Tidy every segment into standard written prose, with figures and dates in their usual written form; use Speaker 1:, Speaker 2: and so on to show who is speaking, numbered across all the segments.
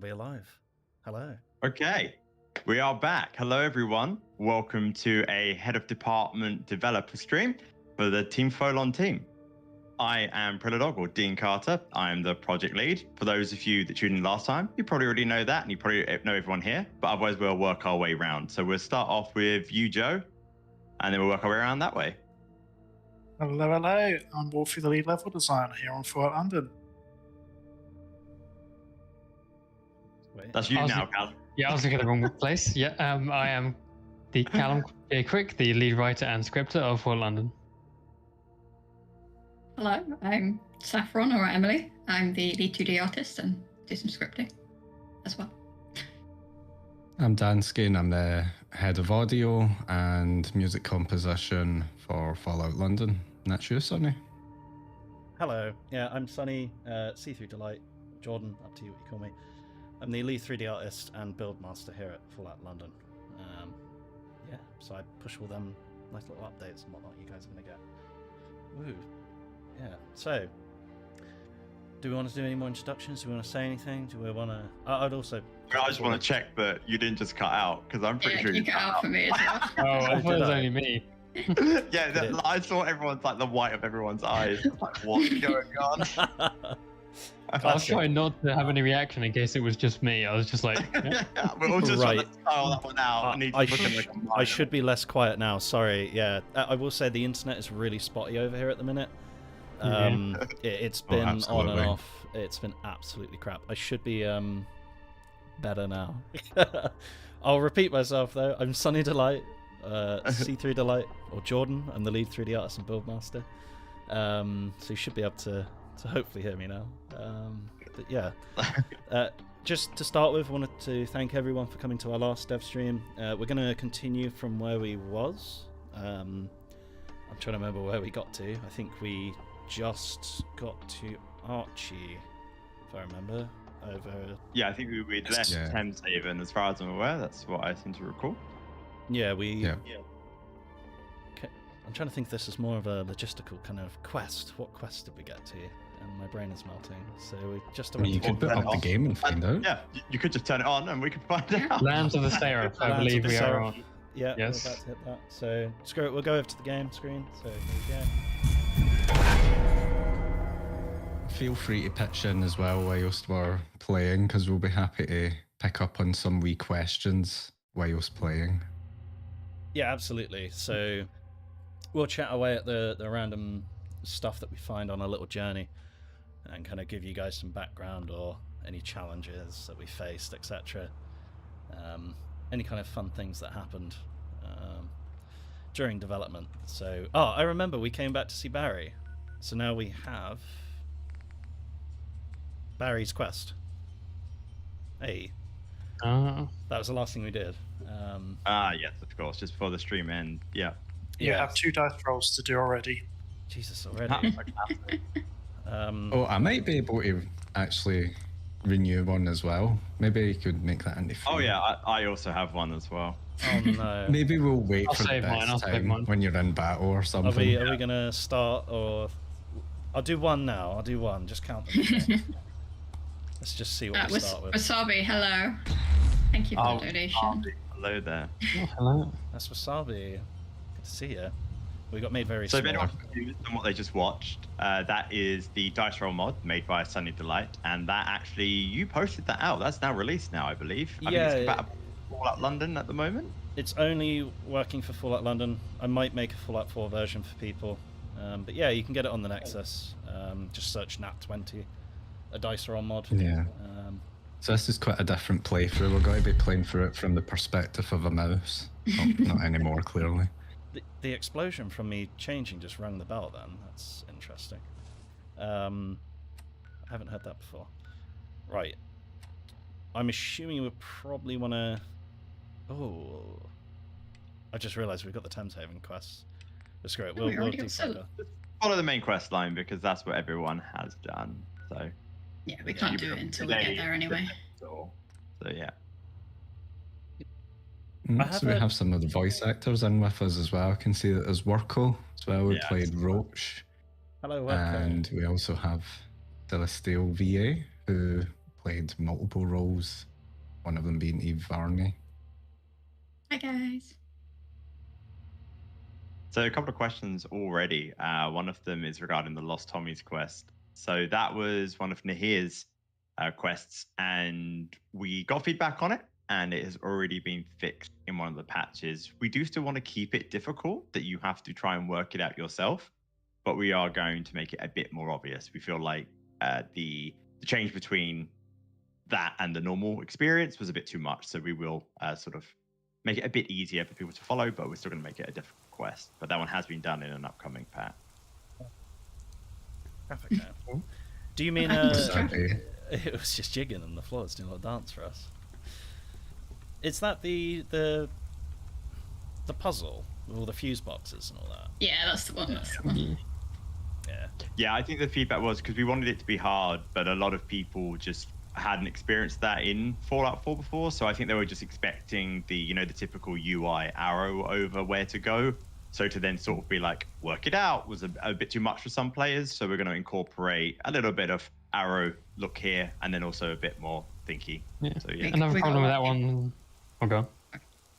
Speaker 1: be alive. Hello.
Speaker 2: Okay, we are back. Hello, everyone. Welcome to a head of department developer stream for the Team FOLON team. I am 𝗙𝗏𝗏, or Dean Carter. I am the project lead. For those of you that tuned in last time, you probably already know that, and you probably know everyone here, but otherwise we'll work our way around. So we'll start off with you, Joe, and then we'll work our way around that way.
Speaker 3: Hello, hello. I'm Wolfie, the lead level designer here on Fort London.
Speaker 1: Wait.
Speaker 2: That's you now, Callum.
Speaker 4: Yeah, I was looking at the wrong place. Yeah, I am the 𝗙𝗏𝗏𝐿𝐴, the lead writer and scripter of Fort London.
Speaker 5: Hello, I'm Saffron, or Emily. I'm the lead 2D artist and do some scripting as well.
Speaker 6: I'm Dan Skene. I'm the head of audio and music composition for Fallout London. And that's you, Sonny.
Speaker 1: Hello. Yeah, I'm Sonny, 𝐶3𝗏𝗏𝗏𝗏, Jordan, up to you what you call me. I'm the lead 3D artist and build master here at Fallout London. Yeah, so I push all them nice little updates and whatnot you guys are going to get. Woo. Yeah, so do we want to do any more introductions? Do we want to say anything? Do we want to... I'd also...
Speaker 2: I just want to check that you didn't just cut out, because I'm pretty sure
Speaker 5: you cut out for me as well.
Speaker 4: Oh, I thought it was only me.
Speaker 2: Yeah, I saw everyone's like the white of everyone's eyes. Like, what's going on?
Speaker 4: I was trying not to have any reaction in case it was just me. I was just like, yeah.
Speaker 2: We're all just
Speaker 1: Right.
Speaker 2: trying to style that one out.
Speaker 1: I should be less quiet now. Sorry. Yeah, I will say the internet is really spotty over here at the minute. It's been on
Speaker 6: absolutely.
Speaker 1: and off. It's been absolutely crap. I should be better now. I'll repeat myself though. I'm Sonny Delight, 𝐶3𝗏𝗏𝗏𝗏, or Jordan. I'm the lead 3D artist and build master. So you should be able to hopefully hear me now. But yeah, just to start with, I wanted to thank everyone for coming to our last dev stream. We're going to continue from where we was. I'm trying to remember where we got to. I think we just got to Archie, if I remember.
Speaker 2: Yeah, I think we left Thameshaven, as far as I'm aware. That's what I seem to recall.
Speaker 1: Yeah,
Speaker 2: Yeah.
Speaker 1: Okay. I'm trying to think if this is more of a logistical kind of quest. What quest did we get to? And my brain is melting. So we just...
Speaker 6: You could put up the game and find out.
Speaker 2: Yeah, you could just turn it on and we could find out.
Speaker 4: Lands of the Seraph, I believe we are on.
Speaker 1: Yeah,
Speaker 4: yes.
Speaker 1: we're about to hit that. So screw it, we'll go over to the game screen. So here we go.
Speaker 6: Feel free to pitch in as well whilst we're playing, because we'll be happy to pick up on some wee questions whilst playing.
Speaker 1: Yeah, absolutely. So we'll chat away at the random stuff that we find on our little journey and kind of give you guys some background or any challenges that we faced, etc. Any kind of fun things that happened during development. So, I remember we came back to see Barry. So now we have Barry's quest. Hey. That was the last thing we did.
Speaker 2: Yes, of course, just before the stream end. Yeah.
Speaker 3: You have 2 dice rolls to do already.
Speaker 1: Jesus, already.
Speaker 6: I might be able to actually renew one as well. Maybe you could make that into free.
Speaker 2: Oh yeah, I also have one as well.
Speaker 1: Oh no.
Speaker 6: Maybe we'll wait for the
Speaker 4: save mine,
Speaker 6: best
Speaker 4: I'll save
Speaker 6: time
Speaker 4: mine.
Speaker 6: when you're in battle or something.
Speaker 1: Are we gonna start, or I'll do one now. I'll do one. Just count them. Let's just see what we start with.
Speaker 5: Wasabi, hello. Thank you for the donation.
Speaker 2: Hello there.
Speaker 4: Oh, hello.
Speaker 1: That's Wasabi. Good to see you. We got made very
Speaker 2: So
Speaker 1: small.
Speaker 2: if anyone's confused on what they just watched, that is the dice roll mod made by Sonny Delight, and that actually, you posted that out. That's now released now, I believe. I think it's compatible with Fallout London at the moment.
Speaker 1: It's only working for Fallout London. I might make a Fallout 4 version for people. But yeah, you can get it on the Nexus. Just search NAT20, a dice roll mod.
Speaker 6: Yeah. So this is quite a different playthrough. We're going to be playing through it from the perspective of a mouse. Not anymore, clearly.
Speaker 1: The explosion from me changing just rang the bell then. That's interesting. I haven't heard that before. Right. I'm assuming we probably want to... Oh. I just realised we've got the Thameshaven quests. But screw it. We'll do Saga.
Speaker 2: Follow the main quest line, because that's what everyone has done. So
Speaker 5: Yeah, we can't do it until we get there anyway.
Speaker 2: So yeah.
Speaker 6: So we have some of the voice actors in with us as well. I can see that there's 𝗏𝗏𝗏𝗏𝗏 as well. We played Roach.
Speaker 1: Hello,
Speaker 6: And we also have Celestial VA, who played multiple roles, one of them being 𝗙𝗎𝗡𝗙𝗎𝗓.
Speaker 5: Hi guys.
Speaker 2: So a couple of questions already. One of them is regarding the Lost Tommy's quest. So that was one of Nahir's quests, and we got feedback on it, and it has already been fixed in one of the patches. We do still want to keep it difficult, that you have to try and work it out yourself, but we are going to make it a bit more obvious. We feel like the change between that and the normal experience was a bit too much, so we will sort of make it a bit easier for people to follow, but we're still going to make it a difficult quest. But that one has been done in an upcoming patch.
Speaker 1: Traffic jam. Do you mean it was just jigging on the floor? It's doing a little dance for us. Is that the puzzle with all the fuse boxes and all that?
Speaker 5: Yeah, that's the one. That's the one.
Speaker 2: Yeah, I think the feedback was because we wanted it to be hard, but a lot of people just hadn't experienced that in Fallout 4 before, so I think they were just expecting the the typical UI arrow over where to go. So to then sort of be like, work it out was a bit too much for some players. So we're going to incorporate a little bit of arrow look here, and then also a bit more thinky.
Speaker 4: Yeah.
Speaker 2: So yeah.
Speaker 4: Another problem with that one. Oh, go on.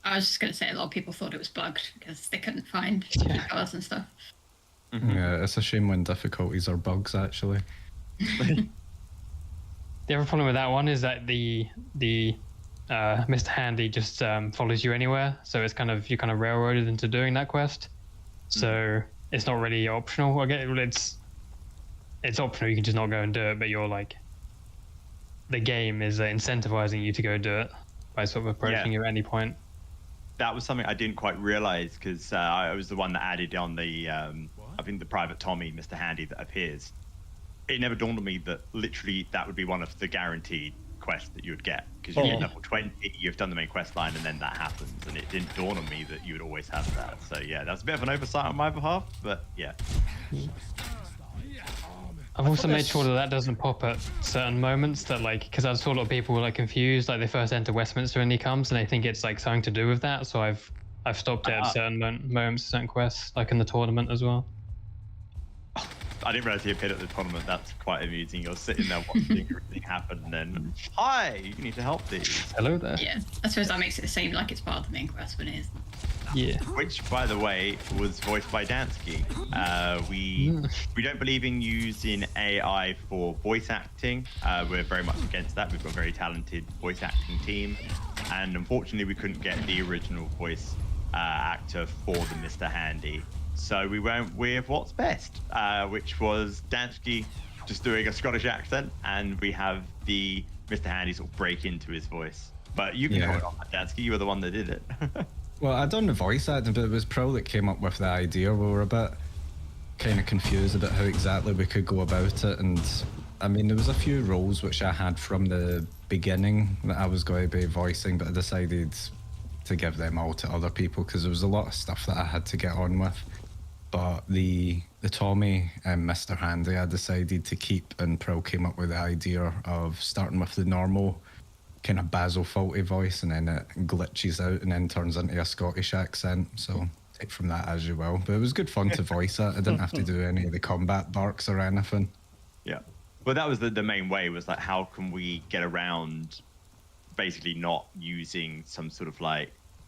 Speaker 5: I was just going to say a lot of people thought it was bugged because they couldn't find cars and stuff.
Speaker 2: Mm-hmm.
Speaker 6: Yeah, it's a shame when difficulties are bugs, actually.
Speaker 4: The other problem with that one is that the Mr. Handy just follows you anywhere, so it's you're kind of railroaded into doing that quest. So it's not really optional. Again, it's optional. You can just not go and do it, but you're like, the game is incentivizing you to go do it by sort of approaching you at any point.
Speaker 2: That was something I didn't quite realize because I was the one that added on the I think the private Tommy, Mr. Handy, that appears. It never dawned on me that literally that would be one of the guaranteed quests that you would get, because you get level 20, you've done the main quest line, and then that happens, and it didn't dawn on me that you would always have that. So yeah, that's a bit of an oversight on my behalf, but yeah.
Speaker 4: I've also made sure that doesn't pop at certain moments, that because I saw a lot of people were confused, they first enter Westminster and he comes and they think it's something to do with that, so I've stopped it at certain moments, certain quests, like in the tournament as well.
Speaker 2: I didn't realize he appeared at the tournament. That's quite amusing. You're sitting there watching everything happen, and then, hi, you need to help these.
Speaker 4: Hello there.
Speaker 5: Yeah, I suppose that makes it seem like it's part of the main quest when it isn't.
Speaker 4: Yeah.
Speaker 2: Which, by the way, was voiced by 𝗙𝗎𝗓𝗓𝗓. We don't believe in using AI for voice acting. We're very much against that. We've got a very talented voice acting team, and unfortunately, we couldn't get the original voice actor for the Mr. Handy. So we went with what's best, which was 𝗙𝗎𝗓𝗓𝗓 just doing a Scottish accent, and we have the Mr. Handy sort of break into his voice. But you can comment on that, 𝗙𝗎𝗓𝗓𝗓. You were the one that did it.
Speaker 6: Well, I'd done the voice acting, but it was Pro that came up with the idea. We were a bit kind of confused about how exactly we could go about it, and I mean, there was a few roles which I had from the beginning that I was going to be voicing, but I decided to give them all to other people because there was a lot of stuff that I had to get on with. But the Tommy and Mr. Handy I decided to keep, and Pro came up with the idea of starting with the normal kind of Basil faulty voice, and then it glitches out and then turns into a Scottish accent. So take from that as you will. But it was good fun to voice it. I didn't have to do any of the combat barks or anything.
Speaker 2: Yeah. Well, that was the main way, was how can we get around basically not using some sort of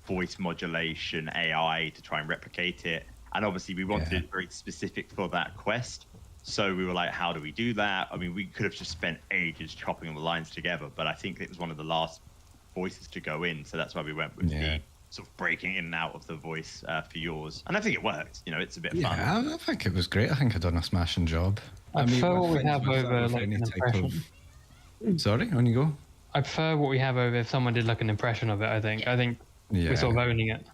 Speaker 2: voice modulation AI to try and replicate it. And obviously we wanted it very specific for that quest. So we were like, how do we do that? I mean, we could have just spent ages chopping all the lines together, but I think it was one of the last voices to go in. So that's why we went with the sort of breaking in and out of the voice for yours. And I think it worked. It's a bit fun.
Speaker 6: Yeah, I think it was great. I think I've done a smashing job.
Speaker 4: I prefer what we have over
Speaker 6: any
Speaker 4: an
Speaker 6: type
Speaker 4: impression.
Speaker 6: Sorry, on you go.
Speaker 4: I prefer what we have over if someone did an impression of it, I think. I think we're sort of owning it.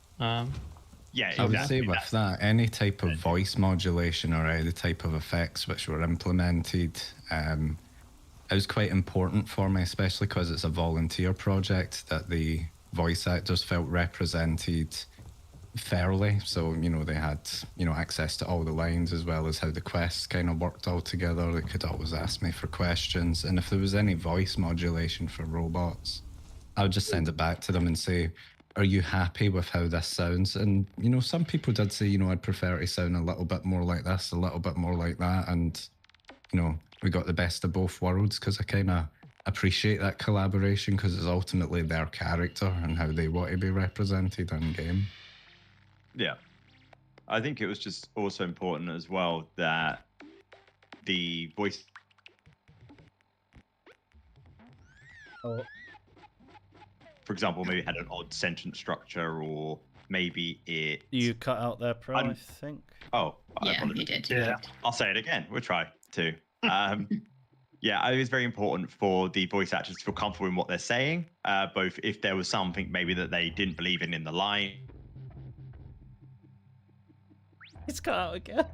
Speaker 2: Yeah,
Speaker 6: I would say with that, any type of voice modulation or any type of effects which were implemented, it was quite important for me, especially because it's a volunteer project, that the voice actors felt represented fairly. So, they had, access to all the lines, as well as how the quests kind of worked all together. They could always ask me for questions. And if there was any voice modulation for robots, I would just send it back to them and say, are you happy with how this sounds? And, some people did say, I'd prefer to sound a little bit more like this, a little bit more like that. And, we got the best of both worlds, because I appreciate that collaboration because it's ultimately their character and how they want to be represented in game.
Speaker 2: Yeah. I think it was just also important as well that the voice.
Speaker 1: Oh,
Speaker 2: For example, maybe had an odd sentence structure, or maybe it.
Speaker 1: you cut out there, Pro, I think.
Speaker 2: Oh, I
Speaker 5: Yeah,
Speaker 2: apologize.
Speaker 5: you did.
Speaker 3: Yeah.
Speaker 2: I'll say it again. We'll try to. Yeah, it was very important for the voice actors to feel comfortable in what they're saying, both if there was something maybe that they didn't believe in the line.
Speaker 1: It's cut out again.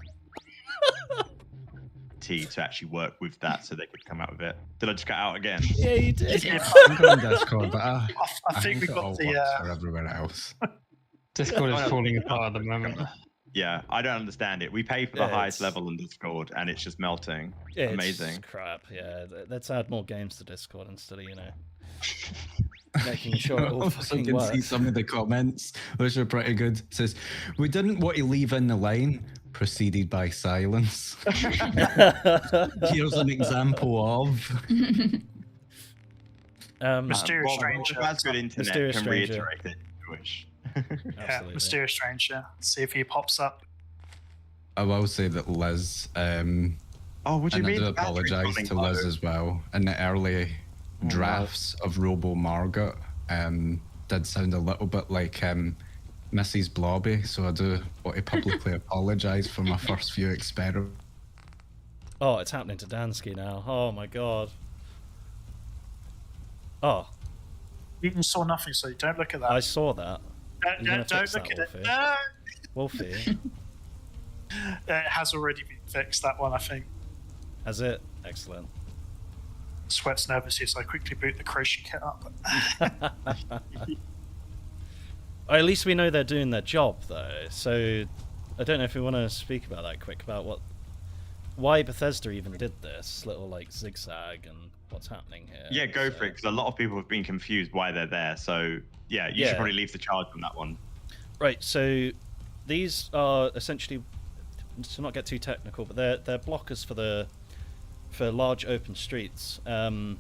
Speaker 2: To actually work with that so they could come out with it. Did I just cut out again?
Speaker 1: Yeah, you did.
Speaker 3: Yeah.
Speaker 6: I'm on Discord, but I
Speaker 3: think we
Speaker 6: it
Speaker 3: got
Speaker 6: all
Speaker 3: the,
Speaker 6: works for everywhere else.
Speaker 4: Discord is falling apart at the moment.
Speaker 2: Yeah, I don't understand it. We pay for the
Speaker 1: Yeah,
Speaker 2: highest
Speaker 1: it's-
Speaker 2: level in Discord and it's just melting.
Speaker 1: Yeah,
Speaker 2: Amazing.
Speaker 1: It's crap. Yeah, let's add more games to Discord instead of making sure it all
Speaker 6: Also
Speaker 1: fucking
Speaker 6: can see
Speaker 1: works.
Speaker 6: some of the comments, which are pretty good. It says, we didn't want to leave in the line, preceded by silence. Here's an example of.
Speaker 3: Mysterious
Speaker 2: Well,
Speaker 3: Stranger.
Speaker 2: That's good internet.
Speaker 1: Mysterious
Speaker 2: Can
Speaker 1: Stranger.
Speaker 2: reiterate it if you wish.
Speaker 3: Yeah,
Speaker 1: Absolutely.
Speaker 3: Mysterious Stranger. See if he pops up.
Speaker 6: I will say that Liz,
Speaker 2: Oh, what do you
Speaker 6: and I
Speaker 2: mean?
Speaker 6: do
Speaker 2: the battery's
Speaker 6: apologise
Speaker 2: running
Speaker 6: to Liz
Speaker 2: low?
Speaker 6: as well. In the early drafts of Robo Margot, did sound a little bit like Mrs. Blobby, so I do want to publicly apologise for my first few experiments.
Speaker 1: Oh, it's happening to Dansky now. Oh my god. Oh,
Speaker 3: You saw nothing, so don't look at that.
Speaker 1: I saw that.
Speaker 3: Don't,
Speaker 1: You're gonna
Speaker 3: don't
Speaker 1: fix
Speaker 3: look
Speaker 1: that,
Speaker 3: at it.
Speaker 1: Wolfie.
Speaker 3: No!
Speaker 1: Wolfie,
Speaker 3: It has already been fixed, that one, I think.
Speaker 1: has it? Excellent.
Speaker 3: Sweat's nervous here, so I quickly boot the crochet kit up.
Speaker 1: At least we know they're doing their job, though. So, I don't know if we want to speak about that quick, about why Bethesda even did this little like zigzag and what's happening here.
Speaker 2: Yeah, go
Speaker 1: So-
Speaker 2: for it, because a lot of people have been confused why they're there. So, yeah, you
Speaker 1: Yeah.
Speaker 2: should probably leave the charge on that one.
Speaker 1: Right, so these are essentially, to not get too technical, but they're blockers for large open streets. And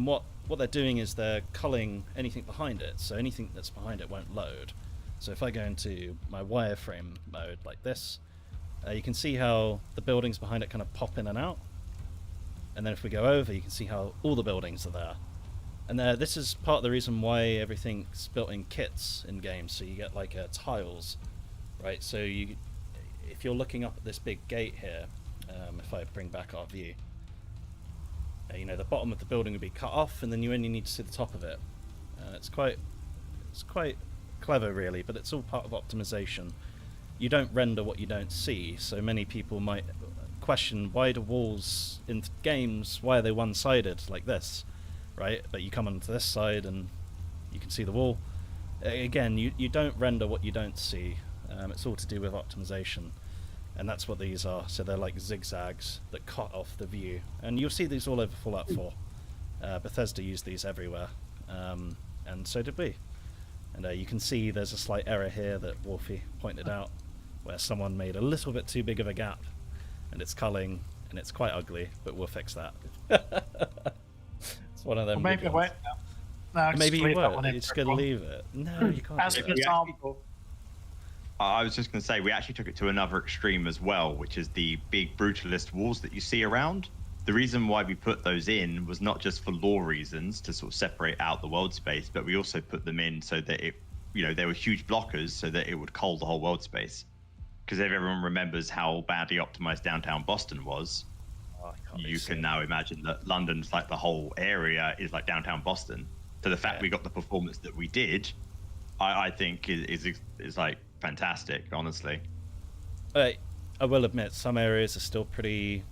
Speaker 1: what they're doing is they're culling anything behind it, so anything that's behind it won't load. So if I go into my wireframe mode like this, you can see how the buildings behind it kind of pop in and out. And then if we go over, you can see how all the buildings are there. And this is part of the reason why everything's built in kits in games, so you get like tiles, right? So if you're looking up at this big gate here, if I bring back our view, the bottom of the building would be cut off, and then you only need to see the top of it. It's quite clever, really, but it's all part of optimization. You don't render what you don't see, so many people might question why do walls in games, why are they one-sided like this, right? But you come onto this side and you can see the wall. Again, you don't render what you don't see. It's all to do with optimization, and that's what these are. So they're like zigzags that cut off the view, and you'll see these all over Fallout 4. Bethesda used these everywhere, and so did we. And you can see there's a slight error here that Wolfie pointed out, where someone made a little bit too big of a gap, and it's culling, and it's quite ugly, but we'll fix that. It's one of them.
Speaker 3: Or maybe
Speaker 1: good
Speaker 3: I
Speaker 1: ones.
Speaker 3: won't now. No, I'll
Speaker 1: Maybe
Speaker 3: just
Speaker 1: you
Speaker 3: leave that one
Speaker 1: won't.
Speaker 3: in
Speaker 1: You're just
Speaker 3: for
Speaker 1: going to
Speaker 3: everyone.
Speaker 1: leave it. No, you can't.
Speaker 3: As
Speaker 1: do
Speaker 3: an
Speaker 1: that.
Speaker 3: example.
Speaker 2: I was just going to say, we actually took it to another extreme as well, which is the big brutalist walls that you see around. The reason why we put those in was not just for lore reasons to sort of separate out the world space, but we also put them in so that they were huge blockers so that it would cull the whole world space. Because if everyone remembers how badly optimized downtown Boston was,
Speaker 1: Oh, I can't
Speaker 2: you
Speaker 1: see
Speaker 2: can
Speaker 1: it.
Speaker 2: now imagine that London's like the whole area is like downtown Boston. So the fact
Speaker 1: Yeah.
Speaker 2: we got the performance that we did, I think is like fantastic, honestly.
Speaker 1: I will admit some areas are still pretty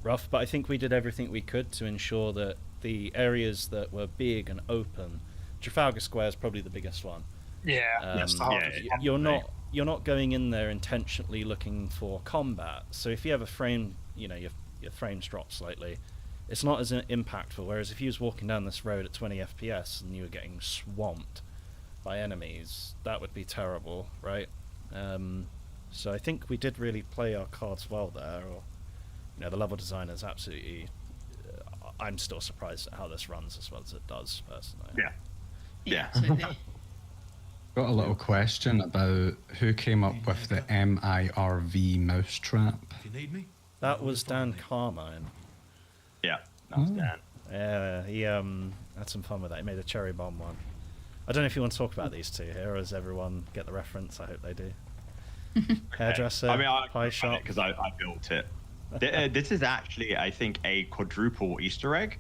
Speaker 1: rough, but I think we did everything we could to ensure that the areas that were big and open, Trafalgar Square is probably the biggest one.
Speaker 3: Yeah, that's the hardest
Speaker 2: yeah,
Speaker 3: one.
Speaker 1: You're not going in there intentionally looking for combat. So if you have a frame, your frames drop slightly, it's not as impactful. Whereas if you was walking down this road at 20 FPS and you were getting swamped by enemies, that would be terrible, right? So I think we did really play our cards well there. Or, the level design is absolutely I'm still surprised at how this runs as well as it does, personally.
Speaker 2: Yeah.
Speaker 5: Absolutely.
Speaker 6: Got a little question about who came up with the MIRV mousetrap.
Speaker 1: That was Dan Carmine.
Speaker 2: Yeah, that was Dan.
Speaker 1: Yeah, he had some fun with that. He made a cherry bomb one. I don't know if you want to talk about these two here, or does everyone get the reference? I hope they do. Hairdresser,
Speaker 2: I mean,
Speaker 1: pie shop.
Speaker 2: because I built it. This is actually, I think, a quadruple Easter egg.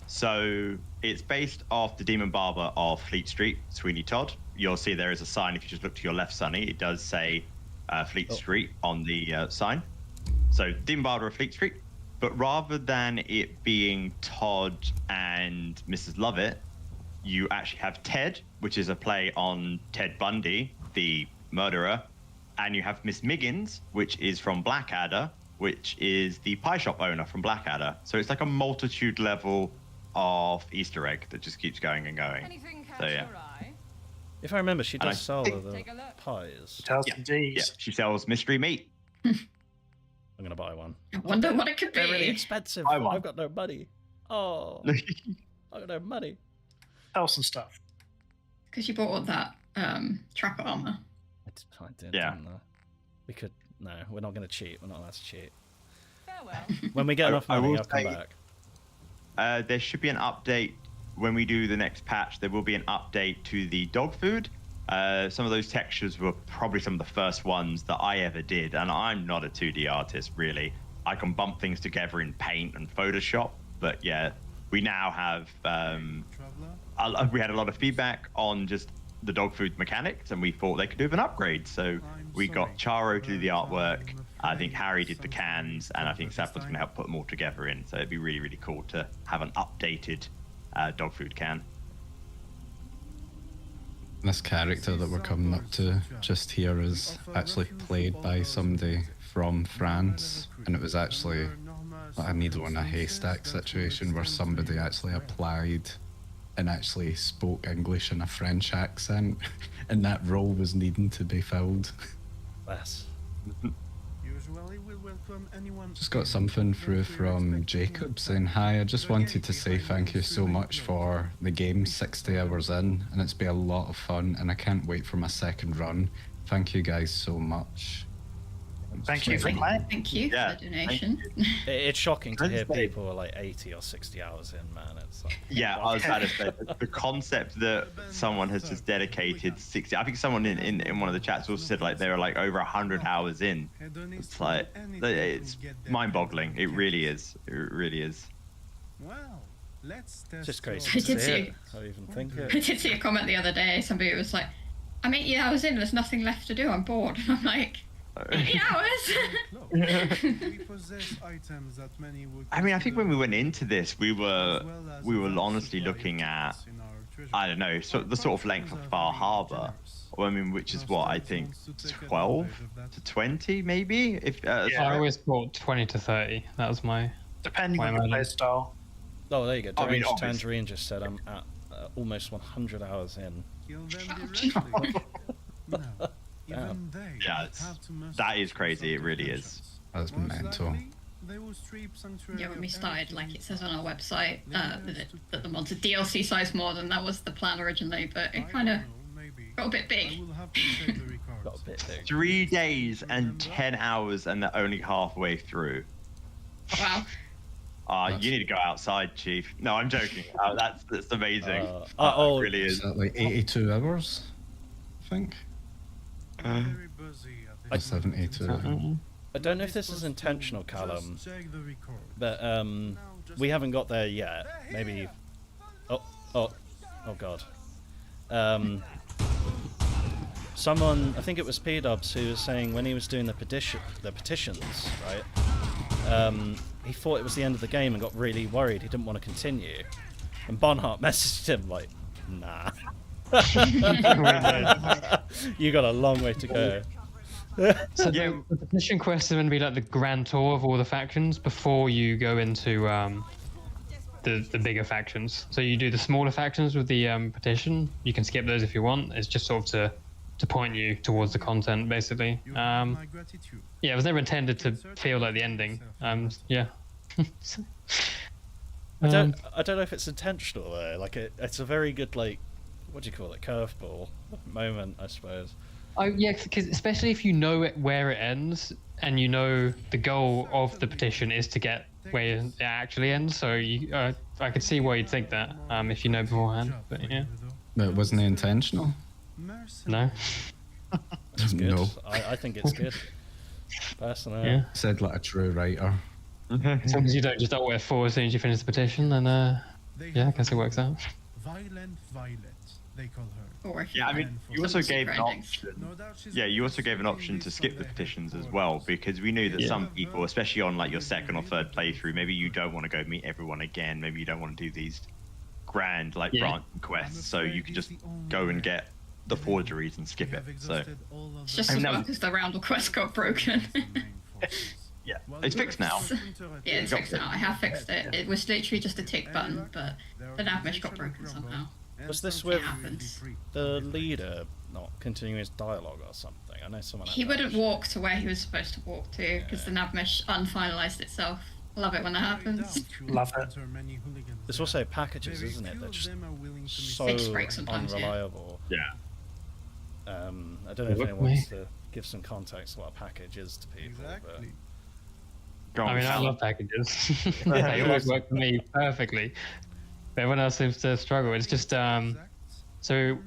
Speaker 2: So it's based off the Demon Barber of Fleet Street, Sweeney Todd. You'll see there is a sign. If you just look to your left, Sonny, it does say Fleet Street on the sign. So Demon Barber of Fleet Street. But rather than it being Todd and Mrs. Lovett, you actually have Ted, which is a play on Ted Bundy, the murderer. And you have Miss Miggins, which is from Blackadder, which is the pie shop owner from Blackadder. So it's like a multitude level of Easter egg that just keeps going and going. So yeah.
Speaker 1: If I remember, she
Speaker 2: And
Speaker 1: does
Speaker 2: I
Speaker 1: sell
Speaker 2: think-
Speaker 1: the pies.
Speaker 3: Tells
Speaker 2: Yeah,
Speaker 3: some D's.
Speaker 2: Yeah, she sells mystery meat.
Speaker 1: I'm going to buy one.
Speaker 5: I wonder what it could
Speaker 1: They're really
Speaker 5: be.
Speaker 1: expensive.
Speaker 2: Buy one.
Speaker 1: I've got no money. Oh, I've got no money.
Speaker 3: Tell some stuff.
Speaker 5: Because you bought all that trapper armor.
Speaker 1: I did,
Speaker 2: Yeah.
Speaker 1: didn't I? We could... No, we're not going to cheat. We're not allowed to cheat.
Speaker 7: Farewell.
Speaker 1: When we get enough
Speaker 2: I
Speaker 1: money,
Speaker 2: will
Speaker 1: I'll come
Speaker 2: say-
Speaker 1: back.
Speaker 2: There should be an update when we do the next patch. There will be an update to the dog food. Some of those textures were probably some of the first ones that I ever did, and I'm not a 2D artist, really. I can bump things together in Paint and Photoshop, but yeah, we now have... we had a lot of feedback on just the dog food mechanics, and we thought they could do an upgrade. So we got Charo to do the artwork. I think Harry did the cans, and I think Sapphire's going to help put them all together in. So it'd be really, really cool to have an updated dog food can.
Speaker 6: This character that we're coming up to just here is actually played by somebody from France, and it was actually a needle in a haystack situation where somebody actually applied and actually spoke English in a French accent, and that role was needing to be filled.
Speaker 1: Bless.
Speaker 6: Just got something through from Jacob saying, "Hi, I just wanted to say thank you so much for the game, 60 hours in, and it's been a lot of fun, and I can't wait for my second run. Thank you guys so much."
Speaker 3: Thank you for playing.
Speaker 5: Thank you
Speaker 2: Yeah,
Speaker 5: for the donation.
Speaker 1: It's shocking to
Speaker 2: Can I
Speaker 1: hear
Speaker 2: just say-
Speaker 1: people are like 80 or 60 hours in, man. It's like,
Speaker 2: Yeah, I was about to say the concept that someone has just dedicated 60. I think someone in one of the chats also said like they were like over 100 hours in. It's like it's mind-boggling. It really is. It really is.
Speaker 1: it's just crazy
Speaker 5: I
Speaker 1: to
Speaker 5: did
Speaker 1: see
Speaker 5: see-
Speaker 1: it. I even think
Speaker 5: I
Speaker 1: it.
Speaker 5: did see a comment the other day. Somebody was like, "I'm 80 hours in. There's nothing left to do. I'm bored." And I'm like, 80 hours?
Speaker 2: I mean, I think when we went into this, we were honestly looking at, I don't know, the sort of length of Far Harbor. I mean, which is what I think 12 to 20 maybe. If
Speaker 4: I always thought 20 to 30. That was my.
Speaker 3: Depending
Speaker 4: Why
Speaker 3: on the
Speaker 4: am I-
Speaker 3: play style.
Speaker 1: Oh, there you go.
Speaker 2: I mean,
Speaker 1: Deranged
Speaker 2: obviously-
Speaker 1: Tangerine just said I'm at almost 100 hours in.
Speaker 2: Yeah, that is crazy. It really is.
Speaker 6: That's mental.
Speaker 5: Yeah, when we started, like it says on our website, that the mods are DLC size more than that was the plan originally, but it kind of got a bit big.
Speaker 1: Got a bit big.
Speaker 2: 3 days and 10 hours, and they're only halfway through.
Speaker 5: Wow.
Speaker 2: You need to go outside, Chief. No, I'm joking. That's amazing.
Speaker 1: oh,
Speaker 2: it really
Speaker 6: Is
Speaker 2: is.
Speaker 6: that like 82 hours? I think. Or 72.
Speaker 1: I don't know if this is intentional, Callum, but we haven't got there yet. Maybe. Oh God. Someone, I think it was P-Dubs, who was saying when he was doing the petitions, right? He thought it was the end of the game and got really worried. He didn't want to continue, and Bonhart messaged him like, "Nah, you got a long way to go."
Speaker 4: So
Speaker 2: Yeah.
Speaker 4: the petition quest is going to be like the grand tour of all the factions before you go into the bigger factions. So you do the smaller factions with the petition. You can skip those if you want. It's just sort of to point you towards the content, basically. Yeah, it was never intended to feel like the ending. Yeah.
Speaker 1: I don't know if it's intentional though. Like it's a very good like, what do you call it, curveball moment, I suppose.
Speaker 4: Oh yeah, because especially if you know where it ends and you know the goal of the petition is to get where it actually ends. So I could see why you'd think that if you know beforehand. But yeah,
Speaker 6: But wasn't it intentional?
Speaker 4: no.
Speaker 1: It's good.
Speaker 6: No.
Speaker 1: I think it's good. Personally.
Speaker 4: Yeah.
Speaker 6: Said like a true writer.
Speaker 4: As long as you don't just wear 4 as soon as you finish the petition, then yeah, I guess it works out.
Speaker 7: Violent Violet, they call her.
Speaker 5: Or if
Speaker 2: Yeah, I mean, you also gave an
Speaker 5: secret endings.
Speaker 2: option. Yeah, you also gave an option to skip the petitions as well, because we knew that some people, especially on like your second or third playthrough, maybe you don't want to go meet everyone again. Maybe you don't want to do these grand like branch quests, so you can just go and get the forgeries and skip it. So
Speaker 5: It's just as well because the Roundel quest got broken.
Speaker 2: yeah, it's fixed now.
Speaker 5: Yeah, it's fixed now. I have fixed it. It was literally just a tick button, but the nav mesh got broken somehow.
Speaker 1: Was this with the leader not continuing his dialogue or something? I know someone.
Speaker 5: He wouldn't walk to where he was supposed to walk to because the nav mesh unfinalized itself. Love it when that happens.
Speaker 3: Love it.
Speaker 1: There's also packages, isn't it? They're just so
Speaker 5: They just break sometimes,
Speaker 1: unreliable.
Speaker 2: Yeah.
Speaker 1: I don't know if anyone wants to give some context what a package is to people.
Speaker 7: Exactly.
Speaker 2: Go on,
Speaker 4: I mean, I
Speaker 2: Callum.
Speaker 4: love packages. They always work for me perfectly. But everyone else seems to struggle. It's just so an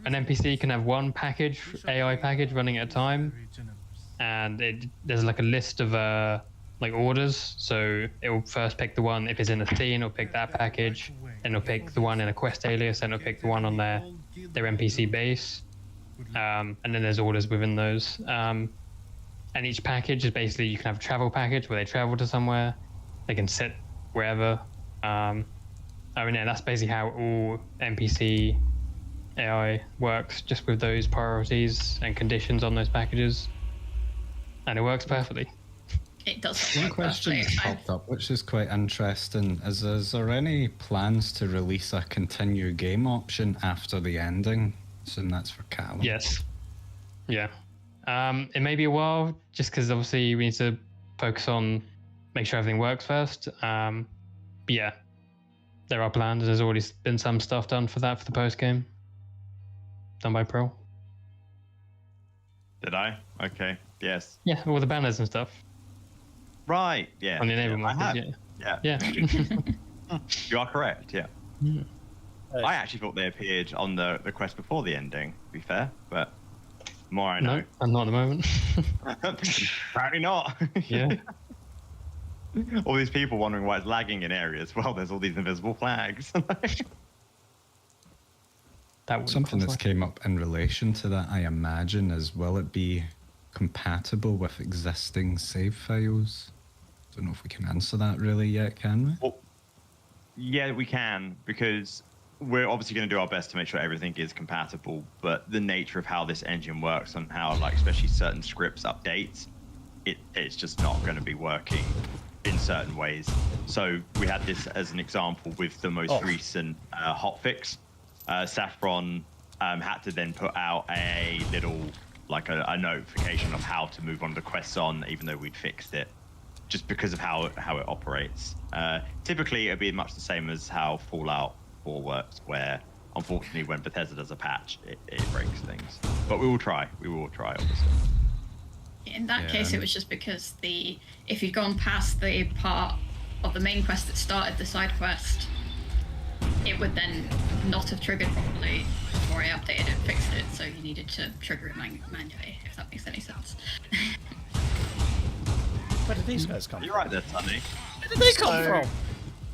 Speaker 4: NPC can have one package, AI package, running at a time, and there's like a list of like orders. So it will first pick the one if it's in a scene, it'll pick that package, and it'll pick the one in a quest alias, and it'll pick the one on their NPC base, and then there's orders within those. And each package is basically, you can have a travel package where they travel to somewhere, they can sit wherever. I mean, yeah, that's basically how all NPC AI works, just with those priorities and conditions on those packages, and it works perfectly.
Speaker 5: It does.
Speaker 6: One
Speaker 5: work
Speaker 6: question
Speaker 5: perfectly.
Speaker 6: popped up, which is quite interesting. Is there any plans to release a continue game option after the ending? Assume that's for Callum.
Speaker 4: Yes. Yeah. It may be a while, just because obviously we need to focus on make sure everything works first. But yeah, there are plans. There's already been some stuff done for that for the post game, done by Pro.
Speaker 2: Did I? Okay. Yes.
Speaker 4: Yeah, all the banners and stuff
Speaker 2: Right. Yeah.
Speaker 4: on the
Speaker 2: I
Speaker 4: enablement.
Speaker 2: have.
Speaker 4: Yeah.
Speaker 2: Yeah. You are correct. Yeah.
Speaker 4: Yeah.
Speaker 2: I actually thought they appeared on the quest before the ending. To be fair, but the more I know.
Speaker 4: No, I'm not at the moment.
Speaker 2: Apparently not.
Speaker 4: Yeah.
Speaker 2: All these people wondering why it's lagging in areas. Well, there's all these invisible flags.
Speaker 4: That
Speaker 6: Something that's came up in relation to that, I imagine, is will it be compatible with existing save files? Don't know if we can answer that really yet, can we?
Speaker 2: Well, yeah, we can, because we're obviously going to do our best to make sure everything is compatible, but the nature of how this engine works and how, like, especially certain scripts updates, it's just not going to be working in certain ways. So we had this as an example with the most recent hotfix. Saffron had to then put out a little, like a notification of how to move on the quests on, even though we'd fixed it, just because of how it operates. Typically, it'd be much the same as how Fallout 4 works, where unfortunately when Bethesda does a patch, it breaks things. But we will try, obviously.
Speaker 5: In that case, it was just because if you'd gone past the part of the main quest that started the side quest, it would then not have triggered properly before I updated it and fixed it, so you needed to trigger it manually, if that makes any sense.
Speaker 1: Where did these guys come from?
Speaker 2: You're right there, Sunny.
Speaker 1: Where did they come from?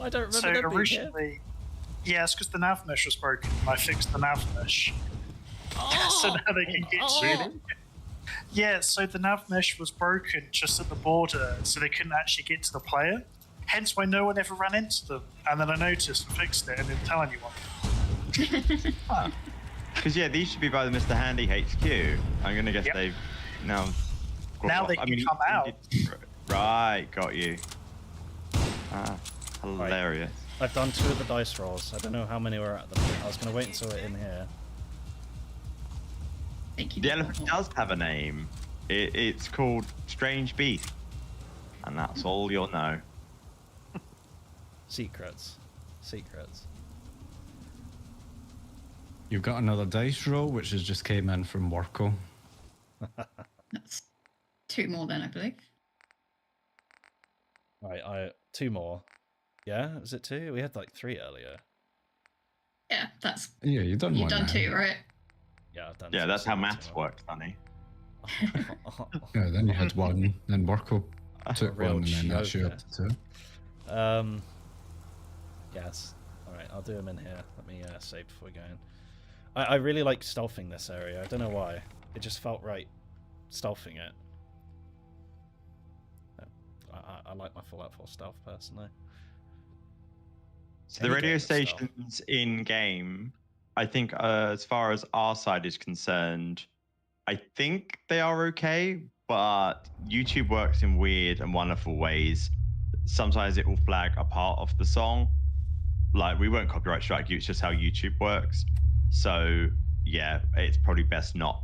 Speaker 1: I don't remember
Speaker 3: So
Speaker 1: them being here.
Speaker 3: originally, yeah, it's because the nav mesh was broken. And I fixed the nav mesh, so now they can get to. Yeah, so the nav mesh was broken just at the border, so they couldn't actually get to the player. Hence why no one ever ran into them. And then I noticed and fixed it and didn't tell anyone.
Speaker 2: Because yeah, these should be by the Mr. Handy HQ. I'm gonna guess they've now.
Speaker 3: Now they can come out.
Speaker 2: Right, got you. Hilarious.
Speaker 1: I've done 2 of the dice rolls. I don't know how many were at the minute. I was going to wait until we're in here.
Speaker 2: The elephant does have a name. It's called Strange Beast, and that's all you'll know.
Speaker 1: Secrets. secrets.
Speaker 6: You've got another dice roll, which has just came in from 𝗏𝗏.
Speaker 5: That's 2 more then, I believe.
Speaker 1: Right, 2 more. Yeah, is it 2? We had like 3 earlier.
Speaker 5: Yeah, that's.
Speaker 6: Yeah, you've done
Speaker 5: You've
Speaker 6: one
Speaker 5: done
Speaker 6: now.
Speaker 5: 2, right?
Speaker 1: Yeah, I've done.
Speaker 2: Yeah,
Speaker 1: 2,
Speaker 2: that's
Speaker 1: so
Speaker 2: how
Speaker 1: that's
Speaker 2: maths
Speaker 1: 2.
Speaker 2: works, Sonny.
Speaker 6: Yeah, then you had 1, then 𝗏𝗏 took
Speaker 1: real
Speaker 6: 1, and then that's you
Speaker 1: joke
Speaker 6: up to 2.
Speaker 1: Yes. All right, I'll do them in here. Let me save before we go in. I really like stealthing this area. I don't know why. It just felt right, stealthing it. I like my Fallout 4 stealth personally.
Speaker 2: So the
Speaker 1: Any
Speaker 2: radio
Speaker 1: game of stealth.
Speaker 2: stations in game, I think, as far as our side is concerned, I think they are okay, but YouTube works in weird and wonderful ways. Sometimes it will flag a part of the song. Like, we won't copyright strike you, it's just how YouTube works. So yeah, it's probably best not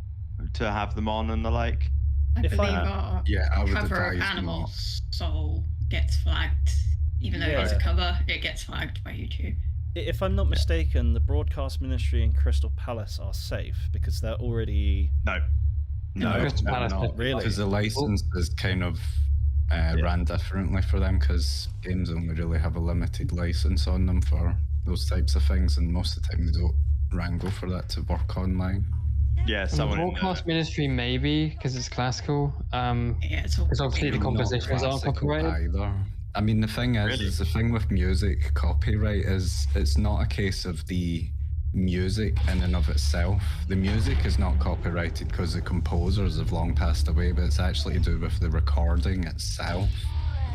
Speaker 2: to have them on and the like.
Speaker 5: I
Speaker 1: If
Speaker 5: believe
Speaker 1: I-
Speaker 5: our
Speaker 6: Yeah, I would
Speaker 5: cover
Speaker 6: advise
Speaker 5: animal
Speaker 6: not.
Speaker 5: soul gets flagged. Even though it's a
Speaker 1: Yeah.
Speaker 5: cover, it gets flagged by YouTube.
Speaker 1: If I'm not mistaken, the broadcast ministry and Crystal Palace are safe because they're already.
Speaker 2: No.
Speaker 6: No,
Speaker 4: Crystal
Speaker 6: they're
Speaker 4: Palace
Speaker 6: not.
Speaker 4: is-
Speaker 1: Really?
Speaker 6: Because the license is kind of ran differently for them, because games only really have a limited license on them for those types of things, and most of the time they don't wrangle for that to work online.
Speaker 2: Yeah,
Speaker 4: And the
Speaker 2: someone in
Speaker 4: broadcast ministry maybe because it's classical.
Speaker 5: Yeah, it's all.
Speaker 4: Because obviously the
Speaker 6: Not
Speaker 4: compositions aren't
Speaker 6: classical
Speaker 4: copyrighted.
Speaker 6: either. I mean, the thing is the thing with music copyright is it's not a case of the music in and of itself. The music is not copyrighted because the composers have long passed away, but it's actually to do with the recording itself.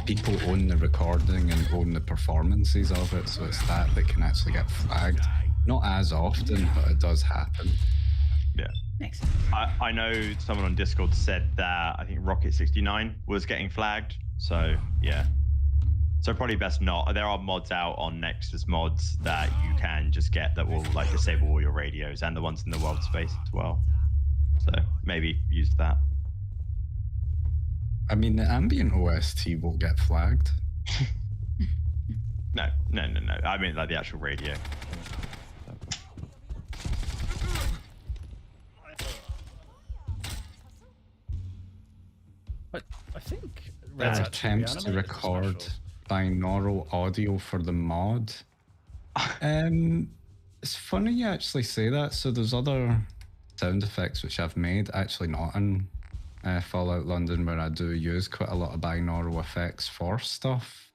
Speaker 6: People own the recording and own the performances of it, so it's that can actually get flagged. Not as often, but it does happen.
Speaker 2: Yeah.
Speaker 5: Makes sense.
Speaker 2: I know someone on Discord said that I think Rocket 69 was getting flagged. So yeah. So probably best not. There are mods out on Nexus mods that you can just get that will like disable all your radios and the ones in the world space as well. So maybe use that.
Speaker 6: I mean, the ambient OST will get flagged.
Speaker 2: No. I mean like the actual radio.
Speaker 1: But I think
Speaker 6: There
Speaker 1: Red's
Speaker 6: are
Speaker 1: actually
Speaker 6: attempts to
Speaker 1: reanimated the
Speaker 6: record
Speaker 1: specials.
Speaker 6: binaural audio for the mod. It's funny you actually say that. So there's other sound effects which I've made, actually not in Fallout London, where I do use quite a lot of binaural effects for stuff.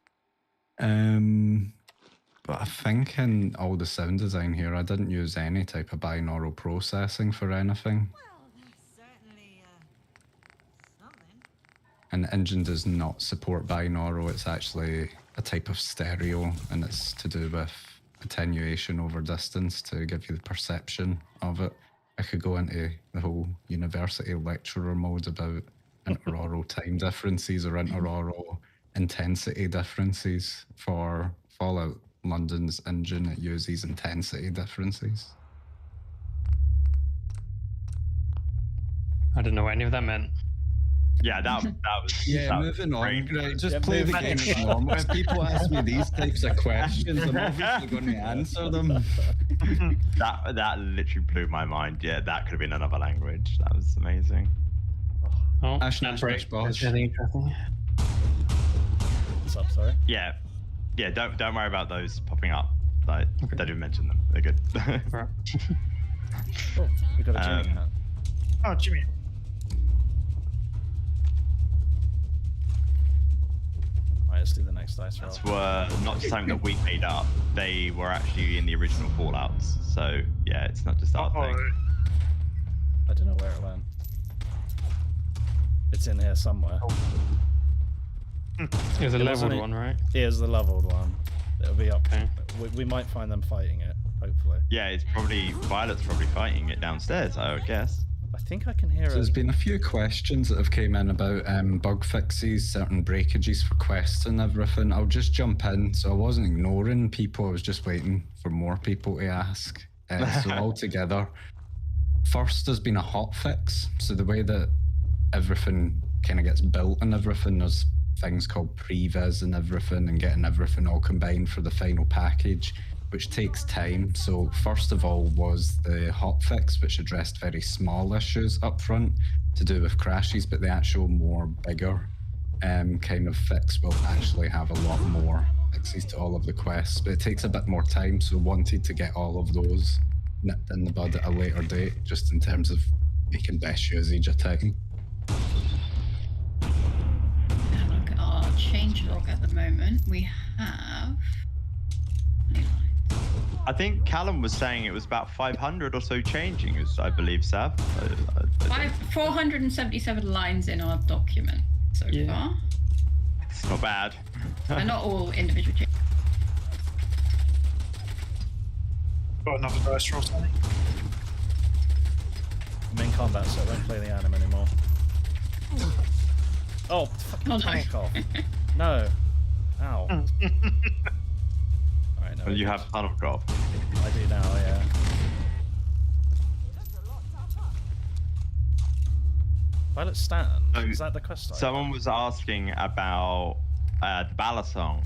Speaker 6: But I think in all the sound design here, I didn't use any type of binaural processing for anything.
Speaker 8: Well, that's certainly something.
Speaker 6: And the engine does not support binaural. It's actually a type of stereo, and it's to do with attenuation over distance to give you the perception of it. I could go into the whole university lecturer mode about interaural time differences or interaural intensity differences for Fallout London's engine. It uses intensity differences.
Speaker 4: I don't know what any of that meant.
Speaker 2: Yeah, that was
Speaker 6: Yeah,
Speaker 2: that was
Speaker 6: moving on.
Speaker 2: great.
Speaker 6: Right, just
Speaker 1: Yeah,
Speaker 6: play the
Speaker 1: moving
Speaker 6: game as normal. If people ask me these types of questions, I'm obviously going to answer them.
Speaker 2: That literally blew my mind. Yeah, that could have been another language. That was amazing.
Speaker 4: Oh,
Speaker 6: Ash,
Speaker 4: that's
Speaker 6: Nash,
Speaker 4: right.
Speaker 6: Nash, Bosh.
Speaker 4: That's really interesting.
Speaker 1: What's up, sorry?
Speaker 2: Yeah. Don't worry about those popping up. Like, don't even mention them. They're good.
Speaker 4: Right.
Speaker 1: Oh, we got a Jimmy hat.
Speaker 3: Oh, Jimmy.
Speaker 1: Right, let's do the next dice roll.
Speaker 2: Those were not just something that we made up. They were actually in the original Fallouts. So yeah, it's not just our thing.
Speaker 1: I don't know where it went. It's in here somewhere.
Speaker 4: It was a
Speaker 1: It wasn't
Speaker 4: leveled
Speaker 1: it-
Speaker 4: one, right?
Speaker 1: Here's the leveled one. It'll be up.
Speaker 4: Okay.
Speaker 1: We might find them fighting it, hopefully.
Speaker 2: Yeah, it's probably Violet's probably fighting it downstairs, I would guess.
Speaker 1: I think I can hear
Speaker 6: So there's
Speaker 1: it.
Speaker 6: been a few questions that have came in about bug fixes, certain breakages for quests and everything. I'll just jump in. So I wasn't ignoring people. I was just waiting for more people to ask. So altogether, first there's been a hot fix. So the way that everything kind of gets built and everything, there's things called previs and everything, and getting everything all combined for the final package, which takes time. So first of all was the hotfix, which addressed very small issues up front to do with crashes, but the actual more bigger kind of fix will actually have a lot more fixes to all of the quests, but it takes a bit more time, so wanted to get all of those nipped in the bud at a later date, just in terms of making best usage of time.
Speaker 5: Look at our change log at the moment. We have...
Speaker 2: I think Callum was saying it was about 500 or so changing, I believe, Sav.
Speaker 5: 477 lines in our document so far.
Speaker 2: It's not bad.
Speaker 5: And not all individual changes.
Speaker 3: Got another dice roll, Sonny.
Speaker 1: I'm in combat, so I won't play the anim anymore. Oh, fucking tank off. No. Ow. Alright, no.
Speaker 2: Well, you have tunnel golf.
Speaker 1: I do now, yeah. Violet Stand? Is that the quest item?
Speaker 2: Someone was asking about the Bala song.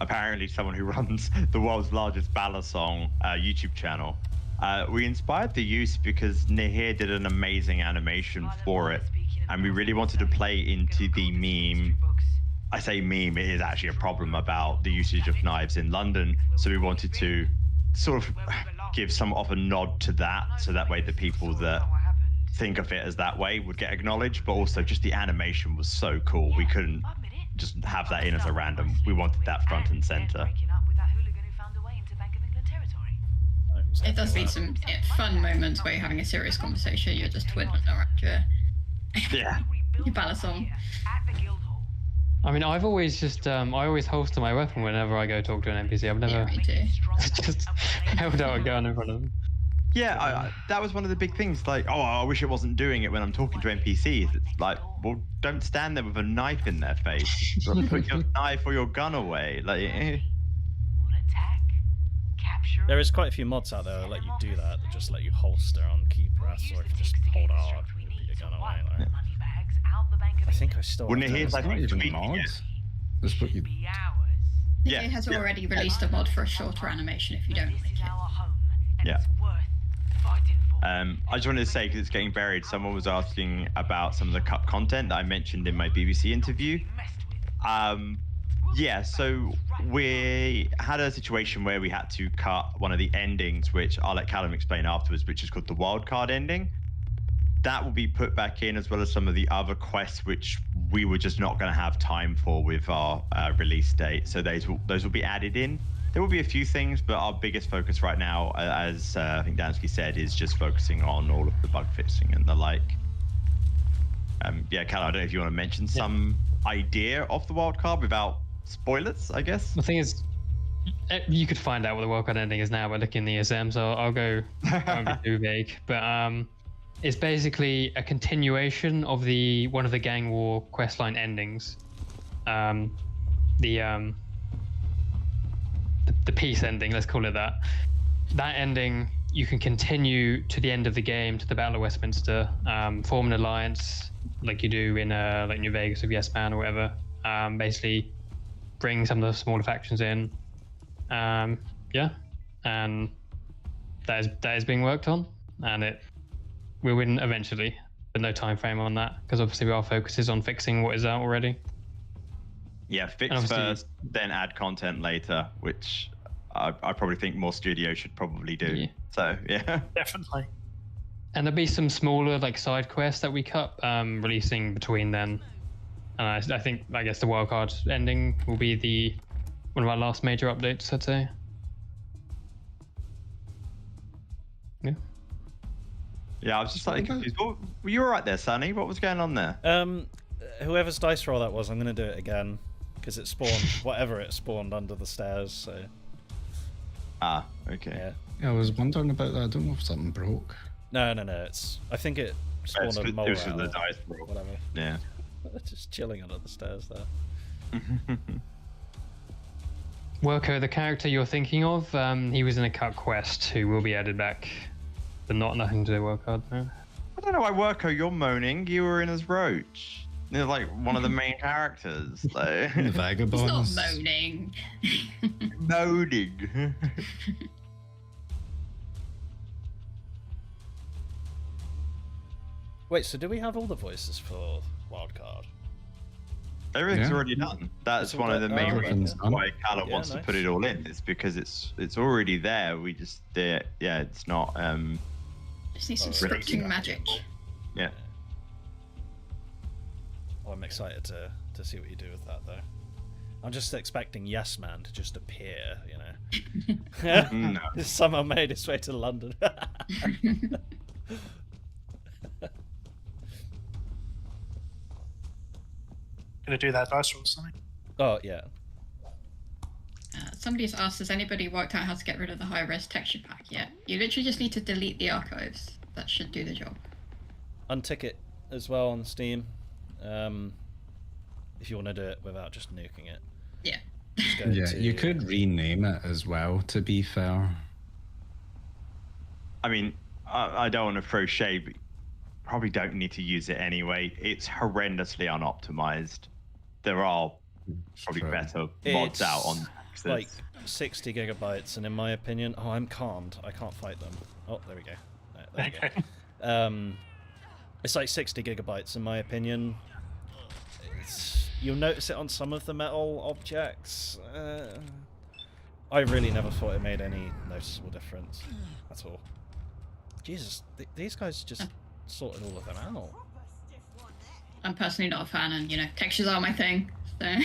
Speaker 2: Apparently someone who runs the world's largest Bala song YouTube channel. We inspired the use because Nahir did an amazing animation for it, and we really wanted to play into the meme. I say meme, it is actually a problem about the usage of knives in London, so we wanted to sort of give some of a nod to that, so that way the people that think of it as that way would get acknowledged, but also just the animation was so cool, we couldn't just have that in as a random. We wanted that front and center.
Speaker 5: It does need some fun moments where you're having a serious conversation, you're just twiddling around your ballad song.
Speaker 4: I mean, I've always just, I always holster my weapon whenever I go talk to an NPC. I've never just held out a gun in front of them.
Speaker 2: Yeah, that was one of the big things. Like, oh, I wish it wasn't doing it when I'm talking to NPCs. It's like, well, don't stand there with a knife in their face. Put your knife or your gun away. Like,
Speaker 1: There is quite a few mods out there that let you do that. That just let you holster on key press, or if you just hold R, you put your gun away. Like. I think I still.
Speaker 2: Well, here's
Speaker 6: Not even mods. Just what you.
Speaker 5: Yeah, it has already released a mod for a shorter animation if you don't like it.
Speaker 2: Yeah. I just wanted to say, because it's getting buried, someone was asking about some of the cut content that I mentioned in my BBC interview. Yeah, so we had a situation where we had to cut one of the endings, which I'll let Callum explain afterwards, which is called the wildcard ending. That will be put back in, as well as some of the other quests, which we were just not going to have time for with our release date. So those will be added in. There will be a few things, but our biggest focus right now, as I think 𝗙𝗏𝗏𝗏 said, is just focusing on all of the bug fixing and the like. Yeah, Callum, I don't know if you want to mention some idea of the wildcard without spoilers, I guess.
Speaker 4: The thing is, you could find out what the wildcard ending is now by looking in the ESM, so I won't be too vague. But it's basically a continuation of one of the gang war questline endings. The peace ending, let's call it that. That ending, you can continue to the end of the game, to the Battle of Westminster, form an alliance like you do in like New Vegas with Yes Man or whatever. Basically, bring some of the smaller factions in. Yeah, and that is being worked on, and we'll win eventually, but no time frame on that, because obviously our focus is on fixing what is out already.
Speaker 2: Yeah, fix first, then add content later, which I probably think more studios should probably do. Yeah. So, yeah.
Speaker 3: Definitely.
Speaker 4: And there'll be some smaller like side quests that we cut, releasing between then. And I guess the wildcard ending will be one of our last major updates, I'd say. Yeah.
Speaker 2: Yeah, I was just like confused. Were you all right there, Sonny? What was going on there?
Speaker 1: Whoever's dice roll that was, I'm going to do it again. Because it spawned, whatever it spawned under the stairs, so...
Speaker 2: Ah, okay.
Speaker 6: Yeah, I was wondering about that. I don't know if something broke.
Speaker 1: No, I think it spawned a mole.
Speaker 2: It was the dice roll.
Speaker 1: Whatever.
Speaker 2: Yeah.
Speaker 1: Just chilling under the stairs there.
Speaker 4: 𝗏𝗏𝗏𝗏, the character you're thinking of, he was in a cut quest who will be added back, but nothing to do with wildcard. No.
Speaker 2: I don't know why 𝗏𝗏𝗏𝗏, you're moaning. You were in as Roach. They're like one of the main characters. Like.
Speaker 6: The
Speaker 5: He's
Speaker 6: vagabonds.
Speaker 5: not moaning.
Speaker 2: Moaning.
Speaker 1: Wait, so do we have all the voices for Wildcard?
Speaker 2: Everything's
Speaker 6: Yeah.
Speaker 2: already done. That's
Speaker 1: It's all
Speaker 2: one of the
Speaker 1: done.
Speaker 2: main
Speaker 1: Oh,
Speaker 2: reasons
Speaker 6: okay.
Speaker 2: why Callum
Speaker 1: Yeah,
Speaker 2: wants to
Speaker 1: nice.
Speaker 2: put it all in. It's because it's already there. We just it's not
Speaker 5: Just need some
Speaker 1: Oh, really?
Speaker 5: scripting magic.
Speaker 2: yeah.
Speaker 1: Oh, I'm excited to see what you do with that, though. I'm just expecting Yes Man to just appear, you know.
Speaker 2: No.
Speaker 1: Somehow made its way to London.
Speaker 3: Gonna do that dice roll or something.
Speaker 1: Oh, yeah.
Speaker 5: Somebody's asked, has anybody worked out how to get rid of the high-res texture pack yet? You literally just need to delete the archives. That should do the job.
Speaker 1: Untick it as well on Steam. If you want to do it without just nuking it.
Speaker 5: Yeah.
Speaker 1: Just go
Speaker 6: Yeah,
Speaker 1: to-
Speaker 6: you could rename it as well, to be fair.
Speaker 2: I mean, I don't want to throw shade, but probably don't need to use it anyway. It's horrendously unoptimized. There are probably
Speaker 6: True.
Speaker 2: better mods out on
Speaker 1: It's like 60 gigabytes, and in my opinion, oh, I'm calmed. I can't fight them. Oh, there we go. There we go. It's like 60 gigabytes, in my opinion. You'll notice it on some of the metal objects. I really never thought it made any noticeable difference at all. Jesus, these guys just sorted all of them out.
Speaker 5: I'm personally not a fan, and you know, textures are my thing. So.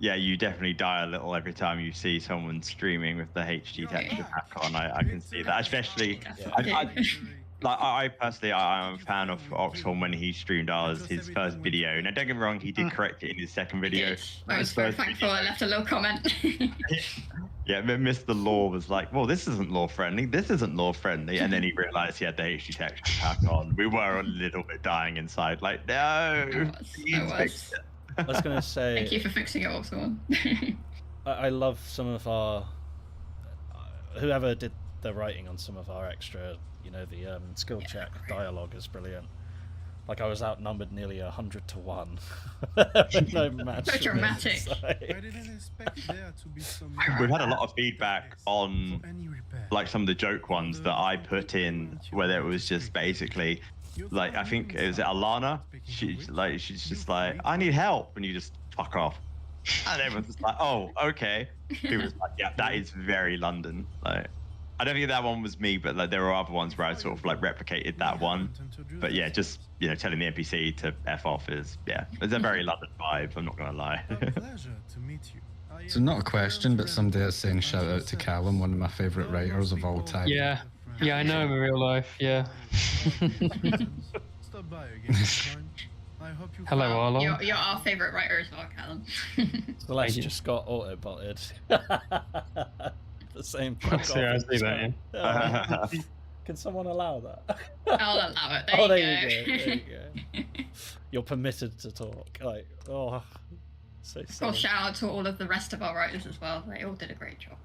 Speaker 2: Yeah, you definitely die a little every time you see someone streaming with the HD texture pack on. I can see that, especially. I personally, I'm a fan of Oxhorn when he streamed his first video. Now, don't get me wrong, he did correct it in his second video.
Speaker 5: I was very thankful I left a little comment.
Speaker 2: Yeah, Mr. Law was like, well, this isn't law friendly. This isn't law friendly. And then he realized he had the HD texture pack on. We were a little bit dying inside. Like, no. please fix it.
Speaker 1: I was going to say...
Speaker 5: Thank you for fixing it, also.
Speaker 1: I love some of our... whoever did the writing on some of our extra, you know, the skill check dialogue is brilliant. Like, I was outnumbered nearly 100 to 1. No match.
Speaker 5: So dramatic.
Speaker 7: I didn't expect there to be some.
Speaker 2: We've had a lot of feedback on,
Speaker 7: For any repair.
Speaker 2: like, some of the joke ones that I put in, where it was just basically, like, I think it was Alana. She's just like, I need help, and you just fuck off. And everyone's just like, oh, okay. He was like, yeah, that is very London. Like, I don't think that one was me, but like there were other ones where I sort of like replicated that one. But yeah, just, you know, telling the NPC to F off is, yeah, it's a very London vibe, I'm not gonna lie.
Speaker 7: A pleasure to meet you.
Speaker 6: So not a question, but somebody is saying shout out to Callum, one of my favourite writers of all time.
Speaker 4: Yeah, I know him in real life. Yeah.
Speaker 7: Stop by again sometime. I hope you
Speaker 4: Hello,
Speaker 5: Well,
Speaker 4: Arlo.
Speaker 5: you're our favourite writer as well, Callum.
Speaker 1: Celeste
Speaker 4: you.
Speaker 1: just got auto-botted. The same.
Speaker 4: I see that, yeah.
Speaker 1: Can someone allow that?
Speaker 5: I'll allow it.
Speaker 1: Oh,
Speaker 5: There
Speaker 1: there
Speaker 5: you
Speaker 1: you go. You're permitted to talk. Like, oh, so
Speaker 5: Well,
Speaker 1: sad.
Speaker 5: shout out to all of the rest of our writers as well. They all did a great job.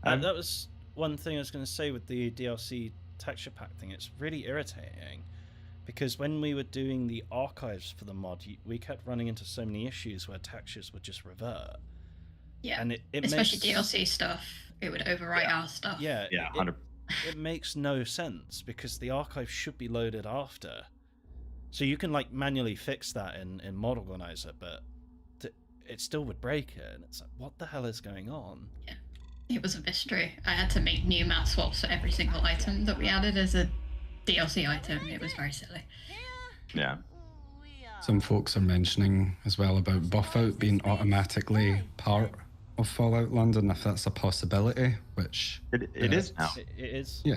Speaker 1: And that was one thing I was going to say with the DLC texture pack thing. It's really irritating because when we were doing the archives for the mod, we kept running into so many issues where textures would just revert.
Speaker 5: Yeah,
Speaker 1: And it
Speaker 5: especially
Speaker 1: makes,
Speaker 5: DLC stuff. It would overwrite our stuff.
Speaker 1: Yeah,
Speaker 2: Yeah,
Speaker 1: it-
Speaker 2: 100.
Speaker 1: it makes no sense because the archive should be loaded after. So you can like manually fix that in Mod Organizer, but it still would break it. And it's like, what the hell is going on?
Speaker 5: It was a mystery. I had to make new map swaps for every single item that we added as a DLC item. It was very silly.
Speaker 2: Yeah.
Speaker 6: Some folks are mentioning as well about buff out being automatically part of Fallout London, if that's a possibility, which
Speaker 2: It is now.
Speaker 1: It is.
Speaker 6: yeah.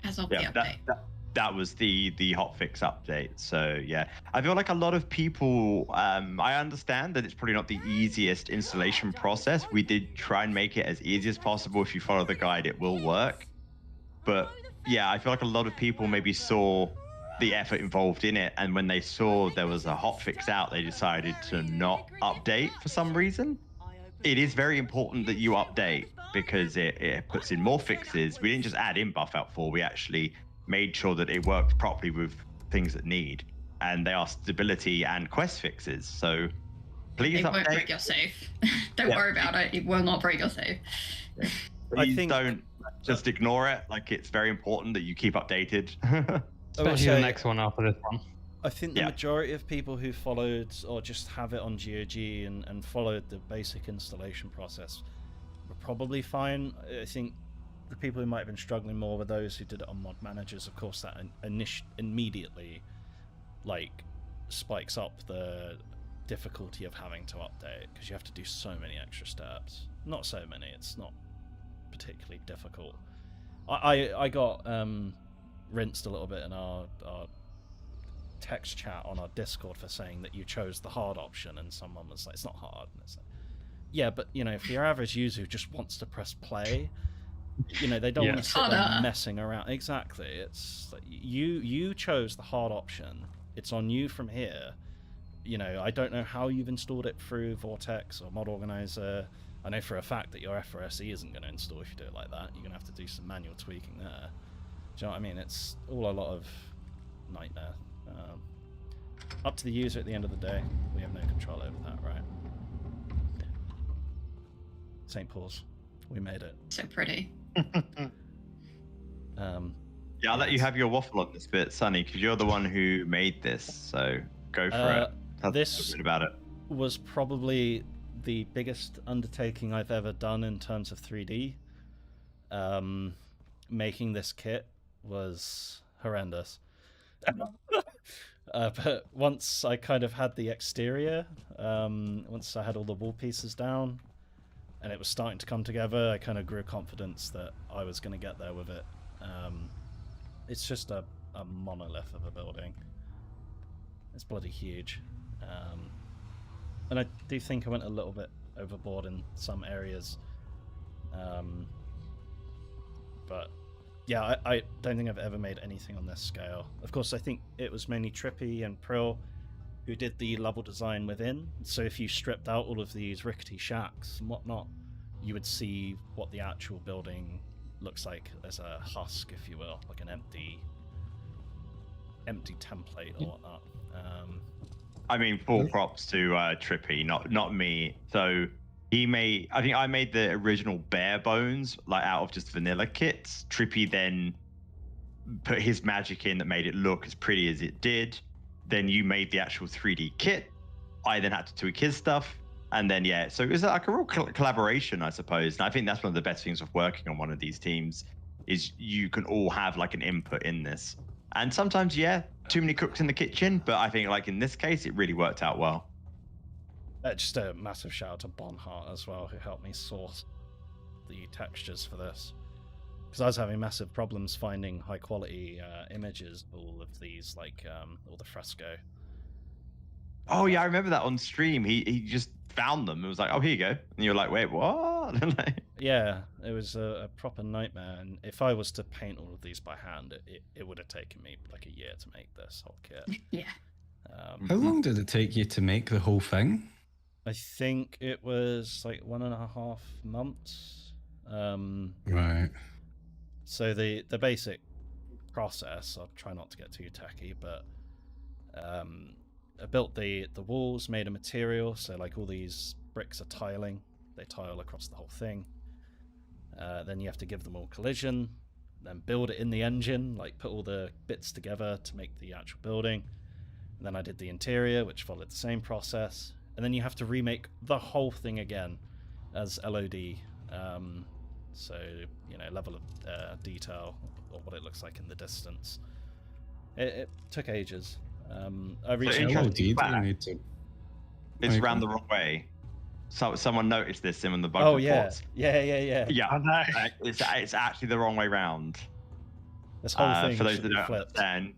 Speaker 5: As of
Speaker 2: Yeah,
Speaker 5: the update.
Speaker 2: that was the hotfix update. So yeah, I feel like a lot of people. I understand that it's probably not the easiest installation process. We did try and make it as easy as possible. If you follow the guide, it will work. But yeah, I feel like a lot of people maybe saw the effort involved in it, and when they saw there was a hotfix out, they decided to not update for some reason. It is very important that you update because it puts in more fixes. We didn't just add in buff out 4, we actually made sure that it worked properly with things that need, and they are stability and quest fixes. So please
Speaker 5: It won't
Speaker 2: update.
Speaker 5: break your save. Don't worry about it. It will not break your save.
Speaker 2: Please don't just ignore it. Like, it's very important that you keep updated.
Speaker 4: Especially the next one after this one.
Speaker 1: I think the majority of people who followed or just have it on GOG and followed the basic installation process were probably fine. I think the people who might have been struggling more were those who did it on mod managers. Of course, that immediately like spikes up the difficulty of having to update because you have to do so many extra steps. Not so many. It's not particularly difficult. I got rinsed a little bit in our text chat on our Discord for saying that you chose the hard option, and someone was like, it's not hard. And it's like, yeah, but you know, for your average user who just wants to press play, you know, they don't want to sit there messing around. Exactly. It's like you chose the hard option. It's on you from here. You know, I don't know how you've installed it through Vortex or Mod Organizer. I know for a fact that your FRSE isn't going to install if you do it like that. You're going to have to do some manual tweaking there. Do you know what I mean? It's all a lot of nightmare. Up to the user at the end of the day. We have no control over that, right? St. Paul's. We made it.
Speaker 5: So pretty.
Speaker 2: Yeah, I'll let you have your waffle on this bit, Sonny, because you're the one who made this. So go for it. Tell us a bit about it.
Speaker 1: Was probably the biggest undertaking I've ever done in terms of 3D. Making this kit was horrendous. But once I kind of had the exterior, once I had all the wall pieces down, and it was starting to come together, I kind of grew confidence that I was going to get there with it. It's just a monolith of a building. It's bloody huge. And I do think I went a little bit overboard in some areas. But yeah, I don't think I've ever made anything on this scale. Of course, I think it was mainly Trippy and Prill who did the level design within. So if you stripped out all of these rickety shacks and whatnot, you would see what the actual building looks like as a husk, if you will, like an empty template or whatnot.
Speaker 2: I mean, full props to Trippy, not me. So I think I made the original bare bones, like out of just vanilla kits. Trippy then put his magic in that made it look as pretty as it did. Then you made the actual 3D kit. I then had to tweak his stuff. And then, yeah, so it was like a real collaboration, I suppose. And I think that's one of the best things of working on one of these teams is you can all have like an input in this. And sometimes, yeah, too many cooks in the kitchen. But I think like in this case, it really worked out well.
Speaker 1: Just a massive shout out to Bonhart as well, who helped me source the textures for this. Because I was having massive problems finding high quality images of all of these, like all the fresco.
Speaker 2: Oh yeah, I remember that on stream. He just found them. It was like, oh, here you go. And you're like, wait, what?
Speaker 1: Yeah, it was a proper nightmare. And if I was to paint all of these by hand, it would have taken me like a year to make this whole kit.
Speaker 5: Yeah.
Speaker 6: How long did it take you to make the whole thing?
Speaker 1: I think it was like 1.5 months.
Speaker 6: Right.
Speaker 1: So the basic process, I'll try not to get too tacky, but I built the walls, made a material, so like all these bricks are tiling, they tile across the whole thing. Then you have to give them all collision, then build it in the engine, like put all the bits together to make the actual building. And then I did the interior, which followed the same process. And then you have to remake the whole thing again as LOD. So, you know, level of detail or what it looks like in the distance. It took ages. I reached
Speaker 2: it's ran the wrong way. So someone noticed this in the bug reports.
Speaker 1: Yeah.
Speaker 2: Yeah,
Speaker 3: I know.
Speaker 2: It's actually the wrong way round.
Speaker 1: This whole thing
Speaker 2: for those that don't understand,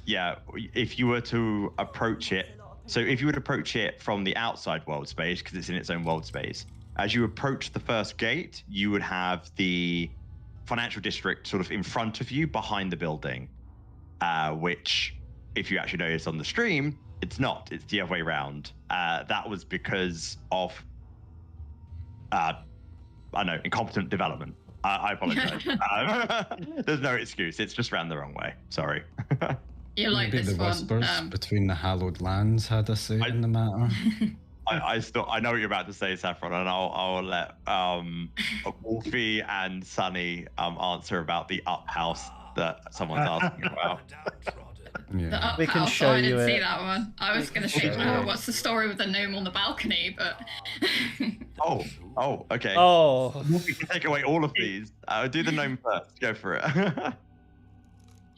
Speaker 2: yeah, if you were to approach it, so if you would approach it from the outside world space, because it's in its own world space, as you approach the first gate, you would have the financial district sort of in front of you behind the building, which, if you actually notice on the stream, it's not. It's the other way around. That was because of, incompetent development. I apologize. There's no excuse. It's just ran the wrong way. Sorry.
Speaker 5: You like
Speaker 6: Maybe
Speaker 5: this
Speaker 6: the whispers
Speaker 5: one?
Speaker 6: between the hallowed lands had a say in the matter.
Speaker 2: I know what you're about to say, Saffron, and I'll let Wolfie and Sunny answer about the up house that someone's asking about.
Speaker 6: Yeah.
Speaker 1: We can
Speaker 5: House,
Speaker 1: show
Speaker 5: I
Speaker 1: you
Speaker 5: didn't see
Speaker 1: it.
Speaker 5: that one. I was going to say, what's the story with the gnome on the balcony? But
Speaker 2: Okay.
Speaker 1: Oh,
Speaker 2: We can take away all of these. Do the gnome first. Go for it.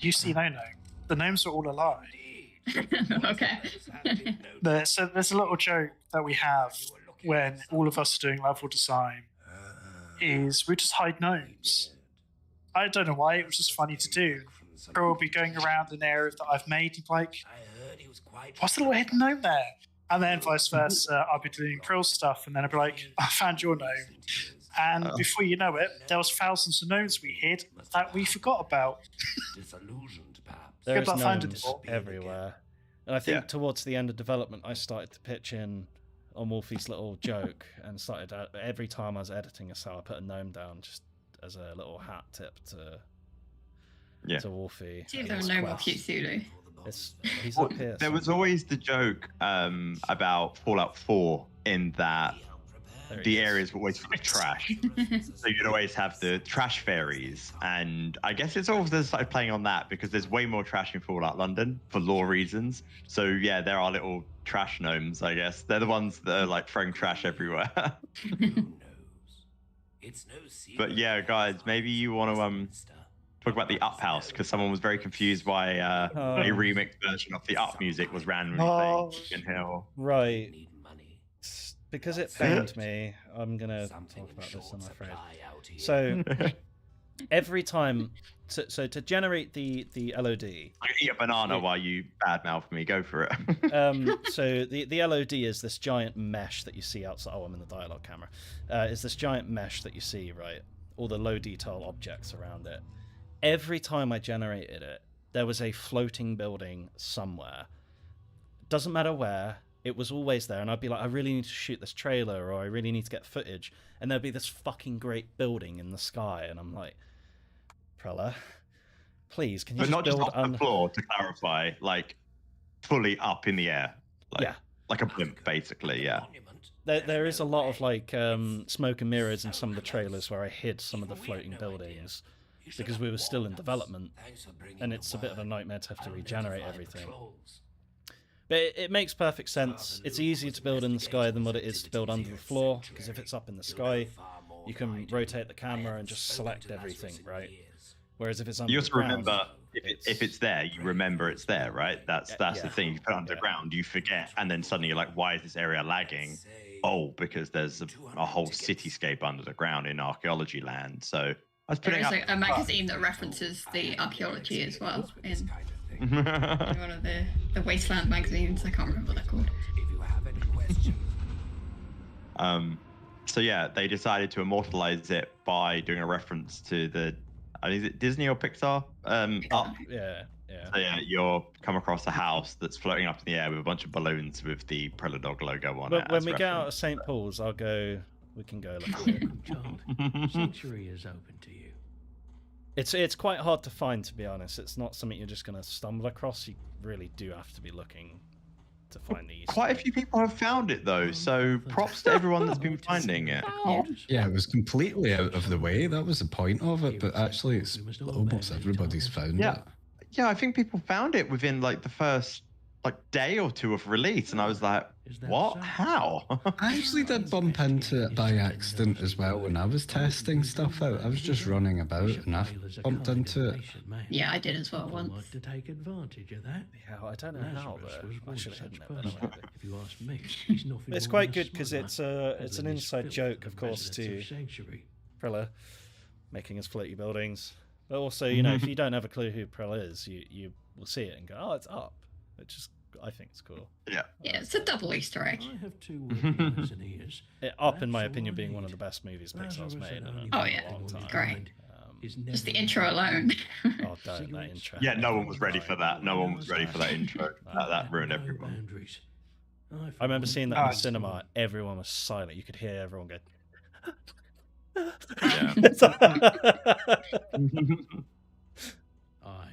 Speaker 3: You see no gnome. The gnomes are all alive.
Speaker 5: okay.
Speaker 3: So there's a little joke that we have when all of us are doing level design is we just hide gnomes. I don't know why, it was just funny to do. Or we'll be going around an area that I've made and like, what's the little hidden gnome there? And then vice versa, I'll be doing Krill stuff and then I'll be like, I found your gnome. And before you know it, there was thousands of gnomes we hid that we forgot about.
Speaker 1: there's
Speaker 3: Good luck finding
Speaker 1: gnomes
Speaker 3: them.
Speaker 1: everywhere. And I think towards the end of development, I started to pitch in on Wolfie's little joke and started every time I was editing a cell, I put a gnome down just as a little hat tip to Wolfie.
Speaker 5: See if there were no more Q-Zulu.
Speaker 1: He's up here.
Speaker 2: There was always the joke about Fallout 4 in that the areas were always full of trash. So you'd always have the trash fairies. And I guess it's also started playing on that because there's way more trash in Fallout London for lore reasons. So yeah, there are little trash gnomes, I guess. They're the ones that are like throwing trash everywhere. But yeah, guys, maybe you want to talk about the Up house because someone was very confused why a remixed version of the Up music was randomly playing in Hill.
Speaker 1: Right. Because it famed me, I'm going to talk about this, I'm afraid. So, every time... So to generate the LOD...
Speaker 2: I can eat a banana while you badmouth me. Go for it.
Speaker 1: So the LOD is this giant mesh that you see outside... Oh, I'm in the dialogue camera. Is this giant mesh that you see, right? All the low detail objects around it. Every time I generated it, there was a floating building somewhere. Doesn't matter where, it was always there. And I'd be like, I really need to shoot this trailer, or I really need to get footage. And there'd be this fucking great building in the sky. And I'm like, Prella, please, can you
Speaker 2: But
Speaker 1: just
Speaker 2: not just
Speaker 1: build
Speaker 2: off the floor, to clarify, like fully up in the air. Like, like a blimp, basically, yeah.
Speaker 1: There is a lot of like smoke and mirrors in some of the trailers where I hid some of the floating buildings because we were still in development, and it's a bit of a nightmare to have to regenerate everything. But it makes perfect sense. It's easier to build in the sky than what it is to build under the floor, because if it's up in the sky, you can rotate the camera and just select everything, right? Whereas if it's under
Speaker 2: You
Speaker 1: the
Speaker 2: also
Speaker 1: ground,
Speaker 2: remember, if it's there, you remember it's there, right? That's the thing. You put it underground, you forget, and then suddenly you're like, why is this area lagging? Oh, because there's a whole cityscape under the ground in archaeology land. So I was
Speaker 5: There
Speaker 2: putting
Speaker 5: is
Speaker 2: up
Speaker 5: a magazine that references the archaeology as well in one of the Wasteland magazines. I can't remember what they're called.
Speaker 2: So yeah, they decided to immortalize it by doing a reference to the, is it Disney or Pixar? Up.
Speaker 1: Yeah.
Speaker 2: So yeah, you'll come across a house that's floating up in the air with a bunch of balloons with the Prella Dog logo on it.
Speaker 1: But when we get out of St. Paul's, we can go look at it.
Speaker 9: Sanctuary is open to you.
Speaker 1: It's quite hard to find, to be honest. It's not something you're just going to stumble across. You really do have to be looking to find these.
Speaker 2: Quite a few people have found it though, so props to everyone that's been finding it.
Speaker 6: Yeah, it was completely out of the way. That was the point of it, but actually it's almost everybody's found it.
Speaker 2: Yeah, I think people found it within like the first day or two of release, and I was like, what? How?
Speaker 6: I actually did bump into it by accident as well when I was testing stuff out. I was just running about and I bumped into it.
Speaker 5: Yeah, I did as well once.
Speaker 9: Like to take advantage of that.
Speaker 1: Yeah, I don't know how, but I should have hidden it.
Speaker 9: If you ask me, he's nothing
Speaker 1: It's
Speaker 9: more
Speaker 1: quite
Speaker 9: than a
Speaker 1: good because
Speaker 9: smuggler,
Speaker 1: it's an inside joke, of course, to
Speaker 9: Sanctuary.
Speaker 1: Prella making his floaty buildings. But also, you know, if you don't have a clue who Prella is, you will see it and go, oh, it's up. Which is, I think it's cool.
Speaker 2: Yeah.
Speaker 5: Yeah, it's a double Easter egg.
Speaker 9: I have two eyes and ears.
Speaker 1: Up, in my opinion, being one of the best movies Pixar's made in a
Speaker 5: Oh yeah,
Speaker 1: long time.
Speaker 5: great. Just the intro alone.
Speaker 1: Oh, don't, that intro.
Speaker 2: Yeah, no one was ready for that. No one was ready for that intro. That ruined everyone.
Speaker 1: I remember seeing that in the cinema. Everyone was silent. You could hear everyone go.
Speaker 2: Yeah.
Speaker 9: I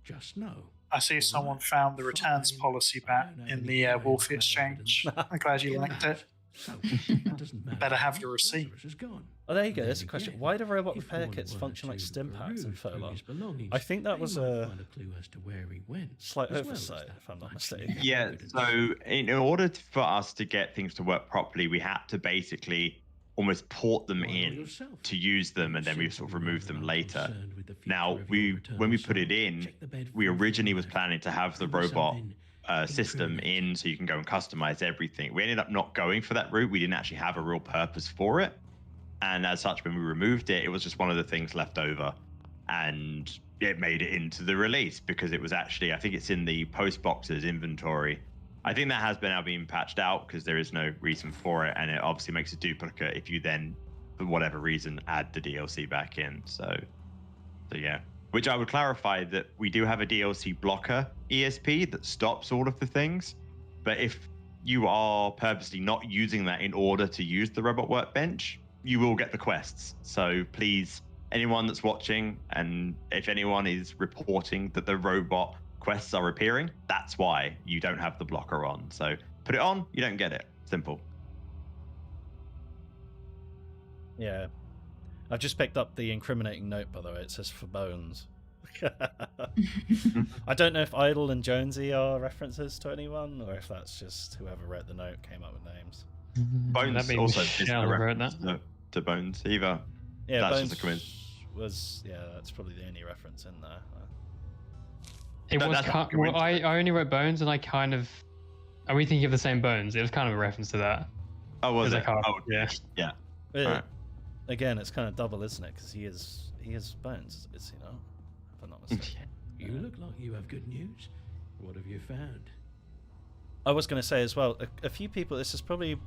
Speaker 9: just know.
Speaker 3: I see someone found the returns policy back in the Wolf Exchange. I'm glad you liked it.
Speaker 9: So, that doesn't matter.
Speaker 3: Better have your receipt.
Speaker 9: Lazarus is gone.
Speaker 1: Oh, there you go.
Speaker 9: And
Speaker 1: There's a
Speaker 9: then
Speaker 1: question.
Speaker 9: again,
Speaker 1: Why do robot
Speaker 9: if
Speaker 1: repair
Speaker 9: one
Speaker 1: kits
Speaker 9: were
Speaker 1: function like
Speaker 9: to
Speaker 1: stim packs in
Speaker 9: peruse through
Speaker 1: FOLON?
Speaker 9: his belongings,
Speaker 1: I think that
Speaker 9: they
Speaker 1: was
Speaker 9: might
Speaker 1: a
Speaker 9: find a clue as to where he went,
Speaker 1: slight
Speaker 9: as well as
Speaker 1: oversight,
Speaker 9: that
Speaker 1: if I'm not
Speaker 9: much
Speaker 1: mistaken.
Speaker 9: more
Speaker 2: Yeah,
Speaker 9: evidence.
Speaker 2: so in order for us to get things to work properly, we had to basically almost port them
Speaker 9: Why not
Speaker 2: in
Speaker 9: yourself?
Speaker 2: to use them, and then we sort of remove them later. Now, when we put it in, we originally was planning to have the robot system in so you can go and customize everything. We ended up not going for that route. We didn't actually have a real purpose for it. And as such, when we removed it, it was just one of the things left over. And it made it into the release because it was actually, I think it's in the post boxes inventory. I think that has been now being patched out because there is no reason for it. And it obviously makes a duplicate if you then, for whatever reason, add the DLC back in. So yeah. Which I would clarify that we do have a DLC blocker ESP that stops all of the things. But if you are purposely not using that in order to use the robot workbench, you will get the quests. So please, anyone that's watching, and if anyone is reporting that the robot quests are appearing, that's why you don't have the blocker on. So put it on, you don't get it. Simple.
Speaker 1: Yeah. I've just picked up the incriminating note, by the way. It says for bones. I don't know if Idle and Jonesy are references to anyone, or if that's just whoever wrote the note came up with names.
Speaker 2: Bones
Speaker 4: That'd be
Speaker 2: also
Speaker 4: Michelle
Speaker 2: isn't a
Speaker 4: who wrote
Speaker 2: reference
Speaker 4: that.
Speaker 2: to Bones either.
Speaker 1: Yeah,
Speaker 2: That's
Speaker 1: Bones
Speaker 2: just a coincidence.
Speaker 1: was, yeah, that's probably the only reference in there.
Speaker 4: It
Speaker 2: No,
Speaker 4: was
Speaker 2: that's
Speaker 4: kind,
Speaker 2: not
Speaker 4: well, I
Speaker 2: coincidence.
Speaker 4: only wrote Bones, and I kind of. Are we thinking of the same Bones? It was kind of a reference to that.
Speaker 2: Oh, was
Speaker 4: 'Cause I
Speaker 2: it?
Speaker 4: can't-
Speaker 2: Oh,
Speaker 4: yeah.
Speaker 2: Yeah.
Speaker 1: It-
Speaker 2: Alright.
Speaker 1: Again, it's kind of double, isn't it? Because he is Bones, is he not? If I'm not mistaken.
Speaker 9: You look like you have good news. What have you found?
Speaker 1: I was going to say as well, a few people, this is probably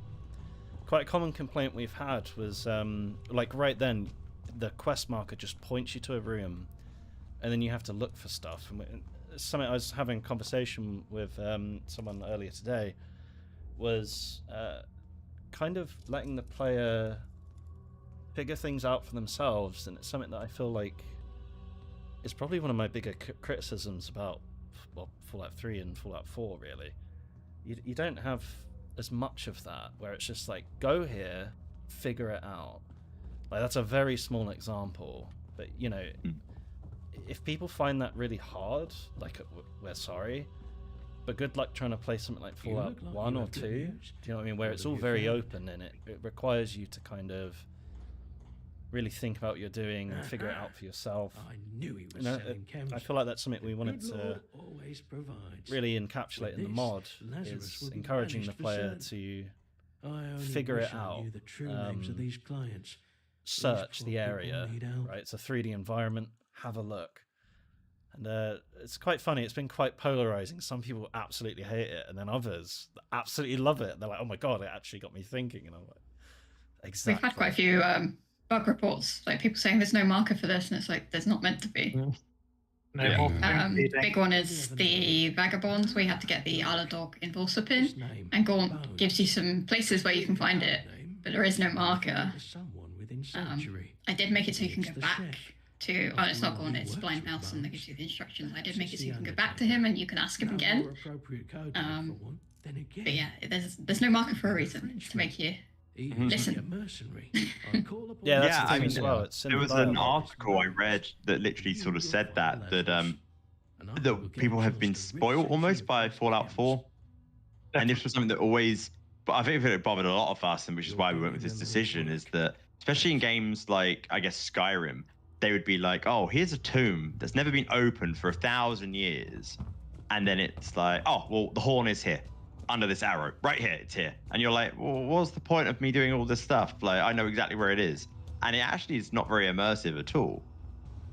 Speaker 1: quite a common complaint we've had, was like right then, the quest marker just points you to a room, and then you have to look for stuff. And something I was having a conversation with someone earlier today was kind of letting the player figure things out for themselves, and it's something that I feel like is probably one of my bigger criticisms about, well, Fallout 3 and Fallout 4, really. You don't have as much of that, where it's just like, go here, figure it out. Like, that's a very small example, but, you know, if people find that really hard, like, we're sorry, but good luck trying to play something like
Speaker 9: You
Speaker 1: Fallout
Speaker 9: look like
Speaker 1: 1
Speaker 9: you
Speaker 1: or
Speaker 9: have
Speaker 1: 2,
Speaker 9: good
Speaker 1: do you
Speaker 9: news.
Speaker 1: know what I mean, where
Speaker 9: What
Speaker 1: it's
Speaker 9: have
Speaker 1: all
Speaker 9: you
Speaker 1: very
Speaker 9: found?
Speaker 1: open, and it requires you to kind of really think about what you're doing and figure it out for yourself.
Speaker 9: I knew he was
Speaker 1: You know,
Speaker 9: selling chems.
Speaker 1: I feel like that's something we wanted
Speaker 9: Good
Speaker 1: to
Speaker 9: Lord always provides.
Speaker 1: really encapsulate in the
Speaker 9: With
Speaker 1: mod,
Speaker 9: this, Lazarus
Speaker 1: is
Speaker 9: will be
Speaker 1: encouraging the
Speaker 9: banished for
Speaker 1: player
Speaker 9: certain.
Speaker 1: to
Speaker 9: I only
Speaker 1: figure
Speaker 9: wish
Speaker 1: it
Speaker 9: I
Speaker 1: out,
Speaker 9: knew the true names of these clients.
Speaker 1: search the
Speaker 9: poor people
Speaker 1: area,
Speaker 9: need help.
Speaker 1: right? It's a 3D environment, have a look. And it's quite funny, it's been quite polarizing. Some people absolutely hate it, and then others absolutely love it. They're like, oh my god, it actually got me thinking. And I'm like, exactly.
Speaker 5: We've had quite a few bug reports, like people saying there's no marker for this, and it's like there's not meant to be.
Speaker 3: No
Speaker 2: Yeah.
Speaker 3: more food feeding.
Speaker 5: Big one is the vagabonds. We had to get the 𝗟𝗡𝗏𝗏𝗏 Enforcer pin, and Gaunt gives you some places where you can find it, but there is no marker. I did make it so you can go back to. Oh, it's not Gaunt, it's Blind Nelson that gives you the instructions. I did make it so you can go back to him and you can ask him again. But yeah, there's no marker for a reason. It's to make you listen.
Speaker 1: Yeah, that's
Speaker 2: Yeah,
Speaker 1: the thing
Speaker 2: I mean,
Speaker 1: as well. It's in
Speaker 2: There
Speaker 1: the
Speaker 2: was an
Speaker 1: dialogue.
Speaker 2: article I read that literally sort of said that people have been spoiled almost by Fallout 4, and this was something that always, but I think it bothered a lot of us, and which is why we went with this decision, is that especially in games like, I guess, Skyrim, they would be like, oh, here's a tomb that's never been opened for 1,000 years, and then it's like, oh, well, the horn is here under this arrow right here, it's here, and you're like, well, what's the point of me doing all this stuff? Like, I know exactly where it is, and it actually is not very immersive at all.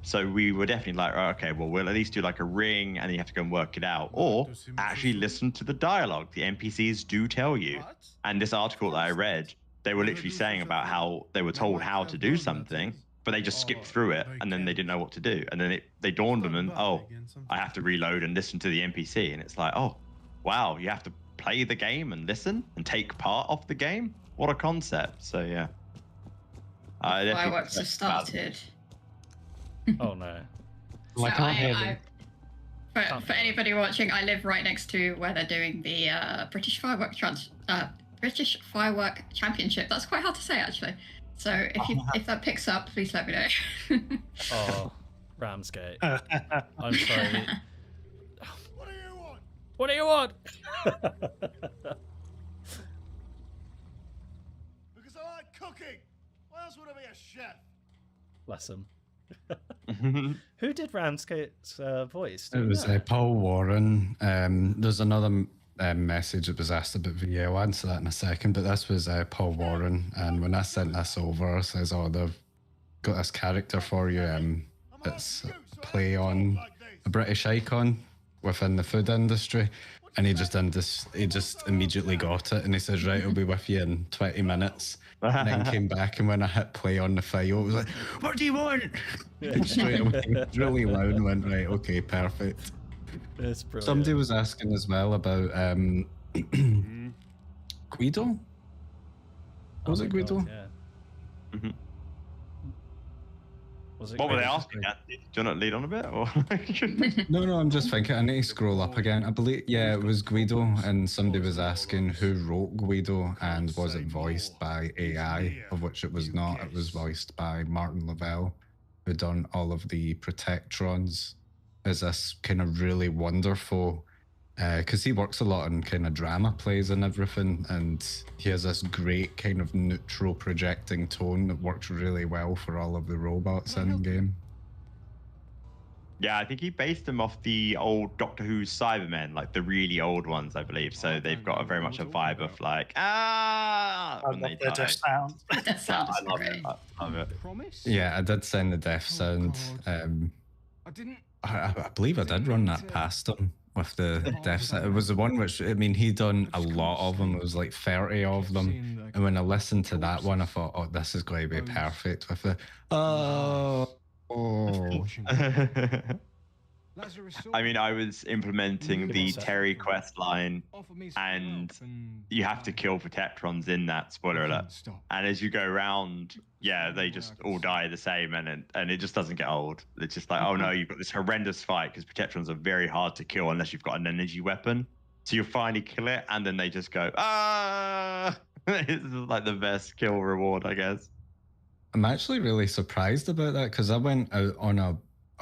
Speaker 2: So we were definitely like, oh, okay, well, we'll at least do like a ring, and then you have to go and work it out, or actually listen to the dialogue. The NPCs do tell you. And this article that I read, they were literally saying about how they were told how to do something, but they just skipped through it, and then they didn't know what to do, and then they dawned on them, oh, I have to reload and listen to the NPC, and it's like, oh, wow, you have to play the game and listen and take part of the game. What a concept. So yeah,
Speaker 5: Fireworks have started.
Speaker 1: Oh no.
Speaker 4: Well, I
Speaker 5: So
Speaker 4: can't hear them.
Speaker 5: For anybody watching, I live right next to where they're doing the British Firework Championship. That's quite hard to say, actually. So if that picks up, please let me know.
Speaker 1: Oh, Ramsgate. I'm sorry.
Speaker 7: What do you want?
Speaker 1: What do you want?
Speaker 7: Because I like cooking. Why else would I be a chef?
Speaker 1: Bless him. Who did Ramsgate's voice? Do
Speaker 6: It
Speaker 1: you
Speaker 6: was
Speaker 1: know?
Speaker 6: Paul Warren. There's another message that was asked about VA. I'll answer that in a second, but this was Paul Warren. And when I sent this over, it says, oh, they've got this character for you. It's a play on a British icon within the food industry. And he just immediately got it. And he says, right, I'll be with you in 20 minutes. And then came back, and when I hit play on the file, it was like, what do you want? And straight away, it was really loud and went, right, okay, perfect.
Speaker 1: It's brilliant.
Speaker 6: Somebody was asking as well about Guido? Was
Speaker 1: Oh
Speaker 6: it
Speaker 1: my
Speaker 6: Guido?
Speaker 1: God, yeah. Was it
Speaker 2: What were they
Speaker 1: Guido?
Speaker 2: asking? Do you want to lead on a bit? Or
Speaker 6: No, I'm just thinking. I need to scroll up again. I believe, yeah, it was Guido, and somebody was asking who wrote Guido and was it voiced by AI, of which it was not. It was voiced by Martin Lavelle, who done all of the Protectrons. Is this kind of really wonderful, because he works a lot on kind of drama plays and everything, and he has this great kind of neutral projecting tone that works really well for all of the robots in game.
Speaker 2: yeah, I think he based them off the old Doctor Who Cybermen, like the really old ones, I believe. So they've got a very much a vibe of like
Speaker 3: I
Speaker 2: when
Speaker 3: love
Speaker 2: they
Speaker 3: their
Speaker 2: die.
Speaker 3: death sound.
Speaker 5: That sounds
Speaker 2: I love
Speaker 5: great.
Speaker 2: it. I love it.
Speaker 7: Promise?
Speaker 6: Yeah, I did send the death sound.
Speaker 7: I didn't.
Speaker 6: I believe I did run that past him with the death sound. It was the one which, I mean, he done a lot of them. It was like 30 of them. And when I listened to that one, I thought, oh, this is going to be perfect with the, oh.
Speaker 2: I mean, I was implementing the Terry quest line, and you have to kill Protectrons in that, spoiler alert. And as you go around, yeah, they just all die the same, and it just doesn't get old. It's just like, oh no, you've got this horrendous fight, because Protectrons are very hard to kill unless you've got an energy weapon. So you finally kill it, and then they just go, ah! It's like the best kill reward, I guess.
Speaker 6: I'm actually really surprised about that, because I went out on a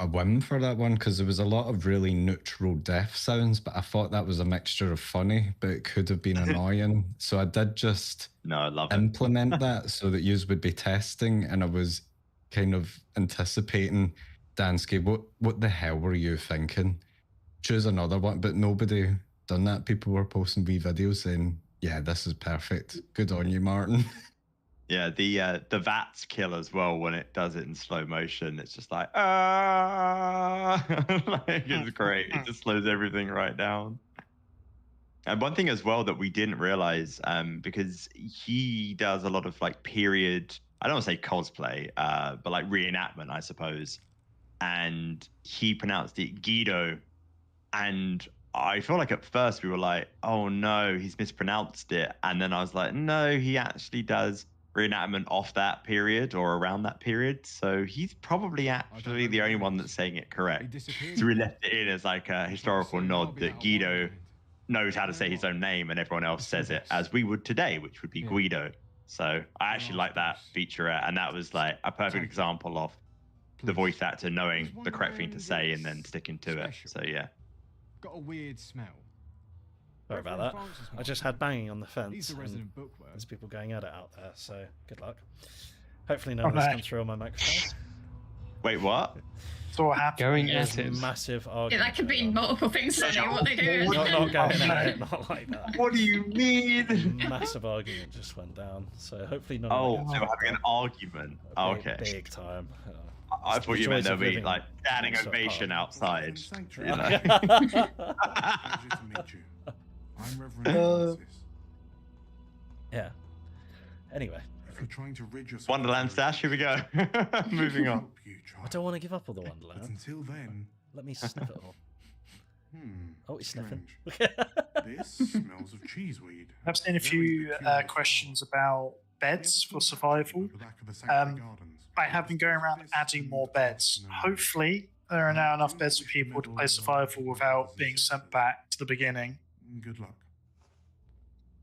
Speaker 6: whim for that one, because there was a lot of really neutral death sounds, but I thought that was a mixture of funny, but it could have been annoying. So I did just
Speaker 2: I love it.
Speaker 6: implement that so that yous would be testing, and I was kind of anticipating, Dansky, what the hell were you thinking? Choose another one, but nobody done that. People were posting wee videos saying, yeah, this is perfect. Good on you, Martin.
Speaker 2: Yeah, the VATS kill as well, when it does it in slow motion, it's just like, ah, like, it's great. It just slows everything right down. And one thing as well that we didn't realize, because he does a lot of like period, I don't want to say cosplay, but like reenactment, I suppose. And he pronounced it Guido. And I feel like at first we were like, oh no, he's mispronounced it. And then I was like, no, he actually does reenactment off that period or around that period. So he's probably actually the only one that's saying it correct. So we left it in as like a historical nod that Guido knows how to say his own name and everyone else says it as we would today, which would be Guido. So I actually like that featurette, and that was like a perfect example of the voice actor knowing the correct thing to say and then sticking to it. So yeah.
Speaker 10: Got a weird smell.
Speaker 1: Sorry about that. I just had banging on the fence.
Speaker 10: He's a
Speaker 1: and
Speaker 10: resident bookworm.
Speaker 1: There's people going at it out there, so good luck. Hopefully no one's come through on my microphone.
Speaker 2: Wait, what?
Speaker 3: So what happened?
Speaker 4: Going
Speaker 1: There's
Speaker 4: at
Speaker 1: a
Speaker 4: it.
Speaker 1: massive
Speaker 5: Yeah,
Speaker 1: argument.
Speaker 5: that could be
Speaker 1: going on.
Speaker 5: multiple things, Sonny. What they do.
Speaker 1: Not going at it, not like that.
Speaker 2: What do you mean?
Speaker 1: Massive argument just went down, so hopefully none
Speaker 2: Oh,
Speaker 1: of
Speaker 2: so we're having an argument. Oh, okay.
Speaker 1: Big time.
Speaker 2: I thought you meant
Speaker 1: Joys of
Speaker 2: there'd be
Speaker 1: living
Speaker 2: like standing
Speaker 1: next to a
Speaker 2: ovation
Speaker 1: pub.
Speaker 2: outside.
Speaker 7: Sanctuary.
Speaker 2: You know?
Speaker 7: Pleasure to meet you. I'm Reverend Francis.
Speaker 1: Yeah. Anyway,
Speaker 7: If you're trying to rid yourself
Speaker 2: Wonderland stash, here we go. Moving on.
Speaker 7: Help you, child.
Speaker 1: I don't want to give up all the
Speaker 7: But
Speaker 1: Wonderland.
Speaker 7: until then,
Speaker 1: Let me sniff it all. Oh, he's sniffing.
Speaker 7: strange. This smells of cheeseweed.
Speaker 3: I've seen a few questions about beds for survival. I have been going around adding more beds. Hopefully, there are now enough beds for people to play survival without being sent back to the beginning.
Speaker 7: Good luck.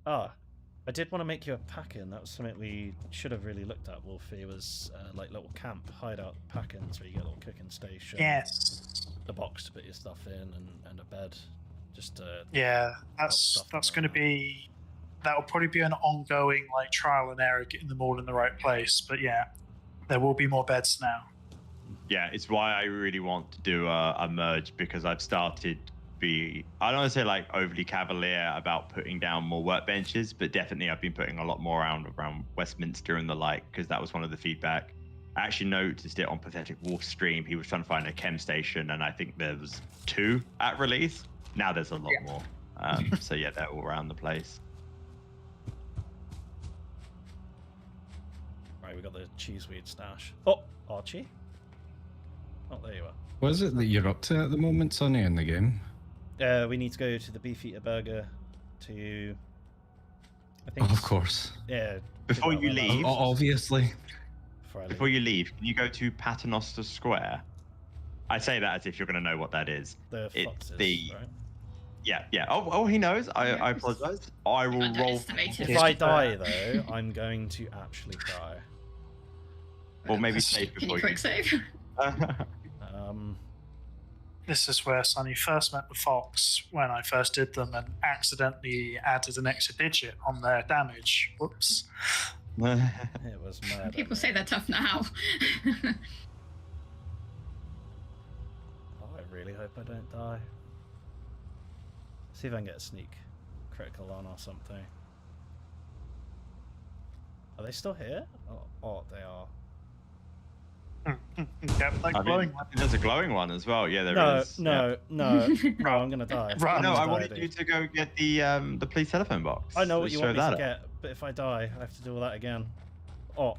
Speaker 1: Ah, I did want to make you a pack-in. That was something we should have really looked at, Wolfie, was like little camp hideout pack-ins where you get a little cooking station.
Speaker 3: Yes.
Speaker 1: A box to put your stuff in and a bed. Just
Speaker 3: yeah, that's going to be... That'll probably be an ongoing like trial and error, getting them all in the right place. But yeah, there will be more beds now.
Speaker 2: Yeah, it's why I really want to do a merge, because I've started I don't want to say like overly cavalier about putting down more workbenches, but definitely I've been putting a lot more around Westminster and the like, because that was one of the feedback. I actually noticed it on Pathetic Wolf's stream. He was trying to find a chem station, and I think there was 2 at release. Now there's a lot more. So yeah, they're all around the place.
Speaker 1: Right, we got the cheeseweed stash. Oh, Archie. Oh, there you are.
Speaker 6: What is it that you're up to at the moment, Sonny, in the game?
Speaker 1: We need to go to the Beefeater Burger to... I think
Speaker 6: Of course.
Speaker 1: Yeah.
Speaker 2: Before you leave...
Speaker 6: Obviously.
Speaker 2: Before you leave, can you go to Paternoster Square? I say that as if you're going to know what that is.
Speaker 1: The foxes, right?
Speaker 2: Yeah. Oh, he knows. I apologize. I will roll...
Speaker 1: If I die, though, I'm going to actually die.
Speaker 2: Or maybe save before you...
Speaker 5: Quick save?
Speaker 3: This is where Sonny first met the fox when I first did them and accidentally added an extra digit on their damage. Whoops.
Speaker 1: It was mad.
Speaker 5: People say they're tough now.
Speaker 1: Oh, I really hope I don't die. See if I can get a sneak critical on or something. Are they still here? Oh, they are.
Speaker 3: Yep, that glowing one.
Speaker 2: There's a glowing one as well. Yeah, there is.
Speaker 1: No, I'm gonna die.
Speaker 2: No, I wanted you to go get the police telephone box.
Speaker 1: I know what you want me to get, but if I die, I have to do all that again. Oh,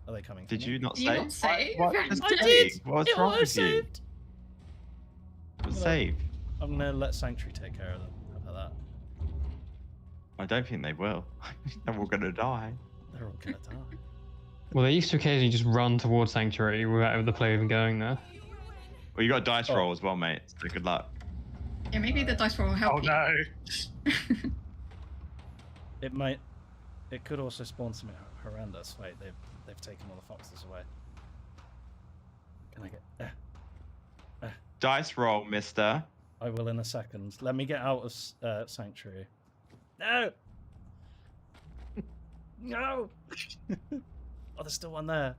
Speaker 1: are they coming?
Speaker 2: Did you not
Speaker 5: You
Speaker 2: save?
Speaker 5: don't save?
Speaker 1: I did.
Speaker 2: What's wrong with you?
Speaker 1: Saved.
Speaker 2: Save.
Speaker 1: I'm gonna let Sanctuary take care of them. How about that?
Speaker 2: I don't think they will. They're all gonna die.
Speaker 1: They're all gonna die.
Speaker 4: Well, they used to occasionally just run towards Sanctuary without the player even going there.
Speaker 2: Well, you got a dice roll as well, mate. So good luck.
Speaker 5: Yeah, maybe the dice roll will help you.
Speaker 3: No.
Speaker 1: It might. It could also spawn something horrendous. Wait, they've taken all the foxes away. Can I get?
Speaker 2: Dice roll, mister.
Speaker 1: I will in a second. Let me get out of Sanctuary. No. No. Oh, there's still one there.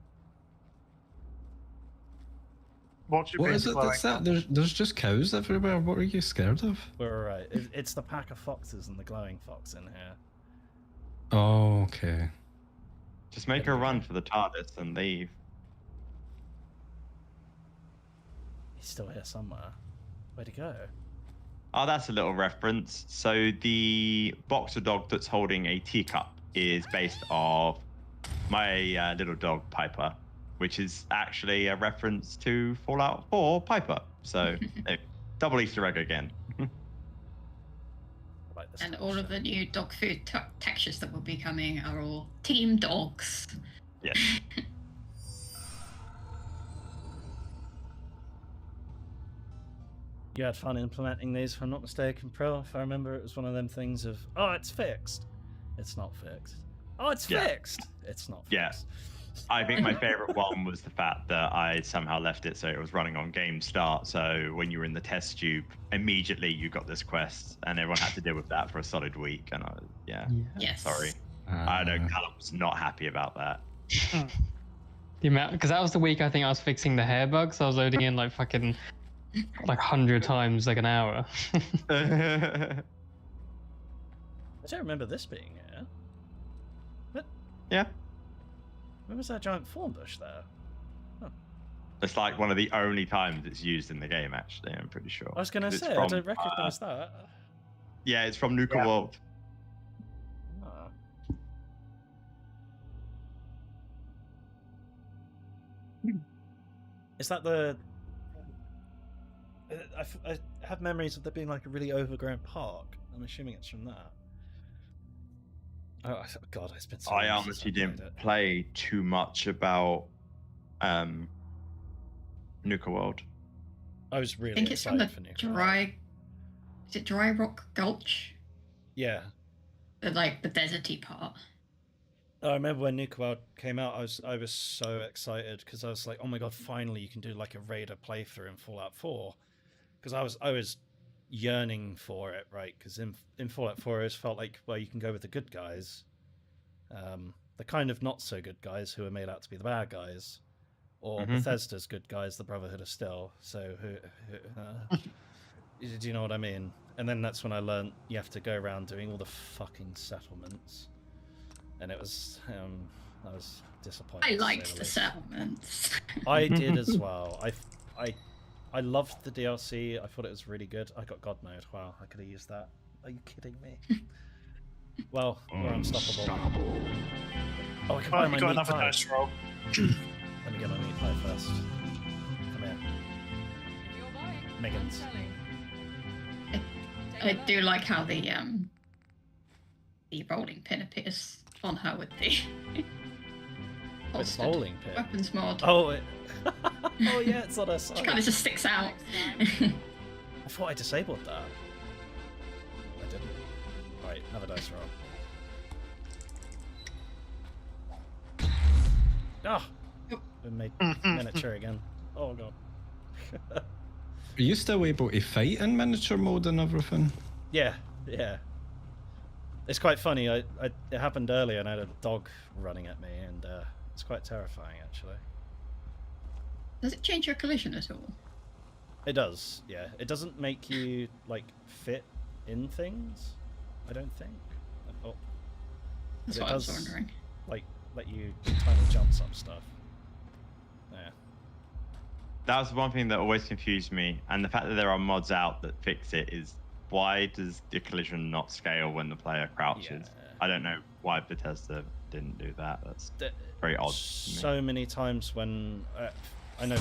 Speaker 3: What
Speaker 6: is it that's that? There's just cows everywhere. What are you scared of?
Speaker 1: We're alright. It's the pack of foxes and the glowing fox in here.
Speaker 6: Oh, okay.
Speaker 2: Just make a run for the TARDIS and leave.
Speaker 1: He's still here somewhere. Where'd he go?
Speaker 2: Oh, that's a little reference. So the boxer dog that's holding a teacup is based off my little dog Piper, which is actually a reference to Fallout 4 Piper. So double Easter egg again.
Speaker 5: And all of the new dog food textures that will be coming are all team dogs.
Speaker 2: Yes.
Speaker 1: You had fun implementing these, if I'm not mistaken, Pro. If I remember, it was one of them things of, oh, it's fixed. It's not fixed. Oh, it's fixed. It's not fixed.
Speaker 2: Yeah. I think my favorite one was the fact that I somehow left it so it was running on game start. So when you were in the test tube, immediately you got this quest, and everyone had to deal with that for a solid week. And I was,
Speaker 5: Yes.
Speaker 2: Sorry. I know Callum was not happy about that.
Speaker 4: The amount, because that was the week I think I was fixing the hair bug, so I was loading in like fucking 100 times like an hour.
Speaker 1: I don't remember this being here. But
Speaker 2: yeah.
Speaker 1: When was that giant thorn bush there? Oh.
Speaker 2: It's like one of the only times it's used in the game, actually, I'm pretty sure.
Speaker 1: I was going to say, I don't recognise that.
Speaker 2: Yeah, it's from Nuka World.
Speaker 1: Oh. Is that the... I have memories of there being like a really overgrown park. I'm assuming it's from that. Oh God, it's been so
Speaker 2: I
Speaker 1: long since
Speaker 2: honestly
Speaker 1: I played
Speaker 2: didn't
Speaker 1: it.
Speaker 2: play too much about Nuka World.
Speaker 1: I was really
Speaker 5: I think it's from
Speaker 1: excited
Speaker 5: the
Speaker 1: for Nuka.
Speaker 5: dry. Is it Dry Rock Gulch?
Speaker 1: Yeah.
Speaker 5: The deserty part.
Speaker 1: I remember when Nuka World came out, I was so excited because I was like, oh my God, finally you can do like a raider playthrough in Fallout 4. Because I was yearning for it, right? Because in Fallout 4 it felt like, well, you can go with the good guys, the kind of not so good guys who are made out to be the bad guys, or Bethesda's good guys, the Brotherhood of Steel. So do you know what I mean? And then that's when I learned you have to go around doing all the fucking settlements, and it was I was disappointed.
Speaker 5: I liked the settlements.
Speaker 1: I did as well. I loved the DLC. I thought it was really good. I got God mode. Wow, I could have used that. Are you kidding me? Well, we're unstoppable. Oh, I can buy my
Speaker 3: you got
Speaker 1: meat
Speaker 3: another
Speaker 1: pie.
Speaker 3: dice roll.
Speaker 1: Let me get my meat pie first. Come here. Megan's.
Speaker 5: I do like how the rolling pin appears on her with the
Speaker 1: With bowling pin.
Speaker 5: weapons mod.
Speaker 1: Oh, oh yeah, it's on her side.
Speaker 5: It kind of just sticks out.
Speaker 1: I thought I disabled that. I didn't. Right, another dice roll. Ah! Been made miniature again. Oh god.
Speaker 6: Are you still able to fight in miniature mode and everything?
Speaker 1: Yeah, yeah. It's quite funny. It happened earlier, and I had a dog running at me, and it's quite terrifying, actually.
Speaker 5: Does it change your collision at all?
Speaker 1: It does, yeah. It doesn't make you like fit in things, I don't think. Oh,
Speaker 5: That's
Speaker 1: but
Speaker 5: what
Speaker 1: it
Speaker 5: I was
Speaker 1: does,
Speaker 5: wondering.
Speaker 1: like let you do tiny jumps up stuff. Yeah.
Speaker 2: That was one thing that always confused me, and the fact that there are mods out that fix it is why does the collision not scale when the player crouches?
Speaker 1: Yeah.
Speaker 2: I don't know why Bethesda didn't do that. That's very odd.
Speaker 1: So many times when I know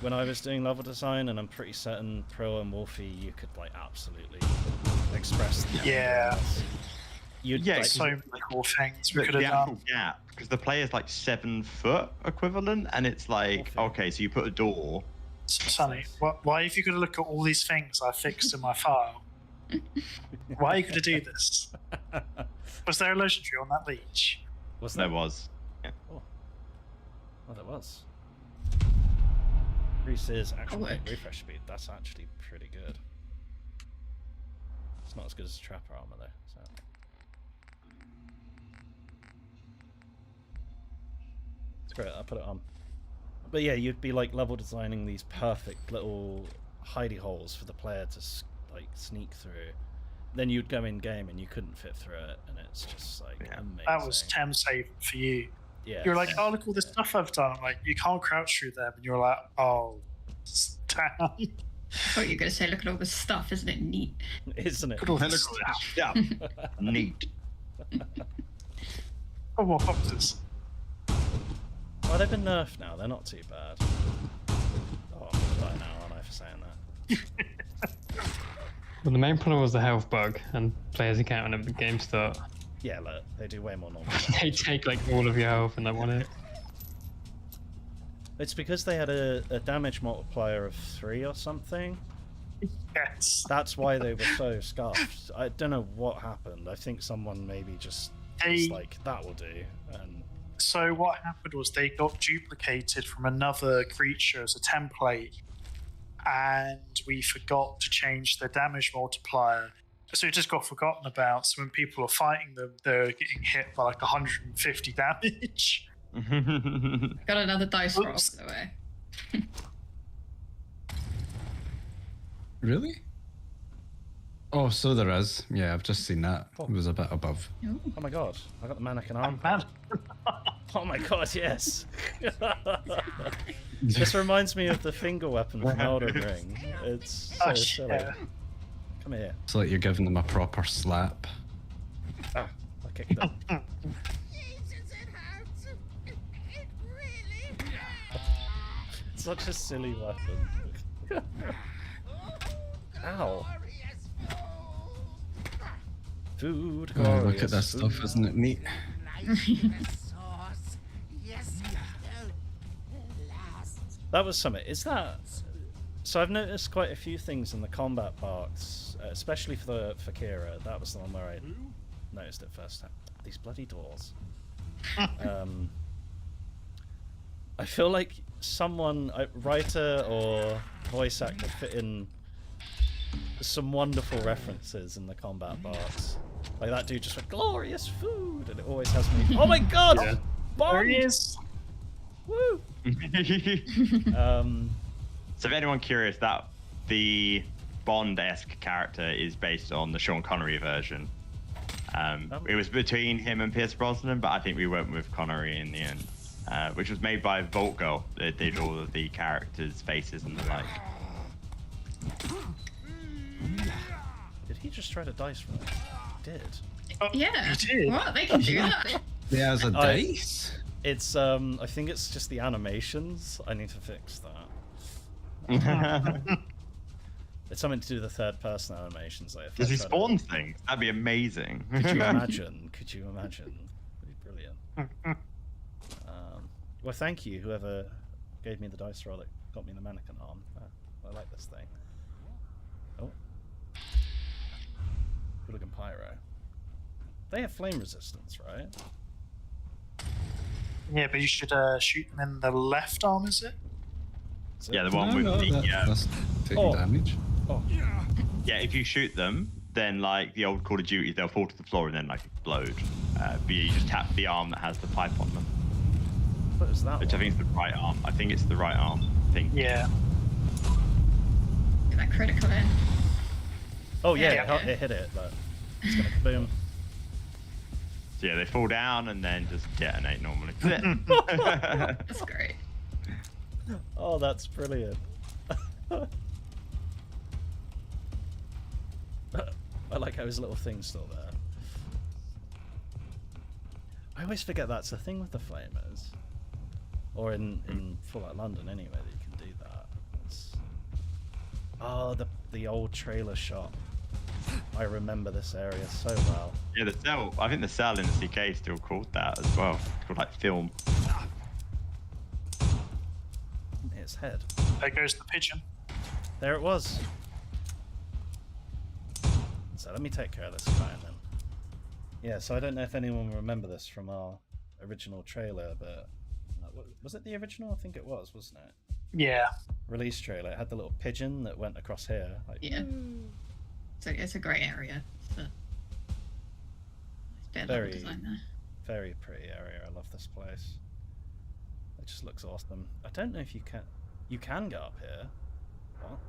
Speaker 1: when I was doing level design, and I'm pretty certain Pro and Wolfie, you could like absolutely express the
Speaker 3: Yeah,
Speaker 1: like,
Speaker 3: so many cool things we
Speaker 2: But
Speaker 3: could have
Speaker 2: the
Speaker 3: done.
Speaker 2: actual gap, because the player's like 7 foot equivalent, and it's like, okay, so you put a door.
Speaker 3: Sonny, why have you got to look at all these things I fixed in my file? Why are you going to do this? Was there a legendary on that leech?
Speaker 1: Was
Speaker 2: There was. Yeah.
Speaker 1: Oh, there was. Increases actual refresh speed. That's actually pretty good. It's not as good as Trapper armor though. So. It's great. I put it on. But yeah, you'd be like level designing these perfect little hidey holes for the player to like sneak through. Then you'd go in game and you couldn't fit through it, and it's just like amazing.
Speaker 3: That was Tem saving for you.
Speaker 1: Yeah.
Speaker 3: You're like, oh, look all this stuff I've done. I'm like, you can't crouch through them. And you're like, oh, damn.
Speaker 5: I thought you were going to say, look at all this stuff, isn't it neat?
Speaker 1: Isn't it?
Speaker 3: Look at all this stuff.
Speaker 2: Yeah. Neat.
Speaker 3: Oh, more boxes.
Speaker 1: Well, they've been nerfed now. They're not too bad. Oh, I'm gonna die now, aren't I, for saying that?
Speaker 4: Well, the main problem was the health bug and players encountering at the game start.
Speaker 1: Yeah, look, they do way more normal.
Speaker 4: They take like all of your health and that one hit.
Speaker 1: It's because they had a damage multiplier of 3 or something.
Speaker 3: Yes.
Speaker 1: That's why they were so scuffed. I don't know what happened. I think someone maybe just was like, that will do. And
Speaker 3: So what happened was they got duplicated from another creature as a template, and we forgot to change the damage multiplier. So it just got forgotten about. So when people are fighting them, they're getting hit by like 150 damage.
Speaker 5: Got another dice roll, by
Speaker 3: Oops.
Speaker 5: the way.
Speaker 6: Really? Oh, so there is. Yeah, I've just seen that. It was a bit above.
Speaker 1: oh my god, I got the mannequin arm.
Speaker 3: Man,
Speaker 1: Oh my god, yes. This reminds me of the finger weapon from Elden Ring. It's so
Speaker 3: oh,
Speaker 1: silly.
Speaker 3: yeah.
Speaker 1: Come here.
Speaker 6: It's like you're giving them a proper slap.
Speaker 1: Ah, I kicked it. Such a silly weapon. Ow. Food.
Speaker 6: Oh, look
Speaker 1: glorious
Speaker 6: at this
Speaker 1: food.
Speaker 6: stuff, isn't it neat?
Speaker 1: That was something. Is that... So I've noticed quite a few things in the combat parts, especially for Kira. That was the one where I noticed it first time. These bloody doors. I feel like someone, a writer or voice actor, fit in some wonderful references in the combat parts. Like that dude just went, glorious food, and it always has me. Oh my god!
Speaker 3: Yeah.
Speaker 1: Bond!
Speaker 3: There he is.
Speaker 1: Woo!
Speaker 2: So if anyone curious, that the Bond-esque character is based on the Sean Connery version. It was between him and Pierce Brosnan, but I think we went with Connery in the end, which was made by Vault Girl. They did all of the characters' faces and the like.
Speaker 1: Did he just try to dice roll? He did.
Speaker 5: Yeah.
Speaker 3: He did.
Speaker 5: What? They can do that.
Speaker 6: There's a dice.
Speaker 1: It's I think it's just the animations. I need to fix that. It's something to do with the third person animations. Like
Speaker 2: Does he spawn things? That'd be amazing.
Speaker 1: Could you imagine? Could you imagine? It'd be brilliant. Well, thank you, whoever gave me the dice roll that got me the mannequin arm. I like this thing. Oh. Hooligan Pyro. They have flame resistance, right?
Speaker 3: Yeah, but you should shoot them in the left arm, is it?
Speaker 2: Yeah, the one with the
Speaker 6: that's taking damage.
Speaker 1: Oh.
Speaker 2: Yeah, if you shoot them, then like the old Call of Duty, they'll fall to the floor and then like explode. But you just tap the arm that has the pipe on them.
Speaker 1: What is that?
Speaker 2: Which I think is the right arm. I think it's the right arm. I think.
Speaker 3: Yeah.
Speaker 5: Get that critical in.
Speaker 1: Oh yeah,
Speaker 5: Yeah.
Speaker 1: it hit it, but it's gonna boom.
Speaker 2: So yeah, they fall down and then just detonate normally.
Speaker 5: That's great.
Speaker 1: Oh, that's brilliant. I like how his little thing's still there. I always forget that's the thing with the flamers. Or in Fallout London anyway, that you can do that. Oh, the old trailer shot. I remember this area so well.
Speaker 2: Yeah, the cell. I think the cell in the CK is still called that as well. It's called like film.
Speaker 1: Its head.
Speaker 3: There goes the pigeon.
Speaker 1: There it was. So let me take care of this guy then. Yeah, so I don't know if anyone will remember this from our original trailer, but was it the original? I think it was, wasn't it?
Speaker 3: Yeah.
Speaker 1: Release trailer. It had the little pigeon that went across here. Like,
Speaker 5: Yeah. So it's a great area. It's a bit of level design there.
Speaker 1: Very pretty area. I love this place. It just looks awesome. I don't know if you can. You can get up here. What?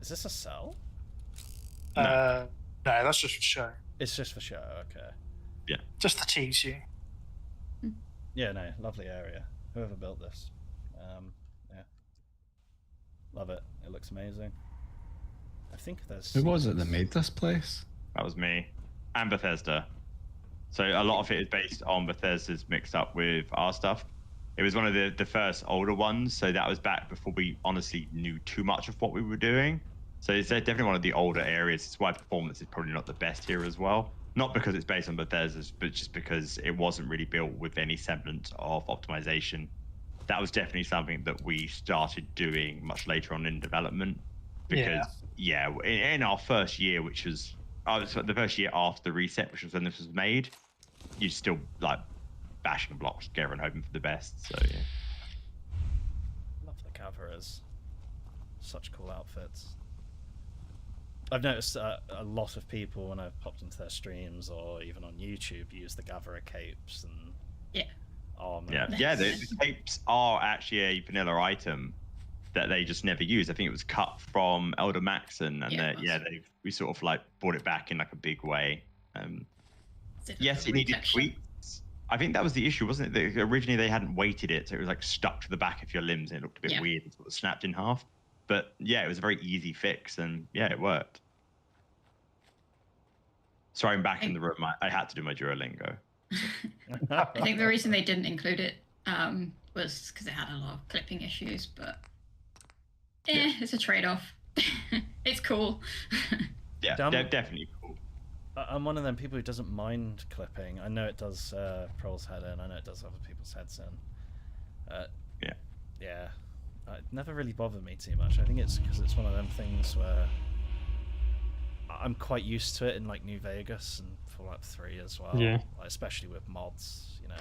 Speaker 1: Is this a cell?
Speaker 3: No, that's just for show.
Speaker 1: It's just for show. Okay.
Speaker 2: Yeah.
Speaker 3: Just to tease you.
Speaker 1: Yeah. No. Lovely area. Whoever built this. Yeah. Love it. It looks amazing. I think there's.
Speaker 6: Who was it that made this place?
Speaker 2: That was me. And Bethesda. So a lot of it is based on Bethesda's mixed up with our stuff. It was one of the first older ones, so that was back before we honestly knew too much of what we were doing. So it's definitely one of the older areas. It's why performance is probably not the best here as well. Not because it's based on Bethesda's, but just because it wasn't really built with any semblance of optimization. That was definitely something that we started doing much later on in development. Because, in our first year, which was the first year after the reset, which was when this was made, you still like bashing blocks together and hoping for the best. So yeah.
Speaker 1: Love the 𝗏𝗏𝗏𝗏. Such cool outfits. I've noticed a lot of people when I've popped into their streams or even on YouTube use the 𝗏𝗏𝗏𝗏 capes and armor.
Speaker 2: Yeah. The capes are actually a vanilla item that they just never use. I think it was cut from Elder Maxon, and we sort of like brought it back in like a big way. Yes, it needed tweaks. I think that was the issue, wasn't it? That originally they hadn't weighted it, so it was like stuck to the back of your limbs, and it looked a bit weird. It sort of snapped in half. But yeah, it was a very easy fix, and yeah, it worked. Sorry, I'm back in the room. I had to do my Duolingo.
Speaker 5: I think the reason they didn't include it was because it had a lot of clipping issues, but it's a trade-off. It's cool.
Speaker 2: Yeah, definitely cool.
Speaker 1: I'm one of them people who doesn't mind clipping. I know it does Prol's head in. I know it does other people's heads in. Yeah. It never really bothered me too much. I think it's because it's one of them things where I'm quite used to it in like New Vegas and Fallout 3 as well.
Speaker 4: Yeah.
Speaker 1: Like, especially with mods, you know.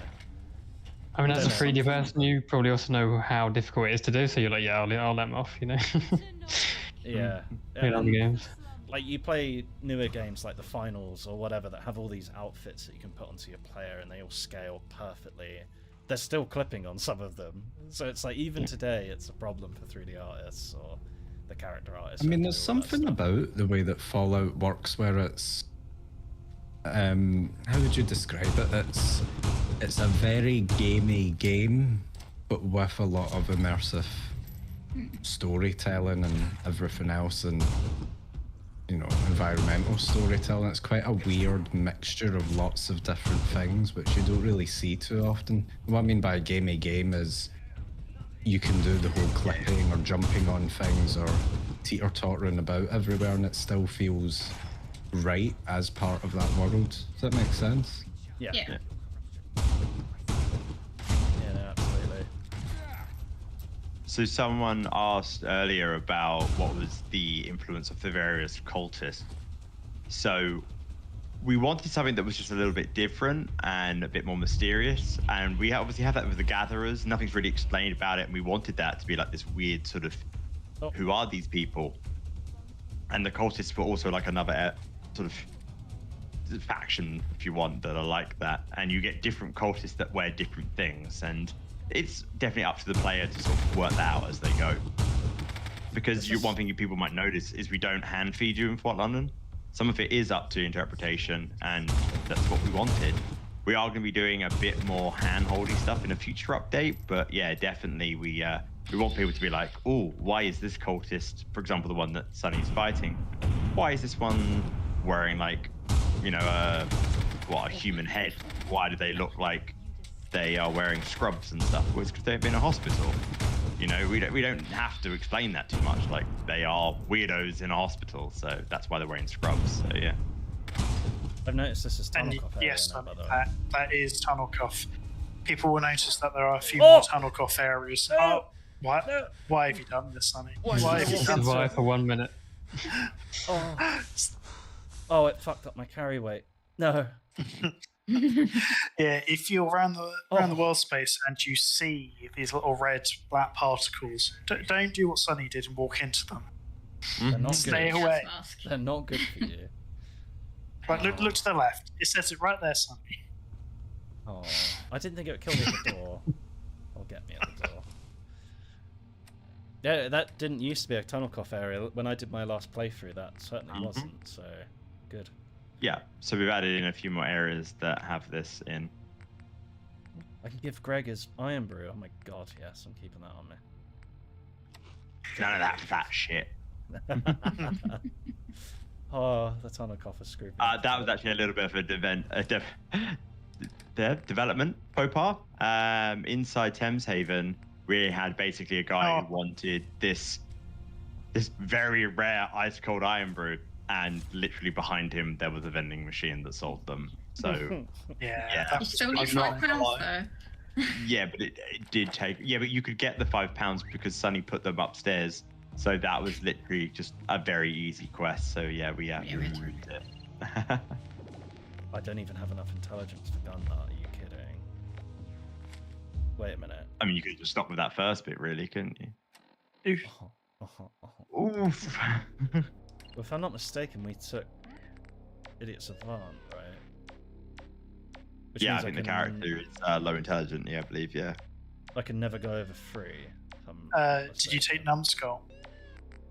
Speaker 4: I mean, as a 3D person, you probably also know how difficult it is to do. So you're like, yeah, I'll let them off, you know.
Speaker 1: Yeah.
Speaker 4: On games.
Speaker 1: Like you play newer games like the finals or whatever that have all these outfits that you can put onto your player and they all scale perfectly. There's still clipping on some of them, so it's like even today it's a problem for 3D artists or the character artists.
Speaker 6: I mean, there's something about the way that Fallout works where it's how would you describe it? It's a very gamey game, but with a lot of immersive storytelling and everything else, and you know, environmental storytelling. It's quite a weird mixture of lots of different things, which you don't really see too often. What I mean by a gamey game is you can do the whole clipping or jumping on things or teeter-tottering about everywhere, and it still feels right as part of that world. Does that make sense?
Speaker 1: Yeah.
Speaker 5: Yeah.
Speaker 1: Yeah, no, absolutely.
Speaker 2: So someone asked earlier about what was the influence of the various cultists. So we wanted something that was just a little bit different and a bit more mysterious. And we obviously have that with the Gatherers. Nothing's really explained about it. And we wanted that to be like this weird sort of, who are these people? And the cultists were also like another sort of faction, if you want, that are like that. And you get different cultists that wear different things. And it's definitely up to the player to sort of work that out as they go. Because one thing people might notice is we don't hand feed you in Fort London. Some of it is up to interpretation, and that's what we wanted. We are going to be doing a bit more hand-holdy stuff in a future update, but yeah, definitely we want people to be like, oh, why is this cultist, for example, the one that Sunny's fighting, why is this one wearing like, you know, a human head? Why do they look like they are wearing scrubs and stuff? Well, it's because they've been in a hospital. You know, we don't have to explain that too much. Like, they are weirdos in a hospital, so that's why they're wearing scrubs. So yeah.
Speaker 1: I've noticed this is Tunnelcough area
Speaker 3: yes,
Speaker 1: now, by the way.
Speaker 3: that is Tunnelcough. People will notice that there are a few more Tunnelcough areas.
Speaker 1: No.
Speaker 3: What?
Speaker 1: No.
Speaker 3: Why have you done this, Sonny?
Speaker 1: Why
Speaker 3: Why have you done
Speaker 4: Survive
Speaker 3: this?
Speaker 4: for 1 minute.
Speaker 1: Oh, it fucked up my carry weight. No.
Speaker 3: Yeah, if you're around the world space and you see these little red black particles, don't do what Sonny did and walk into them.
Speaker 1: They're not
Speaker 3: Stay
Speaker 1: good.
Speaker 3: away.
Speaker 1: They're not good for you.
Speaker 3: Right, look to the left. It says it right there, Sonny.
Speaker 1: Oh, I didn't think it would kill me at the door. Or get me at the door. Yeah, that didn't used to be a Tunnelcough area. When I did my last playthrough, that certainly wasn't, so good.
Speaker 2: Yeah, so we've added in a few more areas that have this in.
Speaker 1: I can give Greg his iron brew. Oh my god, yes, I'm keeping that on me.
Speaker 2: None of that fat shit.
Speaker 1: Oh, the Tunnelcough is screwed.
Speaker 2: That was actually a little bit of a development faux pas. Inside Thames Haven, we had basically a guy who wanted this very rare ice cold iron brew, and literally behind him there was a vending machine that sold them. So
Speaker 3: yeah.
Speaker 5: It's only £5 though.
Speaker 2: Yeah, but it did take. Yeah, but you could get the £5 because Sunny put them upstairs. So that was literally just a very easy quest. So yeah, we removed it.
Speaker 1: I don't even have enough intelligence for gun nut. Are you kidding? Wait a minute.
Speaker 2: I mean, you could just stop with that first bit, really, couldn't you? Oof.
Speaker 1: If I'm not mistaken, we took Idiot's Avant, right? Which
Speaker 2: Yeah, I
Speaker 1: means
Speaker 2: think the character is low intelligent. Yeah, I believe. Yeah.
Speaker 1: I can never go over 3.
Speaker 3: Did you take Numbskull?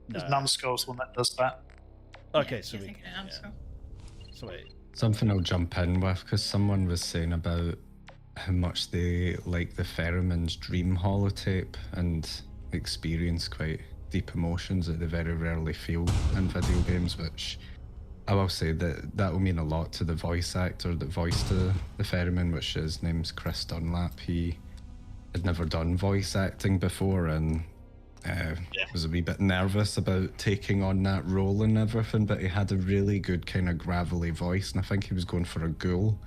Speaker 3: Because Numbskull's the one that does that.
Speaker 1: Okay,
Speaker 5: Yeah,
Speaker 1: so
Speaker 5: you're
Speaker 1: we.
Speaker 5: thinking of Numbskull.
Speaker 1: So wait.
Speaker 6: Something I'll jump in with, because someone was saying about how much they like the Pheromones dream holotape and experience quite deep emotions that they very rarely feel in video games, which I will say that will mean a lot to the voice actor that voiced the Pheromone, which his name's Chris Dunlap. He had never done voice acting before, and Was a wee bit nervous about taking on that role and everything, but he had a really good kind of gravelly voice, and I think he was going for a ghoul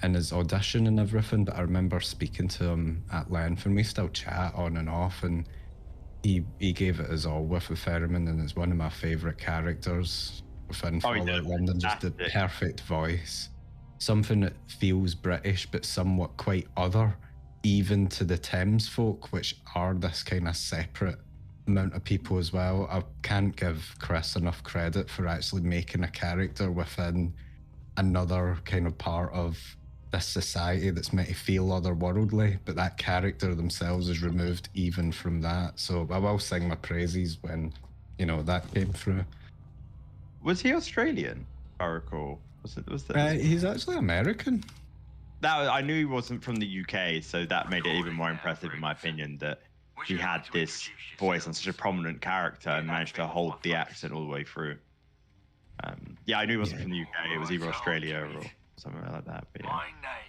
Speaker 6: in his audition and everything. But I remember speaking to him at length, and we still chat on and off, and he gave it his all with the theremin, and it's one of my favourite characters within Fallout London. Just the perfect voice, something that feels British but somewhat quite other, even to the Thames folk, which are this kind of separate amount of people as well. I can't give Chris enough credit for actually making a character within another kind of part of this society that's meant to feel otherworldly, but that character themselves is removed even from that. So I will sing my praises when, you know, that came through.
Speaker 2: Was he Australian, I recall? Was that?
Speaker 6: He's actually American.
Speaker 2: That I knew he wasn't from the UK, so that made it even more impressive, in my opinion, that he had this voice and such a prominent character and managed to hold the accent all the way through. Yeah, I knew he wasn't from the UK. It was either Australia or something like that. But yeah.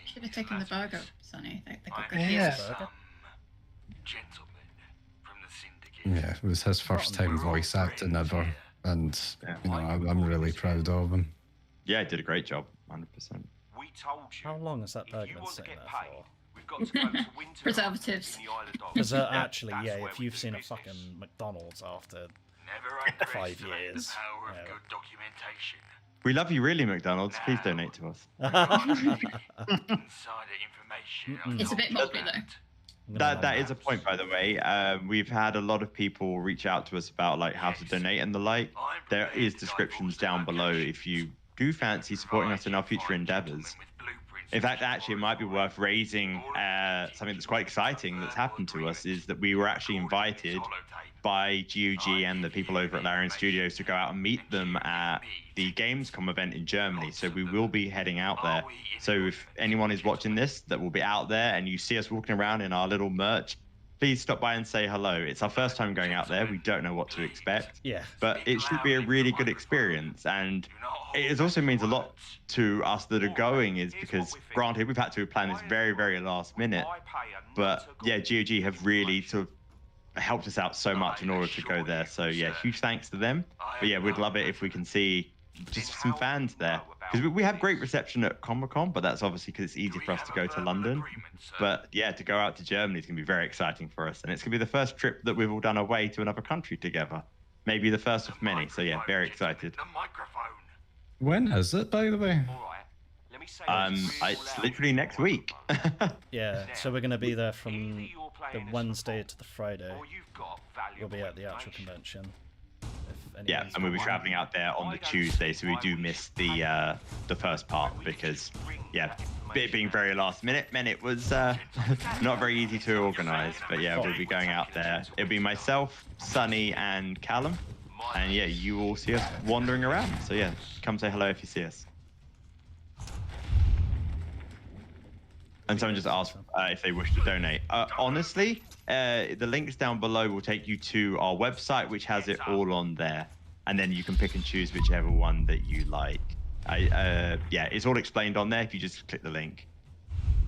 Speaker 5: Should have taken the burger, Sonny. They got good
Speaker 3: Yeah.
Speaker 6: Yeah, it was his first time voice acting ever, and you know, I'm really proud of him.
Speaker 2: Yeah, he did a great job, 100%.
Speaker 11: We told you.
Speaker 1: How long has that burger been sitting there for?
Speaker 11: We've got to go to winter
Speaker 5: Preservatives.
Speaker 1: Because actually, yeah, if you've seen a fucking McDonald's after 5 years,
Speaker 2: we love you, really, McDonald's. Please donate to us.
Speaker 5: It's a bit morbid though.
Speaker 2: That is a point, by the way. We've had a lot of people reach out to us about like how to donate and the like. There is descriptions down below if you do fancy supporting us in our future endeavors. In fact, actually, it might be worth raising something that's quite exciting that's happened to us, is that we were actually invited by GOG and the people over at Larian Studios to go out and meet them at the Gamescom event in Germany. So we will be heading out there. So if anyone is watching this that will be out there and you see us walking around in our little merch, please stop by and say hello. It's our first time going out there. We don't know what to expect.
Speaker 1: Yeah.
Speaker 2: But it should be a really good experience. And it also means a lot to us that are going, is because, granted, we've had to plan this very, very last minute. But yeah, GOG have really sort of helped us out so much in order to go there. So yeah, huge thanks to them. But yeah, we'd love it if we can see just some fans there, because we have great reception at Comic-Con, but that's obviously because it's easy for us to go to London. But yeah, to go out to Germany is going to be very exciting for us, and it's going to be the first trip that we've all done away to another country together, maybe the first of many. So yeah, very excited.
Speaker 6: When is it, by the way?
Speaker 2: It's literally next week.
Speaker 1: Yeah, so we're going to be there from the Wednesday to the Friday. We'll be at the actual convention.
Speaker 2: Yeah, and we'll be traveling out there on the Tuesday, so we do miss the first part because, yeah, it being very last minute meant it was not very easy to organise. But yeah, we'll be going out there. It'll be myself, Sonny, and Callum, and yeah, you will see us wandering around. So yeah, come say hello if you see us. And someone just asked if they wish to donate. Honestly, the links down below will take you to our website, which has it all on there. And then you can pick and choose whichever one that you like. Yeah, it's all explained on there if you just click the link.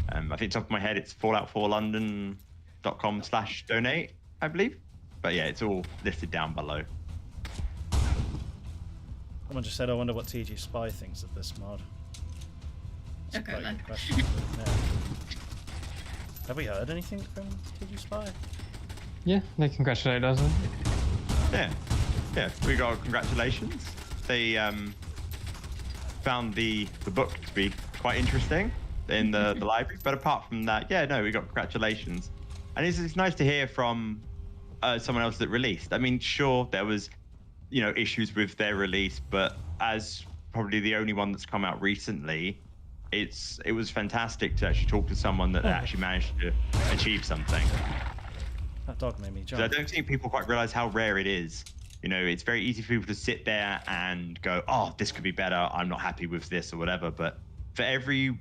Speaker 2: I think top of my head, it's fallout4london.com/donate, I believe. But yeah, it's all listed down below.
Speaker 1: Someone just said, I wonder what TG Spy thinks of this mod.
Speaker 5: Okay, then.
Speaker 1: Yeah. Have we heard anything from TG Spy?
Speaker 4: Yeah, they congratulate us.
Speaker 2: Yeah, we got congratulations. They found the book to be quite interesting in the library, but apart from that, yeah, no, we got congratulations. And it's nice to hear from someone else that released. I mean, sure, there was, you know, issues with their release, but as probably the only one that's come out recently, it was fantastic to actually talk to someone that actually managed to achieve something.
Speaker 1: That dog made me jump.
Speaker 2: So I don't think people quite realize how rare it is. You know, it's very easy for people to sit there and go, oh, this could be better, I'm not happy with this or whatever. But for every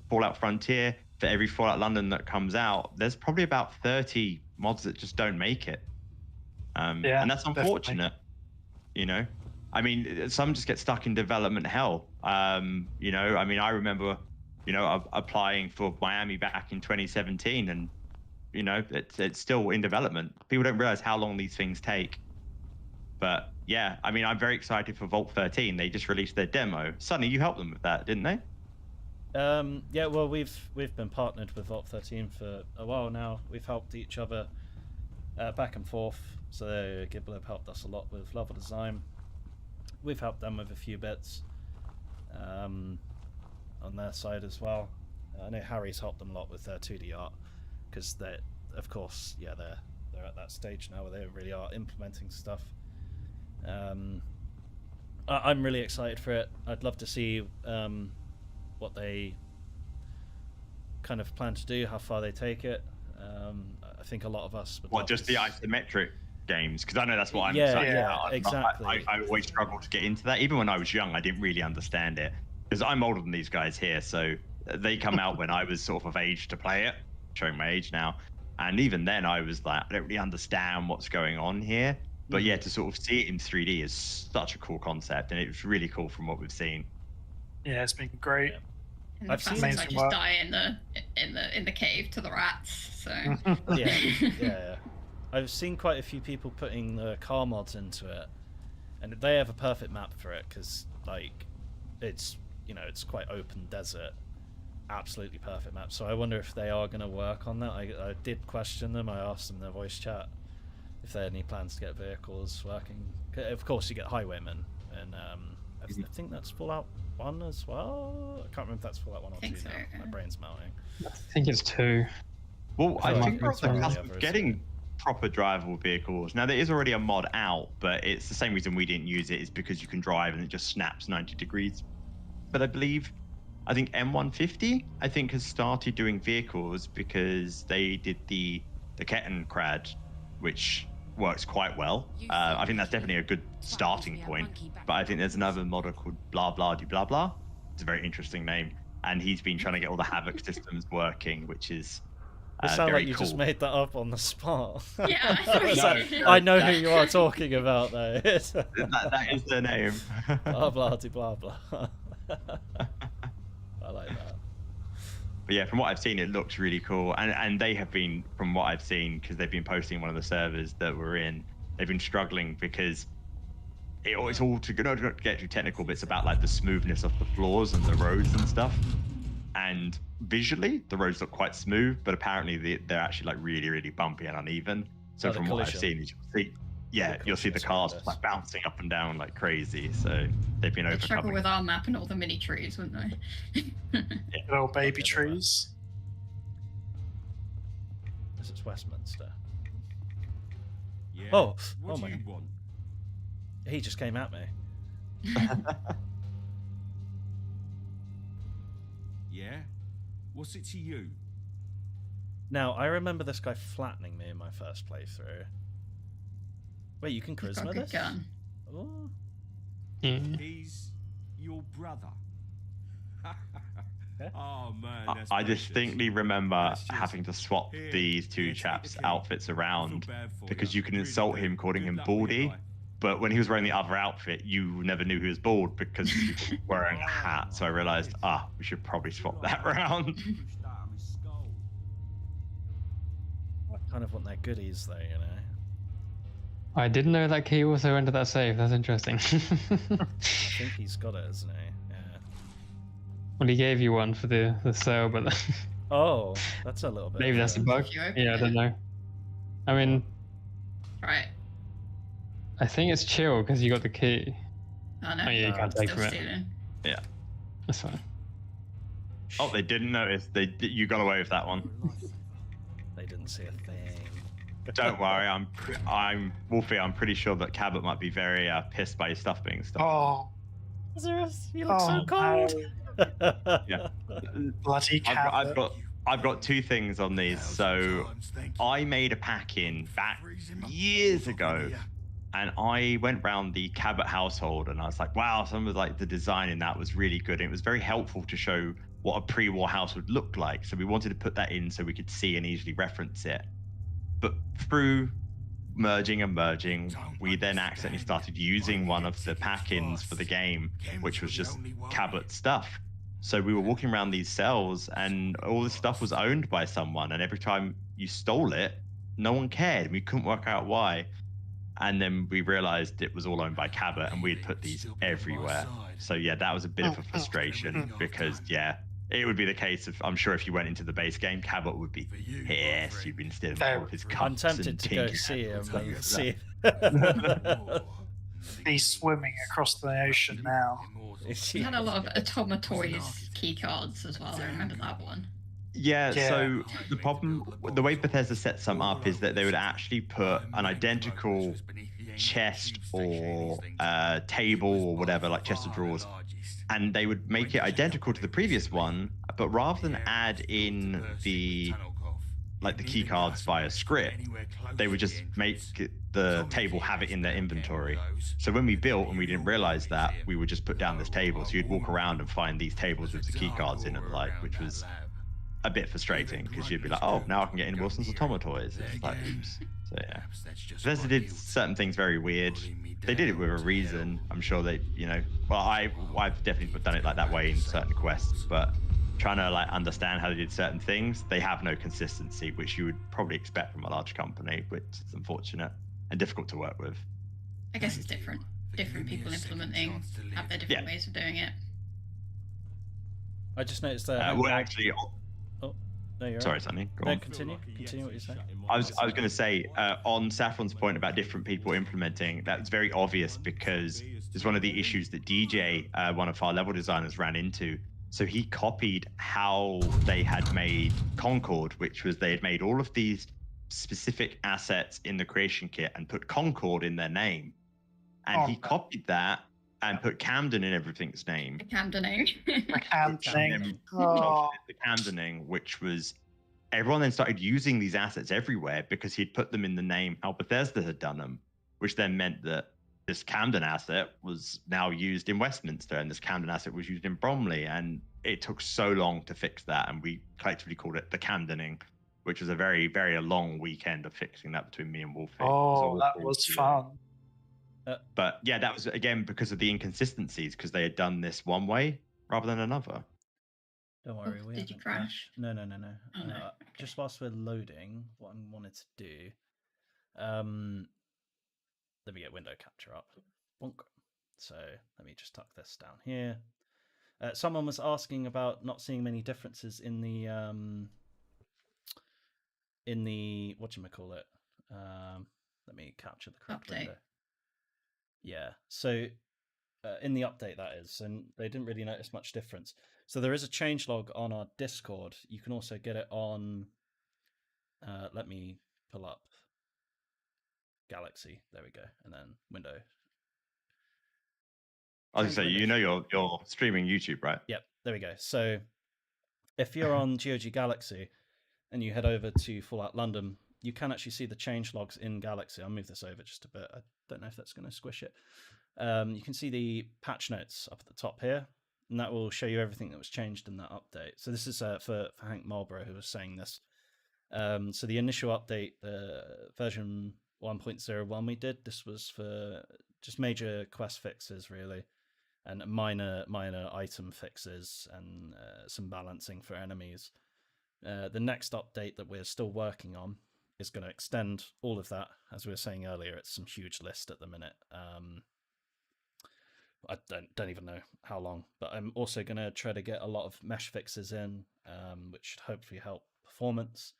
Speaker 2: Fallout Frontier, for every Fallout London that comes out, there's probably about 30 mods that just don't make it.
Speaker 3: Yeah,
Speaker 2: and that's unfortunate,
Speaker 3: definitely.
Speaker 2: You know? I mean, some just get stuck in development hell. You know, I mean, I remember, you know, applying for Miami back in 2017, and you know, it's still in development. People don't realize how long these things take. But yeah, I mean, I'm very excited for Vault 13. They just released their demo. Sonny, you helped them with that, didn't they?
Speaker 1: Yeah, well, we've been partnered with Vault 13 for a while now. We've helped each other back and forth. So 𝗙𝐏𝐏𝐻 helped us a lot with level design. We've helped them with a few bits on their side as well. I know Harry's helped them a lot with their 2D art because they, of course, yeah, they're at that stage now where they really are implementing stuff. I'm really excited for it. I'd love to see what they kind of plan to do, how far they take it. I think a lot of us would.
Speaker 2: What, just the isometric games? Because I know that's what I'm
Speaker 1: yeah,
Speaker 2: excited
Speaker 1: yeah,
Speaker 2: about.
Speaker 1: exactly.
Speaker 2: I always struggled to get into that. Even when I was young, I didn't really understand it. Because I'm older than these guys here, so they come out when I was sort of age to play it, showing my age now. And even then, I was like, I don't really understand what's going on here. But yeah, to sort of see it in 3D is such a cool concept, and it's really cool from what we've seen.
Speaker 3: Yeah, it's been great.
Speaker 5: And the fact that I just die in the cave to the rats. So
Speaker 1: yeah. I've seen quite a few people putting the car mods into it, and they have a perfect map for it because like it's, you know, it's quite open desert, absolutely perfect map. So I wonder if they are going to work on that. I did question them. I asked them in their voice chat if they had any plans to get vehicles working. Of course, you get highwaymen, and I think that's Fallout 1 as well. I can't remember if that's Fallout 1 or 2
Speaker 5: so,
Speaker 1: now.
Speaker 5: yeah.
Speaker 1: My brain's melting.
Speaker 4: I think it's 2.
Speaker 2: Well, I think we're
Speaker 1: it's
Speaker 2: on the
Speaker 1: one or
Speaker 2: cusp
Speaker 1: the
Speaker 2: of
Speaker 1: other,
Speaker 2: getting proper drivable vehicles. Now, there is already a mod out, but it's the same reason we didn't use it is because you can drive and it just snaps 90 degrees. But I think M150, I think, has started doing vehicles because they did the 𝗙𝐿, which works quite well. I think that's definitely a good starting point. But I think there's another modder called 𝗙𝗏𝗏𝗏𝗏𝗏. It's a very interesting name. And he's been trying to get all the Havoc systems working, which is
Speaker 1: It sounds like you
Speaker 2: cool.
Speaker 1: just made that up on the spot.
Speaker 5: Yeah, I thought
Speaker 1: I know who you are talking about, though.
Speaker 2: that is their name.
Speaker 1: Blah blah blah blah. I like that.
Speaker 2: But yeah, from what I've seen, it looks really cool. And they have been, from what I've seen, because they've been posting one of the servers that we're in, they've been struggling because it's all to get too technical, but it's about like the smoothness of the floors and the roads and stuff. And visually, the roads look quite smooth, but apparently they're actually like really, really bumpy and uneven. So from what I've seen, you'll see the cars just like bouncing up and down like crazy. So they've been
Speaker 5: They'd struggle
Speaker 2: overcoming.
Speaker 5: with our map and all the mini trees, wouldn't they?
Speaker 3: Good old baby trees.
Speaker 1: This is Westminster.
Speaker 7: Yeah.
Speaker 1: Oh
Speaker 7: What do
Speaker 1: my!
Speaker 7: you want?
Speaker 1: He just came at me.
Speaker 7: Yeah? What's it to you?
Speaker 1: Now I remember this guy flattening me in my first playthrough. Wait, you can
Speaker 5: He's got a
Speaker 1: charisma
Speaker 5: good
Speaker 1: this?
Speaker 5: gun.
Speaker 1: Oh.
Speaker 7: He's your brother. Oh man, that's
Speaker 2: I
Speaker 7: precious.
Speaker 2: distinctly remember
Speaker 7: That's just-
Speaker 2: having to swap
Speaker 7: Here,
Speaker 2: these two
Speaker 7: here, take
Speaker 2: chaps'
Speaker 7: the key.
Speaker 2: outfits
Speaker 7: I
Speaker 2: around
Speaker 7: feel bad for
Speaker 2: because
Speaker 7: you.
Speaker 2: you can
Speaker 7: Really
Speaker 2: insult
Speaker 7: do.
Speaker 2: him calling
Speaker 7: Good
Speaker 2: him
Speaker 7: luck with your
Speaker 2: baldy.
Speaker 7: life.
Speaker 2: But when he was wearing the other outfit, you never knew he was bald because he was wearing a hat. So I realized, we should probably swap that around.
Speaker 1: I kind of want their goodies, though, you know.
Speaker 4: I didn't know that key also entered that safe. That's interesting.
Speaker 1: I think he's got it, isn't he? Yeah.
Speaker 4: Well, he gave you one for the sale, but
Speaker 1: Oh, that's a little bit.
Speaker 4: maybe that's a bug.
Speaker 5: If you open
Speaker 4: Yeah, I
Speaker 5: it.
Speaker 4: don't know. I mean,
Speaker 5: Right.
Speaker 4: I think it's chill because you got the key.
Speaker 5: Oh no.
Speaker 4: Oh yeah, you can't take
Speaker 5: Still
Speaker 4: from it.
Speaker 5: stealing.
Speaker 2: Yeah.
Speaker 4: That's fine.
Speaker 2: Oh, they didn't notice. You got away with that one.
Speaker 1: They didn't see a thing.
Speaker 2: Don't worry. I'm Wolfie. I'm pretty sure that Cabot might be very pissed by his stuff being stolen.
Speaker 3: Oh,
Speaker 1: You look so cold.
Speaker 2: Yeah.
Speaker 3: bloody
Speaker 2: I've
Speaker 3: cat.
Speaker 2: got two things on these. So I made a pack in back years ago, and I went round the Cabot household, and I was like, wow, some of like the design in that was really good. And it was very helpful to show what a pre-war house would look like. So we wanted to put that in so we could see and easily reference it. But through merging and merging, we then accidentally started using one of the pack-ins for the game, which was just Cabot stuff. So we were walking around these cells, and all this stuff was owned by someone. And every time you stole it. No one cared. We couldn't work out why. And then we realized it was all owned by Cabot, and we'd put these everywhere. So yeah, that was a bit of a frustration because yeah, it would be the case of, I'm sure if you went into the base game, Cabot would be pissed. You've been stealing all of his cups.
Speaker 1: I'm tempted
Speaker 2: and
Speaker 1: to go
Speaker 2: tinking
Speaker 1: see him and see.
Speaker 3: He's swimming across the ocean now.
Speaker 5: We had a lot of Automatoys key cards as well. I remember that one.
Speaker 2: Yeah, so the problem, the way Bethesda sets them up is that they would actually put an identical chest or table or whatever, like chest of drawers, and they would make it identical to the previous one, but rather than add in the key cards via script, they would just make the table have it in their inventory. So when we built and we didn't realize that, we would just put down this table. So you'd walk around and find these tables with the key cards in them, which was a bit frustrating because you'd be like, oh, now I can get in Wilson's Automatoys. It's like, oops. So yeah, Bethesda did certain things very weird. They did it with a reason. I'm sure they, well, I've definitely done it like that way in certain quests, but trying to understand how they did certain things, they have no consistency, which you would probably expect from a large company, which is unfortunate and difficult to work with.
Speaker 5: I guess it's different. Different people implementing have their different ways of doing it.
Speaker 1: I just noticed that.
Speaker 2: Well, actually.
Speaker 1: Oh, no, you're
Speaker 2: sorry,
Speaker 1: right.
Speaker 2: Sonny.
Speaker 1: No, continue. Continue what you're saying.
Speaker 2: I was going to say on Saffron's point about different people implementing, that's very obvious because it's one of the issues that DJ, one of our level designers, ran into. So he copied how they had made Concord, which was they had made all of these specific assets in the creation kit and put Concord in their name. And he copied that and put Camden in everything's name.
Speaker 5: The Camdening.
Speaker 2: The Camdening, which was, everyone then started using these assets everywhere because he'd put them in the name how Bethesda had done them, which then meant that this Camden asset was now used in Westminster and this Camden asset was used in Bromley. And it took so long to fix that. And we collectively called it the Camdening, which was a very, very long weekend of fixing that between me and Wolfie.
Speaker 3: Oh, that was fun.
Speaker 2: But yeah, that was again because of the inconsistencies, because they had done this one way rather than another.
Speaker 1: Don't worry.
Speaker 5: Oh, did you crash?
Speaker 1: No.
Speaker 5: Oh, no. Okay.
Speaker 1: Just whilst we're loading, what I wanted to do, let me get window capture up. Bonk. So let me just tuck this down here. Someone was asking about not seeing many differences in the whatchamacallit. Let me capture the correct window. Yeah, so in the update that is, and they didn't really notice much difference. So there is a changelog on our Discord. You can also get it on, let me pull up Galaxy. There we go, and then window.
Speaker 2: I was going to say, you're streaming YouTube, right?
Speaker 1: Yep, there we go. So if you're on GOG Galaxy and you head over to Fallout London, you can actually see the change logs in Galaxy. I'll move this over just a bit. I don't know if that's going to squish it. You can see the patch notes up at the top here, and that will show you everything that was changed in that update. So this is for Hank Marlborough, who was saying this. So the initial update, version 1.01 we did, this was for just major quest fixes, really, and minor item fixes and some balancing for enemies. The next update that we're still working on is going to extend all of that. As we were saying earlier, it's some huge list at the minute. I don't even know how long, but I'm also going to try to get a lot of mesh fixes in, which should hopefully help performance.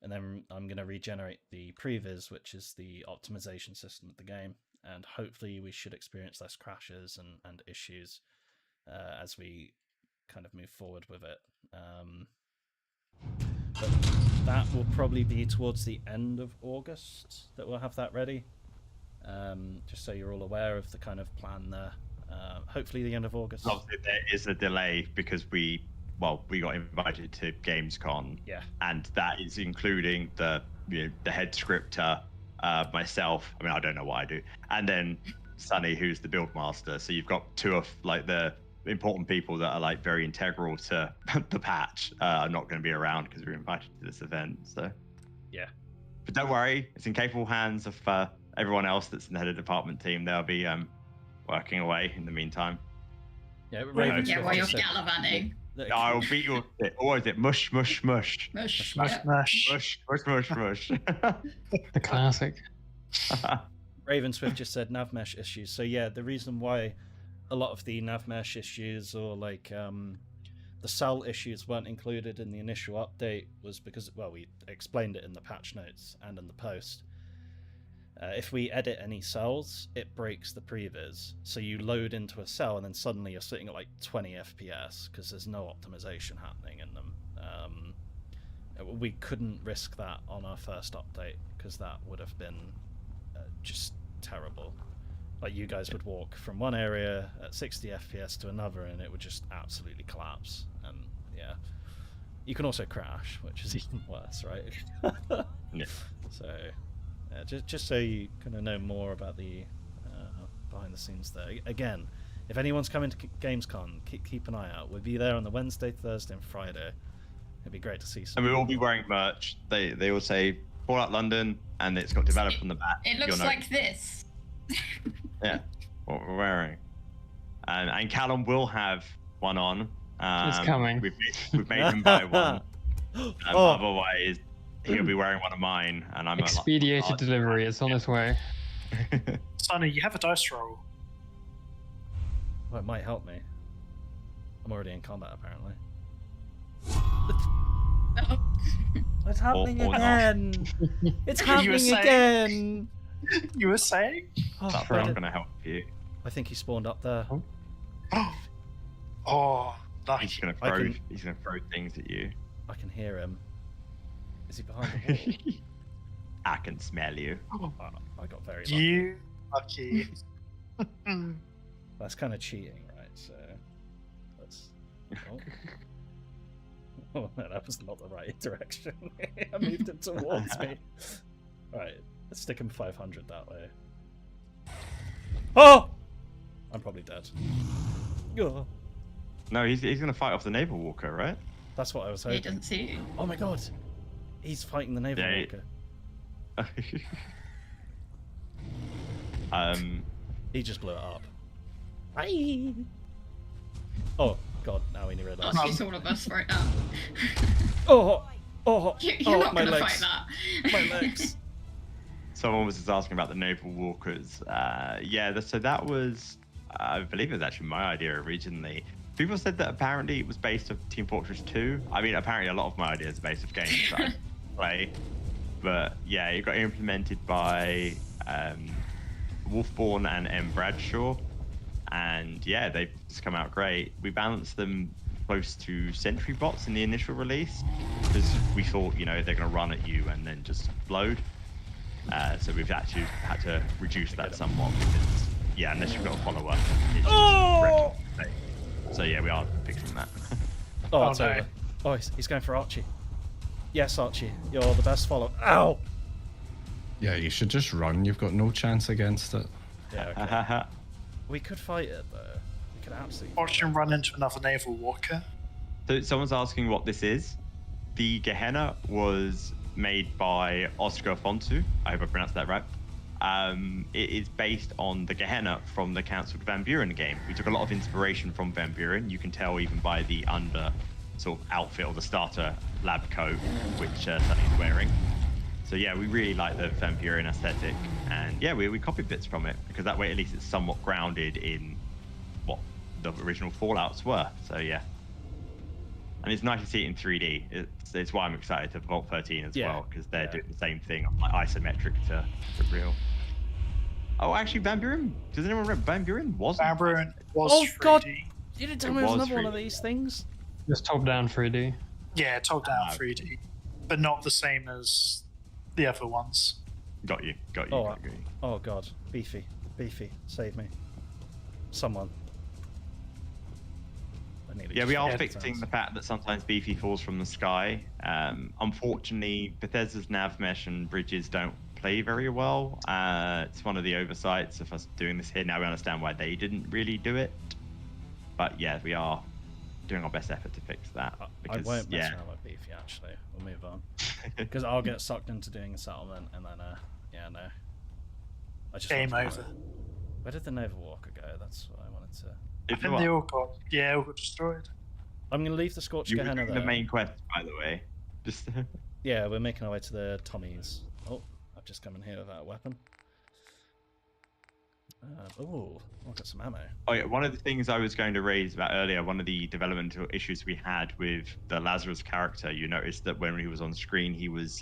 Speaker 1: And then I'm going to regenerate the previs, which is the optimization system of the game. And hopefully we should experience less crashes and issues as we kind of move forward with it. But that will probably be towards the end of August that we'll have that ready. Just so you're all aware of the kind of plan there. Hopefully the end of August.
Speaker 2: Obviously there is a delay because we got invited to Gamescom.
Speaker 1: Yeah.
Speaker 2: And that is including the head scripter, myself. I mean, I don't know what I do. And then Sonny, who's the build master. So you've got two of the important people that are very integral to the patch are not going to be around because we were invited to this event. So
Speaker 1: yeah,
Speaker 2: but don't worry, it's in capable hands of everyone else that's in the head of department team. They'll be working away in the meantime.
Speaker 1: Yeah,
Speaker 5: while you're gallivanting.
Speaker 2: I'll beat you. Or is it mush, mush, mush?
Speaker 5: Mush.
Speaker 3: Mush,
Speaker 5: Yeah.
Speaker 3: mush.
Speaker 2: Mush, mush, mush, mush.
Speaker 4: The classic.
Speaker 1: Raven Swift just said nav mesh issues. So yeah, the reason why a lot of the nav mesh issues or like the cell issues weren't included in the initial update was because, well, we explained it in the patch notes and in the post. If we edit any cells, it breaks the previs. So you load into a cell and then suddenly you're sitting at like 20 FPS because there's no optimization happening in them. We couldn't risk that on our first update because that would have been just terrible. Like, you guys would walk from one area at 60 FPS to another and it would just absolutely collapse. And yeah, you can also crash, which is even worse, right?
Speaker 2: Yeah.
Speaker 1: So just so you kind of know more about the behind the scenes there. Again, if anyone's coming to Gamescom, keep an eye out. We'll be there on the Wednesday, Thursday, and Friday. It'd be great to see some.
Speaker 2: And we'll all be wearing merch. They will say Fallout London, and it's got developed on the back.
Speaker 5: It looks like this.
Speaker 2: Yeah, what we're wearing. And Callum will have one on.
Speaker 4: It's coming.
Speaker 2: We've made him buy one. Otherwise, he'll be wearing one of mine, and I'm
Speaker 4: expedited delivery. It's on its way.
Speaker 3: Sonny, you have a dice roll.
Speaker 1: Well, it might help me. I'm already in combat, apparently. It's happening again. It's happening again.
Speaker 3: You were saying?
Speaker 2: That's not going to help you.
Speaker 1: I think he spawned up there.
Speaker 3: Oh, nice.
Speaker 2: He's going to throw things at you.
Speaker 1: I can hear him. Is he behind the wall?
Speaker 2: I can smell you.
Speaker 1: Oh, I got very lucky.
Speaker 3: You lucky.
Speaker 1: That's kind of cheating, right? So let's. Oh no, that was not the right direction. I moved it towards me. Right, let's stick him 500 that way. Oh! I'm probably dead. Oh.
Speaker 2: No, he's going to fight off the naval walker, right?
Speaker 1: That's what I was hoping.
Speaker 5: He doesn't see you.
Speaker 1: Oh my god! He's fighting the naval walker. He just blew it up. Bye! Oh god, now we realised.
Speaker 5: I'll shoot all of us right now. You're not
Speaker 1: my
Speaker 5: gonna
Speaker 1: legs.
Speaker 5: fight that.
Speaker 1: My legs.
Speaker 2: Someone was just asking about the naval walkers. So that was, I believe it was actually my idea originally. People said that apparently it was based off Team Fortress 2. I mean, apparently a lot of my ideas are based off games that I play. But yeah, it got implemented by Wolfborn and 𝗙𝗏𝗏𝗏. And yeah, they've just come out great. We balanced them close to sentry bots in the initial release because we thought, they're going to run at you and then just explode. So we've actually had to reduce that somewhat because, yeah, unless you've got a follower, it's just so yeah, we are fixing that.
Speaker 1: It's over. Oh, he's going for Archie. Yes, Archie, you're the best follower. Ow!
Speaker 6: Yeah, you should just run. You've got no chance against it.
Speaker 1: Yeah, okay. We could fight it, though. We could absolutely.
Speaker 3: Watch him run into another naval walker.
Speaker 2: So someone's asking what this is. The Gehenna was made by 𝗙𝗏𝗏𝗏𝗏. I hope I pronounced that right. It is based on the Gehenna from the Council Van Buren game. We took a lot of inspiration from Van Buren. You can tell even by the under sort of outfit or the starter lab coat, which Sunny's wearing. So yeah, we really like the Van Buren aesthetic, and yeah, we copied bits from it because that way at least it's somewhat grounded in what the original Fallouts were. So yeah, and it's nice to see it in 3D. It's why I'm excited to Vault 13 as well, because they're doing the same thing, like isometric to real. Oh, actually, Van Buren. Does anyone remember Van Buren wasn't?
Speaker 3: Van Buren was 3D.
Speaker 1: God! You didn't tell me there was another one of these things.
Speaker 4: Just top-down 3D.
Speaker 3: Yeah, top-down 3D, but not the same as the other ones.
Speaker 2: Got you.
Speaker 1: Oh god, beefy, save me, someone.
Speaker 2: Yeah, we are fixing the fact that sometimes Beefy falls from the sky. Unfortunately, Bethesda's nav mesh and bridges don't play very well. It's one of the oversights of us doing this here. Now we understand why they didn't really do it. But yeah, we are doing our best effort to fix that. Because,
Speaker 1: I won't mess around with Beefy, actually. We'll move on. Because I'll get sucked into doing a settlement, and then, no. I just
Speaker 3: Game over.
Speaker 1: Where did the Naval Walker go? That's what I wanted to...
Speaker 3: I think they all got destroyed.
Speaker 1: I'm going to leave the Scorched
Speaker 2: You're
Speaker 1: Gehenna
Speaker 2: doing
Speaker 1: there.
Speaker 2: the main quest, by the way. Just.
Speaker 1: Yeah, we're making our way to the Tommies. Oh, I've just come in here without a weapon. Oh, I've got some ammo.
Speaker 2: Oh yeah, one of the things I was going to raise about earlier, one of the developmental issues we had with the Lazarus character, you noticed that when he was on screen, he was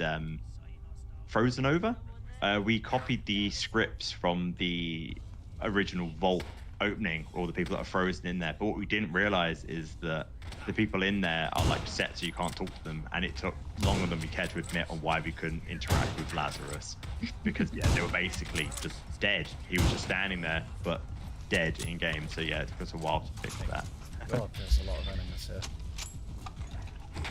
Speaker 2: frozen over. We copied the scripts from the original Vault opening, all the people that are frozen in there. But what we didn't realize is that the people in there are like set, so you can't talk to them. And it took longer than we cared to admit on why we couldn't interact with Lazarus, because yeah, they were basically just dead. He was just standing there, but dead in game. So yeah, it took us a while to fix that.
Speaker 1: God, there's a lot of enemies here.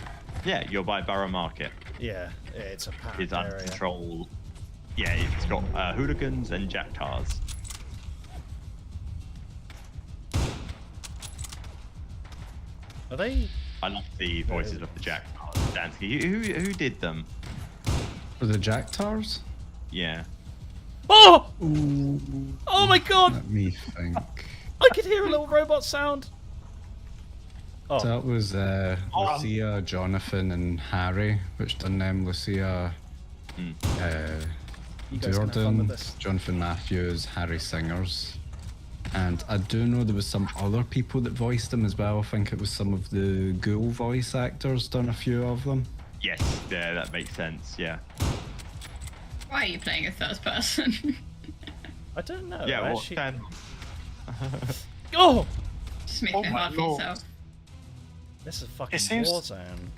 Speaker 2: Yeah, you're by Borough Market.
Speaker 1: Yeah, it's a packed
Speaker 2: It's
Speaker 1: area.
Speaker 2: uncontrolled. Yeah, it's got hooligans and jackars.
Speaker 1: Are they?
Speaker 2: I love the voices of the jackars. Dansky, who did them?
Speaker 6: For the Jacktars?
Speaker 2: Yeah.
Speaker 1: Oh!
Speaker 6: Ooh.
Speaker 1: Oh my God!
Speaker 6: Let me think.
Speaker 1: I could hear a little robot sound. Oh.
Speaker 6: That was Lucia, Jonathan, and Harry, which done them. Lucia,
Speaker 1: You guys gonna have fun with
Speaker 6: Jordan,
Speaker 1: this?
Speaker 6: Jonathan Matthews, Harry Singers. And I do know there was some other people that voiced them as well. I think it was some of the Ghoul voice actors done a few of them.
Speaker 2: Yes, yeah, that makes sense. Yeah.
Speaker 5: Why are you playing a third person?
Speaker 1: I don't know.
Speaker 2: Yeah.
Speaker 1: I
Speaker 2: What
Speaker 1: actually...
Speaker 2: can?
Speaker 1: Oh!
Speaker 5: Just make
Speaker 3: Oh
Speaker 5: it
Speaker 3: my
Speaker 5: hard for
Speaker 3: lord.
Speaker 5: yourself.
Speaker 1: This is a fucking
Speaker 3: It seems-
Speaker 1: Warzone.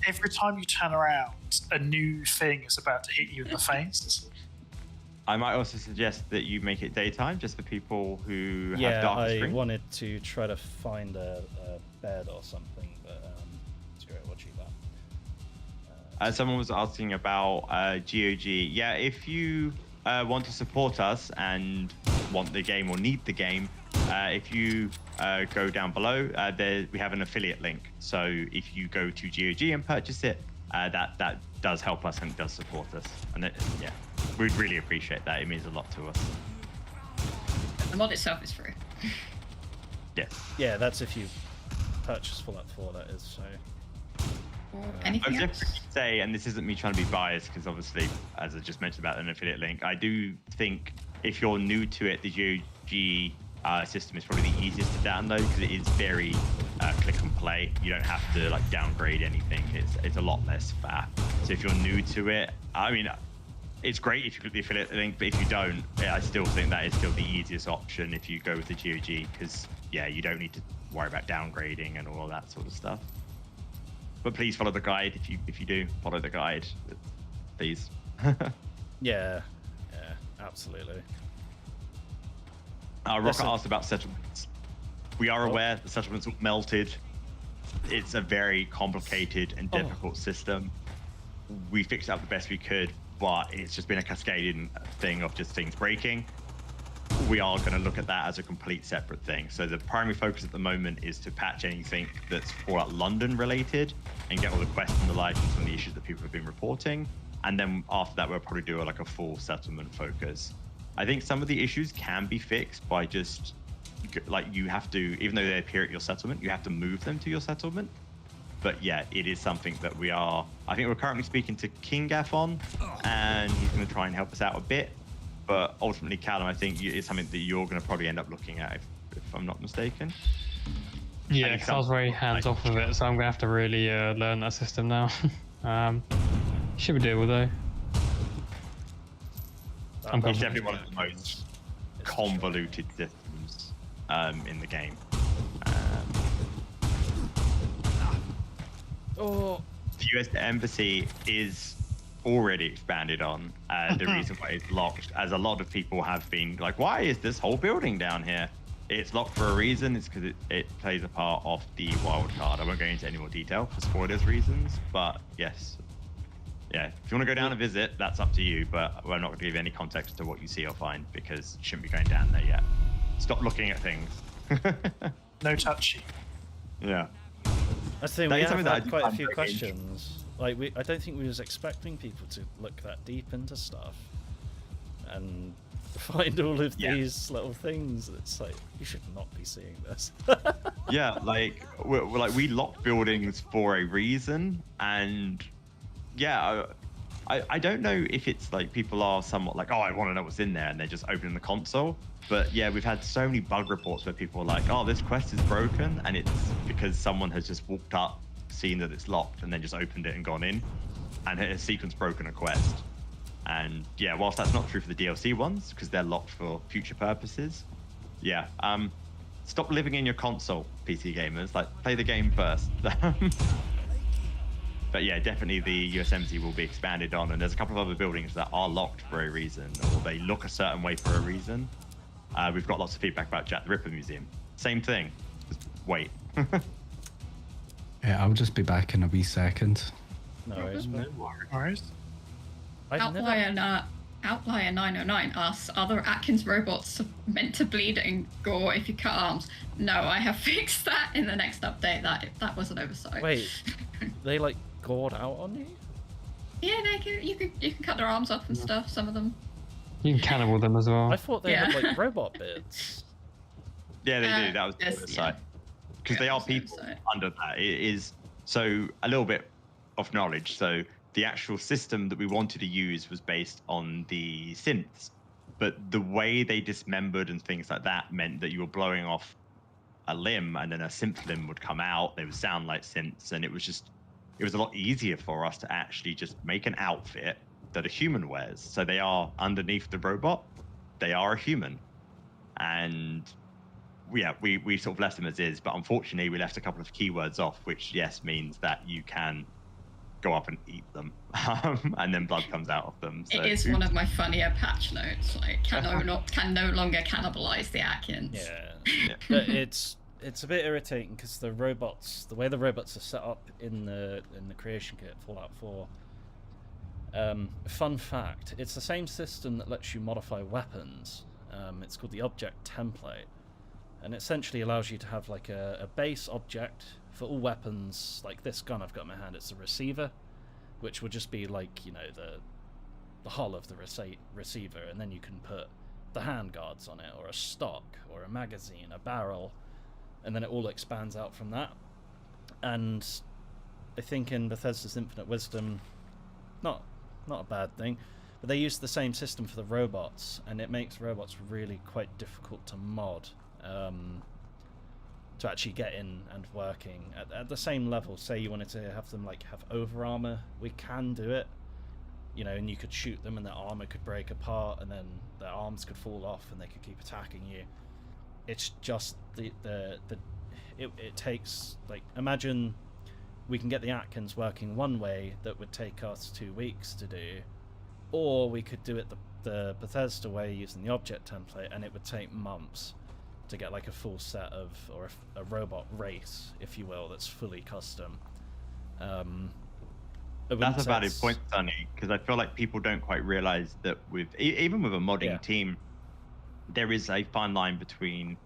Speaker 3: Every time you turn around, a new thing is about to hit you in the face.
Speaker 2: I might also suggest that you make it daytime, just for people who have
Speaker 1: Yeah,
Speaker 2: darker
Speaker 1: I
Speaker 2: screen.
Speaker 1: wanted to try to find a bed or something, but screw it, we'll cheat that.
Speaker 2: Someone was asking about GOG. Yeah, if you want to support us and want the game or need the game, if you go down below, we have an affiliate link. So if you go to GOG and purchase it, that does help us and does support us. And yeah, we'd really appreciate that. It means a lot to us.
Speaker 5: The mod itself is free.
Speaker 2: Yes.
Speaker 1: Yeah, that's if you purchase Fallout 4, that is, so...
Speaker 5: Or
Speaker 2: I
Speaker 5: anything
Speaker 2: was
Speaker 5: else.
Speaker 2: just going to say, and this isn't me trying to be biased, because obviously, as I just mentioned about an affiliate link, I do think if you're new to it, the GOG system is probably the easiest to download, because it is very click and play. You don't have to like downgrade anything. It's a lot less faff. So if you're new to it, I mean, it's great if you click the affiliate link, but if you don't, I still think that is still the easiest option if you go with the GOG, because yeah, you don't need to worry about downgrading and all of that sort of stuff. But please follow the guide if you do follow the guide, please.
Speaker 1: Yeah, absolutely.
Speaker 2: Rocket asked about settlements. We are aware the settlements all melted. It's a very complicated and difficult system. We fixed it up the best we could, but it's just been a cascading thing of just things breaking. We are going to look at that as a complete separate thing. So the primary focus at the moment is to patch anything that's Fallout London related and get all the quests and the like and some of the issues that people have been reporting. And then after that, we'll probably do like a full settlement focus. I think some of the issues can be fixed by just like you have to, even though they appear at your settlement, you have to move them to your settlement. But yeah, it is something that I think we're currently speaking to 𝗙𝐏𝐿 on, and he's going to try and help us out a bit. But ultimately, Callum, I think it's something that you're going to probably end up looking at, if I'm not mistaken.
Speaker 4: Yeah, because I was very hands off of it, so I'm going to have to really learn that system now. Should be doable though.
Speaker 2: It's definitely one of the most convoluted systems in the game. The US Embassy is already expanded on. The reason why it's locked, as a lot of people have been like, why is this whole building down here? It's locked for a reason. It's because it plays a part of the wild card. I won't go into any more detail for spoilers reasons, but yes. Yeah, if you want to go down and visit, that's up to you, but we're not going to give any context to what you see or find, because you shouldn't be going down there yet. Stop looking at things.
Speaker 3: No touchy.
Speaker 2: Yeah.
Speaker 1: That's the thing,
Speaker 2: That
Speaker 1: we
Speaker 2: is
Speaker 1: have
Speaker 2: something that I
Speaker 1: had
Speaker 2: do
Speaker 1: quite a
Speaker 2: find
Speaker 1: few
Speaker 2: very
Speaker 1: questions. Like, I don't think we was expecting people to look that deep into stuff. And find all of these little things. It's like, you should not be seeing this.
Speaker 2: Yeah, like we lock buildings for a reason, and yeah, I don't know if it's like people are somewhat like, oh, I want to know what's in there, and they're just opening the console. But yeah, we've had so many bug reports where people are like, oh, this quest is broken, and it's because someone has just walked up, seen that it's locked, and then just opened it and gone in, and it has sequence broken a quest. And yeah, whilst that's not true for the DLC ones, because they're locked for future purposes, yeah, stop living in your console, PC gamers. Like, play the game first. But yeah, definitely the USMC will be expanded on, and there's a couple of other buildings that are locked for a reason, or they look a certain way for a reason. We've got lots of feedback about Jack the Ripper Museum. Same thing. Just wait.
Speaker 6: Yeah, I'll just be back in a wee second.
Speaker 1: No worries.
Speaker 3: No worries.
Speaker 5: Outlier 909 asks, are the Atkins robots meant to bleed and gore if you cut arms? No, I have fixed that in the next update. That was an oversight.
Speaker 1: Wait, they like gored out on you?
Speaker 5: Yeah, you can cut their arms off and stuff. Some of them.
Speaker 4: You can cannibal them as well.
Speaker 1: I thought they had like robot bits.
Speaker 2: Yeah, they do. That was the oversight. Because they are people under that. It is so a little bit of knowledge. So the actual system that we wanted to use was based on the synths, but the way they dismembered and things like that meant that you were blowing off a limb, and then a synth limb would come out. They would sound like synths, and it was a lot easier for us to actually just make an outfit that a human wears. So they are underneath the robot, they are a human, and yeah, we sort of left them as is. But unfortunately, we left a couple of keywords off, which yes means that you can go up and eat them, and then blood comes out of them. So.
Speaker 5: It is one of my funnier patch notes. Like, can no longer cannibalize the Atkins.
Speaker 1: Yeah, but it's a bit irritating because the way the robots are set up in the creation kit, Fallout 4. Fun fact: it's the same system that lets you modify weapons. It's called the object template, and it essentially allows you to have like a base object for all weapons. Like this gun I've got in my hand, it's a receiver, which would just be like, you know, the hull of the receiver, and then you can put the handguards on it, or a stock, or a magazine, a barrel, and then it all expands out from that. And I think in Bethesda's Infinite Wisdom, not a bad thing, but they use the same system for the robots, and it makes robots really quite difficult to mod. To actually get in and working at the same level. Say you wanted to have them like have over armor, we can do it, you know, and you could shoot them and their armor could break apart, and then their arms could fall off and they could keep attacking you. It's just it takes, like, imagine we can get the Atkins working one way that would take us 2 weeks to do, or we could do it the Bethesda way using the object template, and it would take months to get like a full set of, or a robot race, if you will, that's fully custom.
Speaker 2: That's a valid point, Sunny, because I feel like people don't quite realize that even with a modding team, there is a fine line between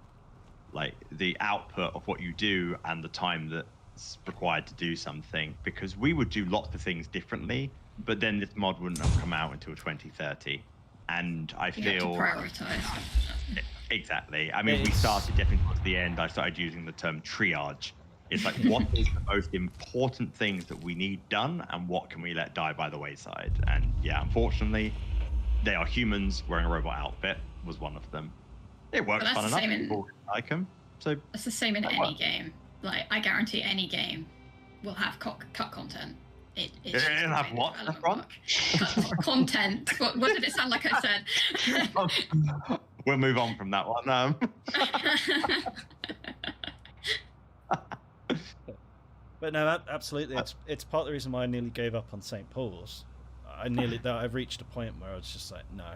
Speaker 2: like the output of what you do and the time that's required to do something, because we would do lots of things differently, but then this mod wouldn't have come out until 2030. And I feel
Speaker 5: you have to prioritize.
Speaker 2: Exactly. I mean, we started definitely towards the end. I started using the term triage. It's like, what is the most important things that we need done, and what can we let die by the wayside? And yeah, unfortunately, they are humans wearing a robot outfit was one of them. It works fun enough. People like them. So
Speaker 5: it's the same in any game. Like, I guarantee any game will have cut content. It'll
Speaker 2: have what?
Speaker 5: Content. What did it sound like I said?
Speaker 2: We'll move on from that one.
Speaker 1: But no, absolutely. It's part of the reason why I nearly gave up on St. Paul's. I've reached a point where I was just like, no.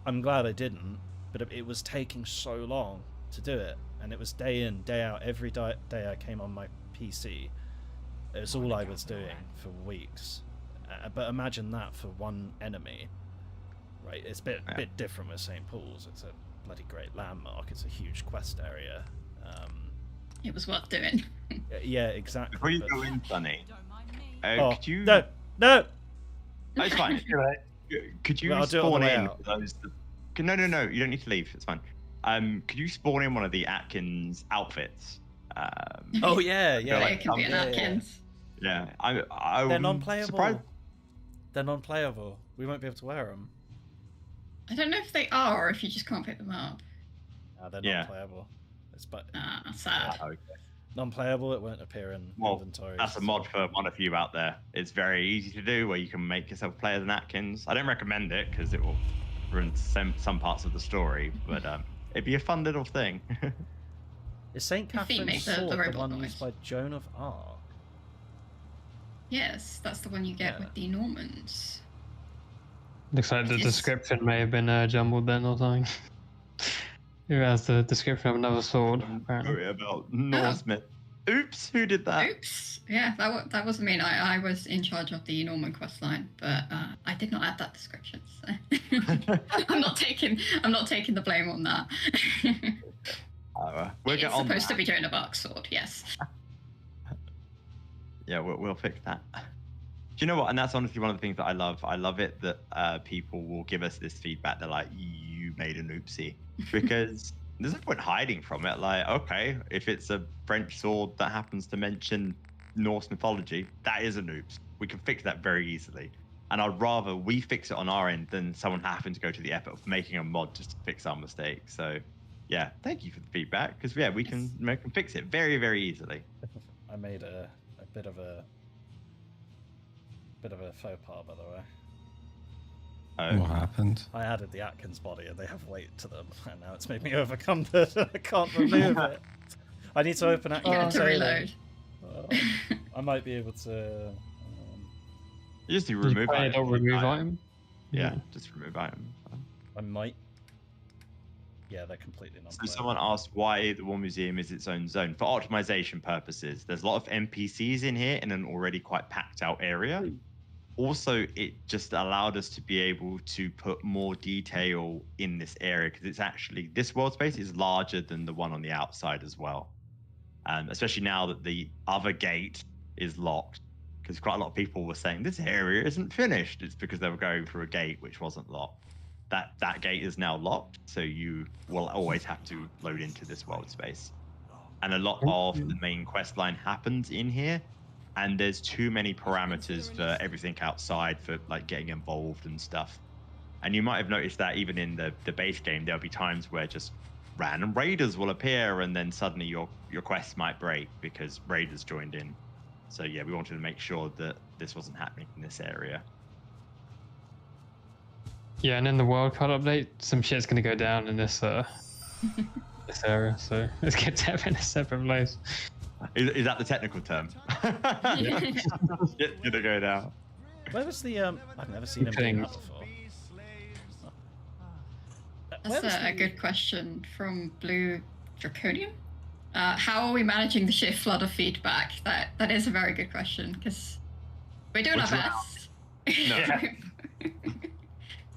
Speaker 1: I'm glad I didn't, but it was taking so long to do it, and it was day in, day out. Every day I came on my PC, it was all I was doing for weeks. But imagine that for one enemy, right? It's a bit different with St. Paul's. It's a bloody great landmark. It's a huge quest area.
Speaker 5: It was worth doing.
Speaker 1: Yeah, exactly.
Speaker 2: Before you go in, Sunny, could you...
Speaker 1: No!
Speaker 2: It's fine. Could you
Speaker 1: I'll
Speaker 2: spawn in for those that No. You don't need to leave. It's fine. Could you spawn in one of the Atkins outfits?
Speaker 1: Oh yeah.
Speaker 5: It can be an Atkins.
Speaker 2: Yeah.
Speaker 1: They're non-playable.
Speaker 2: Surprised.
Speaker 1: They're non-playable. We won't be able to wear them.
Speaker 5: I don't know if they are or if you just can't pick them up.
Speaker 1: They're non-playable. It's
Speaker 5: sad.
Speaker 2: Okay.
Speaker 1: Non-playable. It won't appear in inventory.
Speaker 2: That's a mod for one of you out there. It's very easy to do, where you can make yourself play as an Atkins. I don't recommend it because it will ruin some parts of the story, but it'd be a fun little thing.
Speaker 1: Is St. Catherine's sword the one used by Joan of Arc?
Speaker 5: Yes, that's the one you get with the Normans.
Speaker 4: Looks like the description may have been jumbled then or something. Who has the description of another sword? Apparently.
Speaker 2: Sorry about Norsemen. Oops, who did that?
Speaker 5: Oops. Yeah, that wasn't me. I was in charge of the Norman quest line, but I did not add that description. So. I'm not taking the blame on that.
Speaker 2: We'll get on.
Speaker 5: It's supposed to be Joan of Arc sword, yes.
Speaker 2: Yeah, we'll fix that. Do you know what? And that's honestly one of the things that I love. I love it that people will give us this feedback. They're like, you made an oopsie. Because there's no point hiding from it. Like, okay, if it's a French sword that happens to mention Norse mythology, that is an oops. We can fix that very easily. And I'd rather we fix it on our end than someone having to go to the effort of making a mod just to fix our mistake. So, yeah, thank you for the feedback. Because, yeah, we can fix it very, very easily.
Speaker 1: I made a bit of a faux pas, by the way.
Speaker 6: What happened?
Speaker 1: I added the Atkins body and they have weight to them, and now it's made me overcome that. I can't remove it. I need to open Atkins.
Speaker 5: You have to reload.
Speaker 1: I might be able to.
Speaker 2: You just do remove item.
Speaker 4: Don't remove item?
Speaker 2: Yeah, just remove item.
Speaker 1: I might. Yeah, they're completely non.
Speaker 2: So someone asked why the War Museum is its own zone. For optimization purposes, there's a lot of NPCs in here in an already quite packed out area. Also, it just allowed us to be able to put more detail in this area because it's actually, this world space is larger than the one on the outside as well. Especially now that the other gate is locked, because quite a lot of people were saying this area isn't finished. It's because they were going through a gate which wasn't locked. That gate is now locked, so you will always have to load into this world space. And a lot of the main quest line happens in here. And there's too many parameters for everything outside for like getting involved and stuff. And you might have noticed that even in the base game, there'll be times where just random raiders will appear and then suddenly your quest might break because raiders joined in. So yeah, we wanted to make sure that this wasn't happening in this area.
Speaker 4: Yeah, and in the world card update, some shit's gonna go down in this this area, so it's gonna in a separate place.
Speaker 2: Is that the technical term? It's gonna go down.
Speaker 1: Where was the I've never seen him doing that before.
Speaker 5: That's a good question from Blue Draconian. How are we managing the sheer flood of feedback? That is a very good question because we're doing our best.
Speaker 2: No.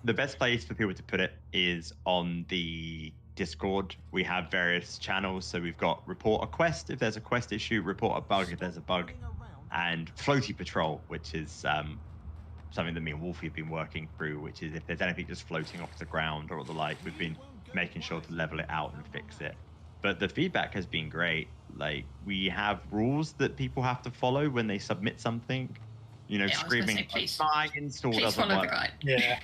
Speaker 2: The best place for people to put it is on the Discord. We have various channels, so we've got report a quest if there's a quest issue, report a bug if there's a bug, and floaty patrol, which is something that me and Wolfie have been working through, which is if there's anything just floating off the ground or the like, we've been making sure to level it out and fix it. But the feedback has been great. Like, we have rules that people have to follow when they submit something, you know, screaming, my install doesn't work. Yeah,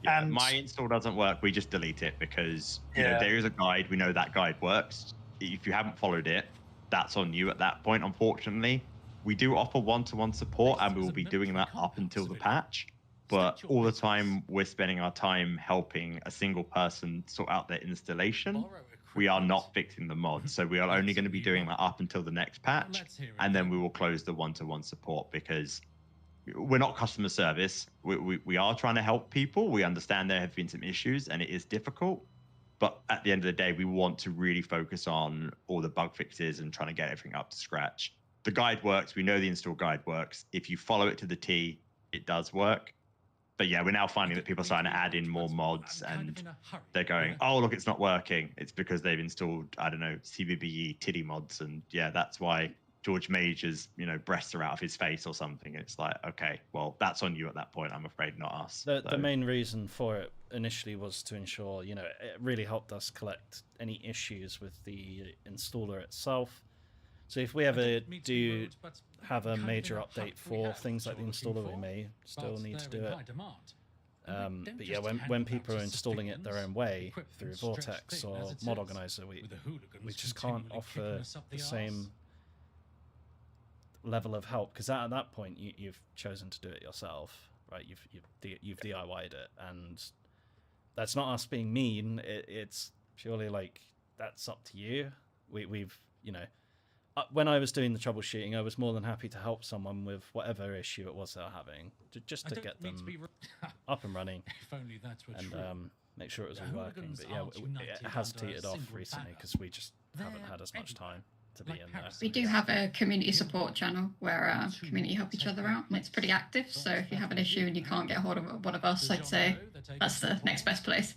Speaker 2: and my install doesn't work. We just delete it because you know there is a guide. We know that guide works. If you haven't followed it, that's on you at that point. Unfortunately, we do offer one-to-one support, and we will be doing that up until the patch. But all the time, we're spending our time helping a single person sort out their installation. We are not fixing the mod, so we are only going to be doing that up until the next patch, and then we will close the one-to-one support because we're not customer service. We are trying to help people. We understand there have been some issues and it is difficult. But at the end of the day, we want to really focus on all the bug fixes and trying to get everything up to scratch. The guide works. We know the install guide works. If you follow it to the T, it does work. But yeah, we're now finding that people are starting to add in more mods and they're going, oh, look, it's not working. It's because they've installed, I don't know, CBBE titty mods. And yeah, that's why 𝐬𝐩𝐸ℎ𝐻's, breasts are out of his face or something. It's like, okay, well, that's on you at that point. I'm afraid, not us.
Speaker 1: The main reason for it initially was to ensure, it really helped us collect any issues with the installer itself. So if we ever do have a major update for things like the installer, we may still need to do it. But yeah, when people are installing it their own way through Vortex or Mod Organizer, we just can't offer the same level of help, because at that point you've chosen to do it yourself, right? You've DIY'd it, and that's not us being mean. It's purely like, that's up to you. We've when I was doing the troubleshooting, I was more than happy to help someone with whatever issue it was they're having, just to get them up and running, and make sure it was all working. But yeah, it has teetered off recently because we just haven't had as much time to be in there.
Speaker 5: We do have a community support channel where community help each other out, and it's pretty active. So if you have an issue and you can't get hold of one of us, I'd say that's the next best place.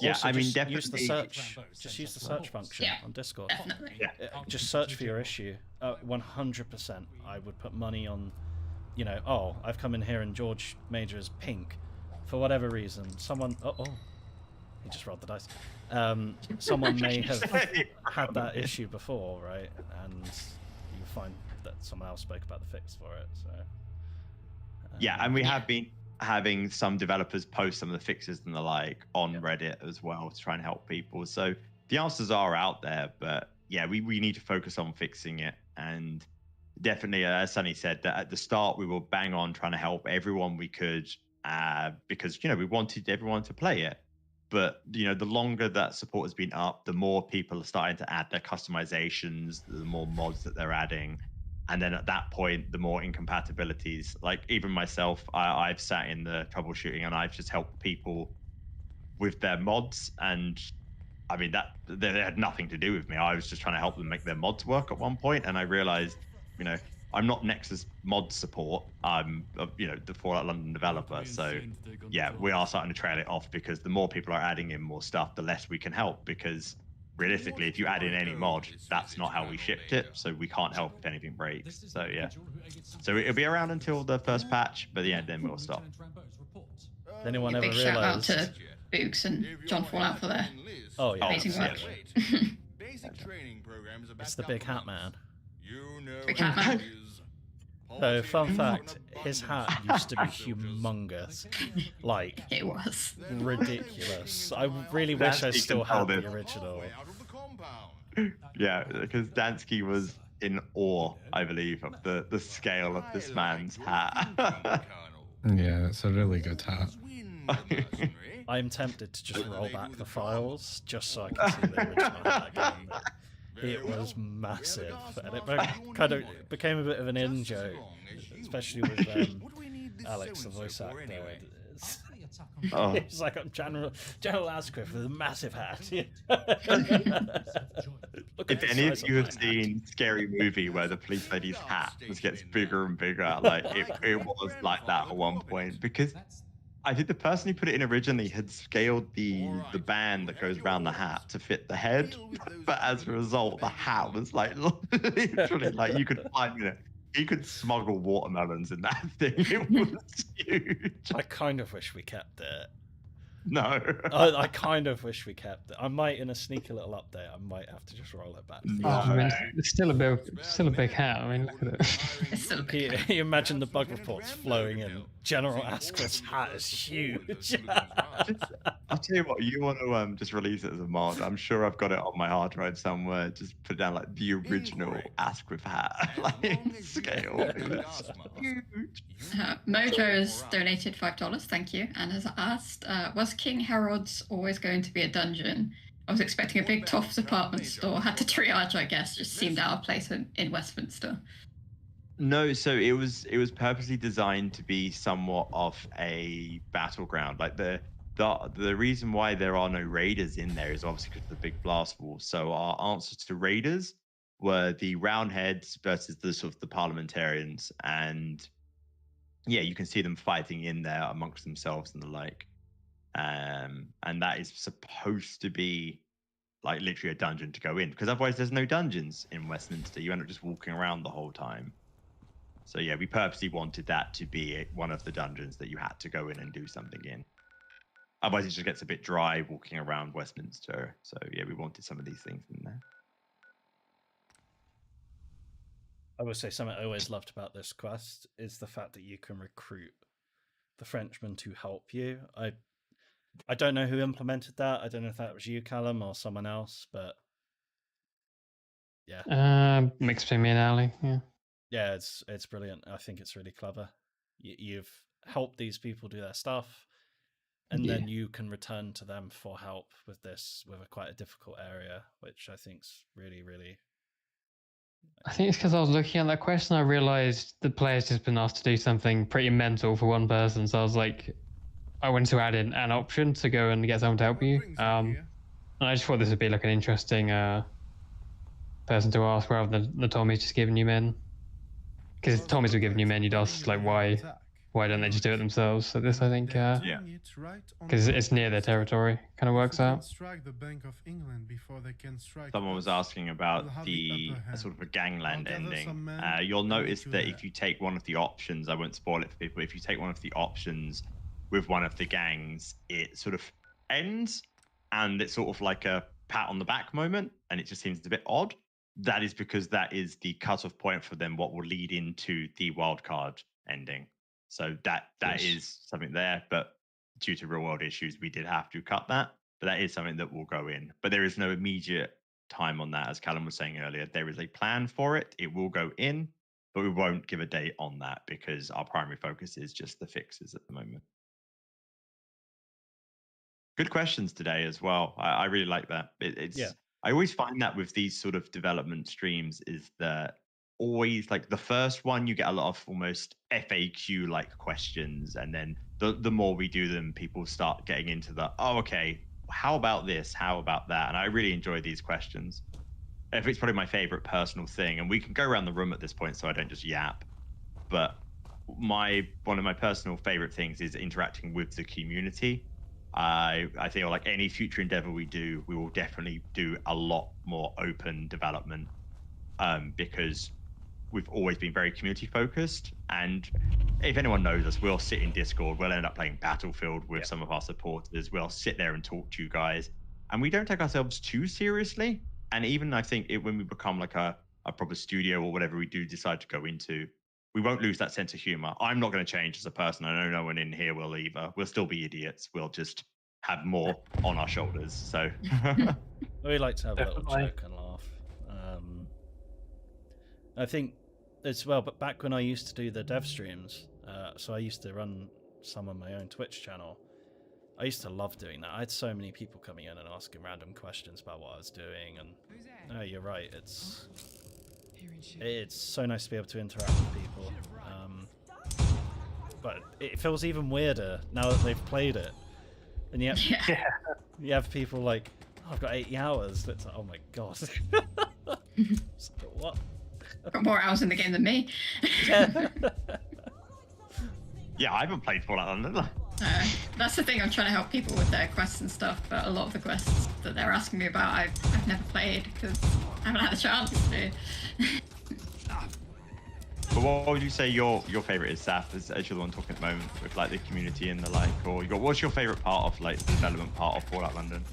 Speaker 2: Yeah, I mean, definitely
Speaker 1: use the search. Just use the search function on Discord.
Speaker 5: Definitely.
Speaker 1: Just search for your issue. 100%. I would put money on, oh, I've come in here and 𝐬𝐸𝐸 is pink, for whatever reason. Someone, he just rolled the dice. Someone may have had that issue before, right? And you find that someone else spoke about the fix for it. So
Speaker 2: yeah, and we have been having some developers post some of the fixes and the like on Reddit as well to try and help people. So the answers are out there, but yeah, we need to focus on fixing it. And definitely, as Sunny said, that at the start we were bang on trying to help everyone we could, because we wanted everyone to play it. But the longer that support has been up, the more people are starting to add their customizations, the more mods that they're adding, and then at that point, the more incompatibilities. Like even myself, I've sat in the troubleshooting and I've just helped people with their mods, and I mean that they had nothing to do with me. I was just trying to help them make their mods work at one point, and I realized, I'm not Nexus mod support. I'm, the Fallout London developer. So, yeah, we are starting to trail it off, because the more people are adding in more stuff, the less we can help. Because realistically, if you add in any mod, that's not how we shipped it. So we can't help if anything breaks. So yeah. So it'll be around until the first patch, but yeah, then we'll stop.
Speaker 1: Anyone ever
Speaker 5: Big shout out
Speaker 1: realized?
Speaker 5: to Boogs and John Fallout for their amazing work.
Speaker 1: It's the big hat man.
Speaker 5: Big hat man.
Speaker 1: So, fun fact, his hat used to be humongous. Like,
Speaker 5: it was
Speaker 1: ridiculous. I really wish I still had the original.
Speaker 2: Yeah, because 𝗙𝗟𝐿 was in awe, I believe, of the scale of this man's hat.
Speaker 6: Yeah, it's a really good hat.
Speaker 1: I'm tempted to just roll back the files just so I can see the original hat again. It was massive, and it kind of became a bit of an in joke, especially with Alex, the voice actor. It's like I'm General 𝗙𝗟𝗡𝗏 with a massive hat.
Speaker 2: If any of you have seen Scary Movie, where the police lady's hat just gets bigger and bigger, like it was like that at one point, because I think the person who put it in originally had scaled the band that goes around the hat to fit the head, but as a result, the hat was like literally like you could find, you could smuggle watermelons in that thing. It was huge.
Speaker 1: I kind of wish we kept it.
Speaker 2: No.
Speaker 1: I kind of wish we kept it. I might, in a sneaky little update, I might have to just roll it back.
Speaker 4: I mean, it's still a big hat. I mean, look at it.
Speaker 5: It's still a big
Speaker 1: You imagine the bug reports flowing in. General 𝗙𝗏𝗏's hat is huge.
Speaker 2: I'll tell you what, you want to just release it as a mod. I'm sure I've got it on my hard drive somewhere. Just put down like the original 𝗙𝗏𝗏 hat, like scale. Huge.
Speaker 5: Mojo has donated $5, thank you, and has asked, was King Herod's always going to be a dungeon? I was expecting a big tough department store. Had to triage, I guess. Just seemed out of place in Westminster.
Speaker 2: No, so it was purposely designed to be somewhat of a battleground. Like the reason why there are no raiders in there is obviously because of the big blast wall. So our answers to raiders were the Roundheads versus the sort of the parliamentarians, and yeah, you can see them fighting in there amongst themselves and the like. And that is supposed to be like literally a dungeon to go in, because otherwise there's no dungeons in Westminster. You end up just walking around the whole time. So yeah, we purposely wanted that to be one of the dungeons that you had to go in and do something in. Otherwise it just gets a bit dry walking around Westminster. So yeah, we wanted some of these things in there.
Speaker 1: I would say something I always loved about this quest is the fact that you can recruit the Frenchmen to help you. I don't know who implemented that. I don't know if that was you, Callum, or someone else, but yeah.
Speaker 4: Mixed between me and Ali. Yeah.
Speaker 1: Yeah, it's brilliant. I think it's really clever. You've helped these people do their stuff, and then you can return to them for help with quite a difficult area, which I think's really, really.
Speaker 4: I think it's because I was looking at that question, I realized the player's just been asked to do something pretty mental for one person. So I was like, I wanted to add in an option to go and get someone to help you. And I just thought this would be like an interesting person to ask rather than the Tommies just giving you men. Because if Tommies were giving you men, you'd ask like why don't they just do it themselves? So this, I think, because it's near their territory, kind of works out.
Speaker 2: Someone was asking about the sort of a gangland ending. You'll notice that if you take one of the options, I won't spoil it for people, if you take one of the options with one of the gangs, it sort of ends, and it's sort of like a pat on the back moment, and it just seems a bit odd. That is because that is the cutoff point for them, what will lead into the wildcard ending. So that is something there, but due to real world issues, we did have to cut that. But that is something that will go in. But there is no immediate time on that, as Callum was saying earlier. There is a plan for it. It will go in, but we won't give a date on that because our primary focus is just the fixes at the moment. Good questions today as well. I really like that. I always find that with these sort of development streams is that always like the first one you get a lot of almost FAQ like questions, and then the more we do them, people start getting into the okay, how about this, how about that, and I really enjoy these questions. It's probably my favorite personal thing, and we can go around the room at this point so I don't just yap, but one of my personal favorite things is interacting with the community. I feel like any future endeavor we do, we will definitely do a lot more open development because we've always been very community focused, and if anyone knows us, we'll sit in Discord, we'll end up playing Battlefield with some of our supporters, we'll sit there and talk to you guys, and we don't take ourselves too seriously. And even I think when we become like a proper studio or whatever we do decide to go into, we won't lose that sense of humor. I'm not going to change as a person. I know no one in here will either. We'll still be idiots. We'll just have more on our shoulders. So
Speaker 1: we like to have a little joke and laugh. I think as well, but back when I used to do the dev streams, so I used to run some on my own Twitch channel. I used to love doing that. I had so many people coming in and asking random questions about what I was doing, and no, you're right. It's so nice to be able to interact with people. But it feels even weirder now that they've played it, and yet you have people like, oh, I've got 80 hours. It's like, oh my god. What?
Speaker 5: Got more hours in the game than me.
Speaker 2: Yeah, I haven't played Fallout London.
Speaker 5: That's the thing, I'm trying to help people with their quests and stuff, but a lot of the quests that they're asking me about, I've never played because I haven't had a chance to.
Speaker 2: But what would you say your favorite is, Saf, as you're the one talking at the moment with like the community and the like, or what's your favorite part of like the development part of Fallout London?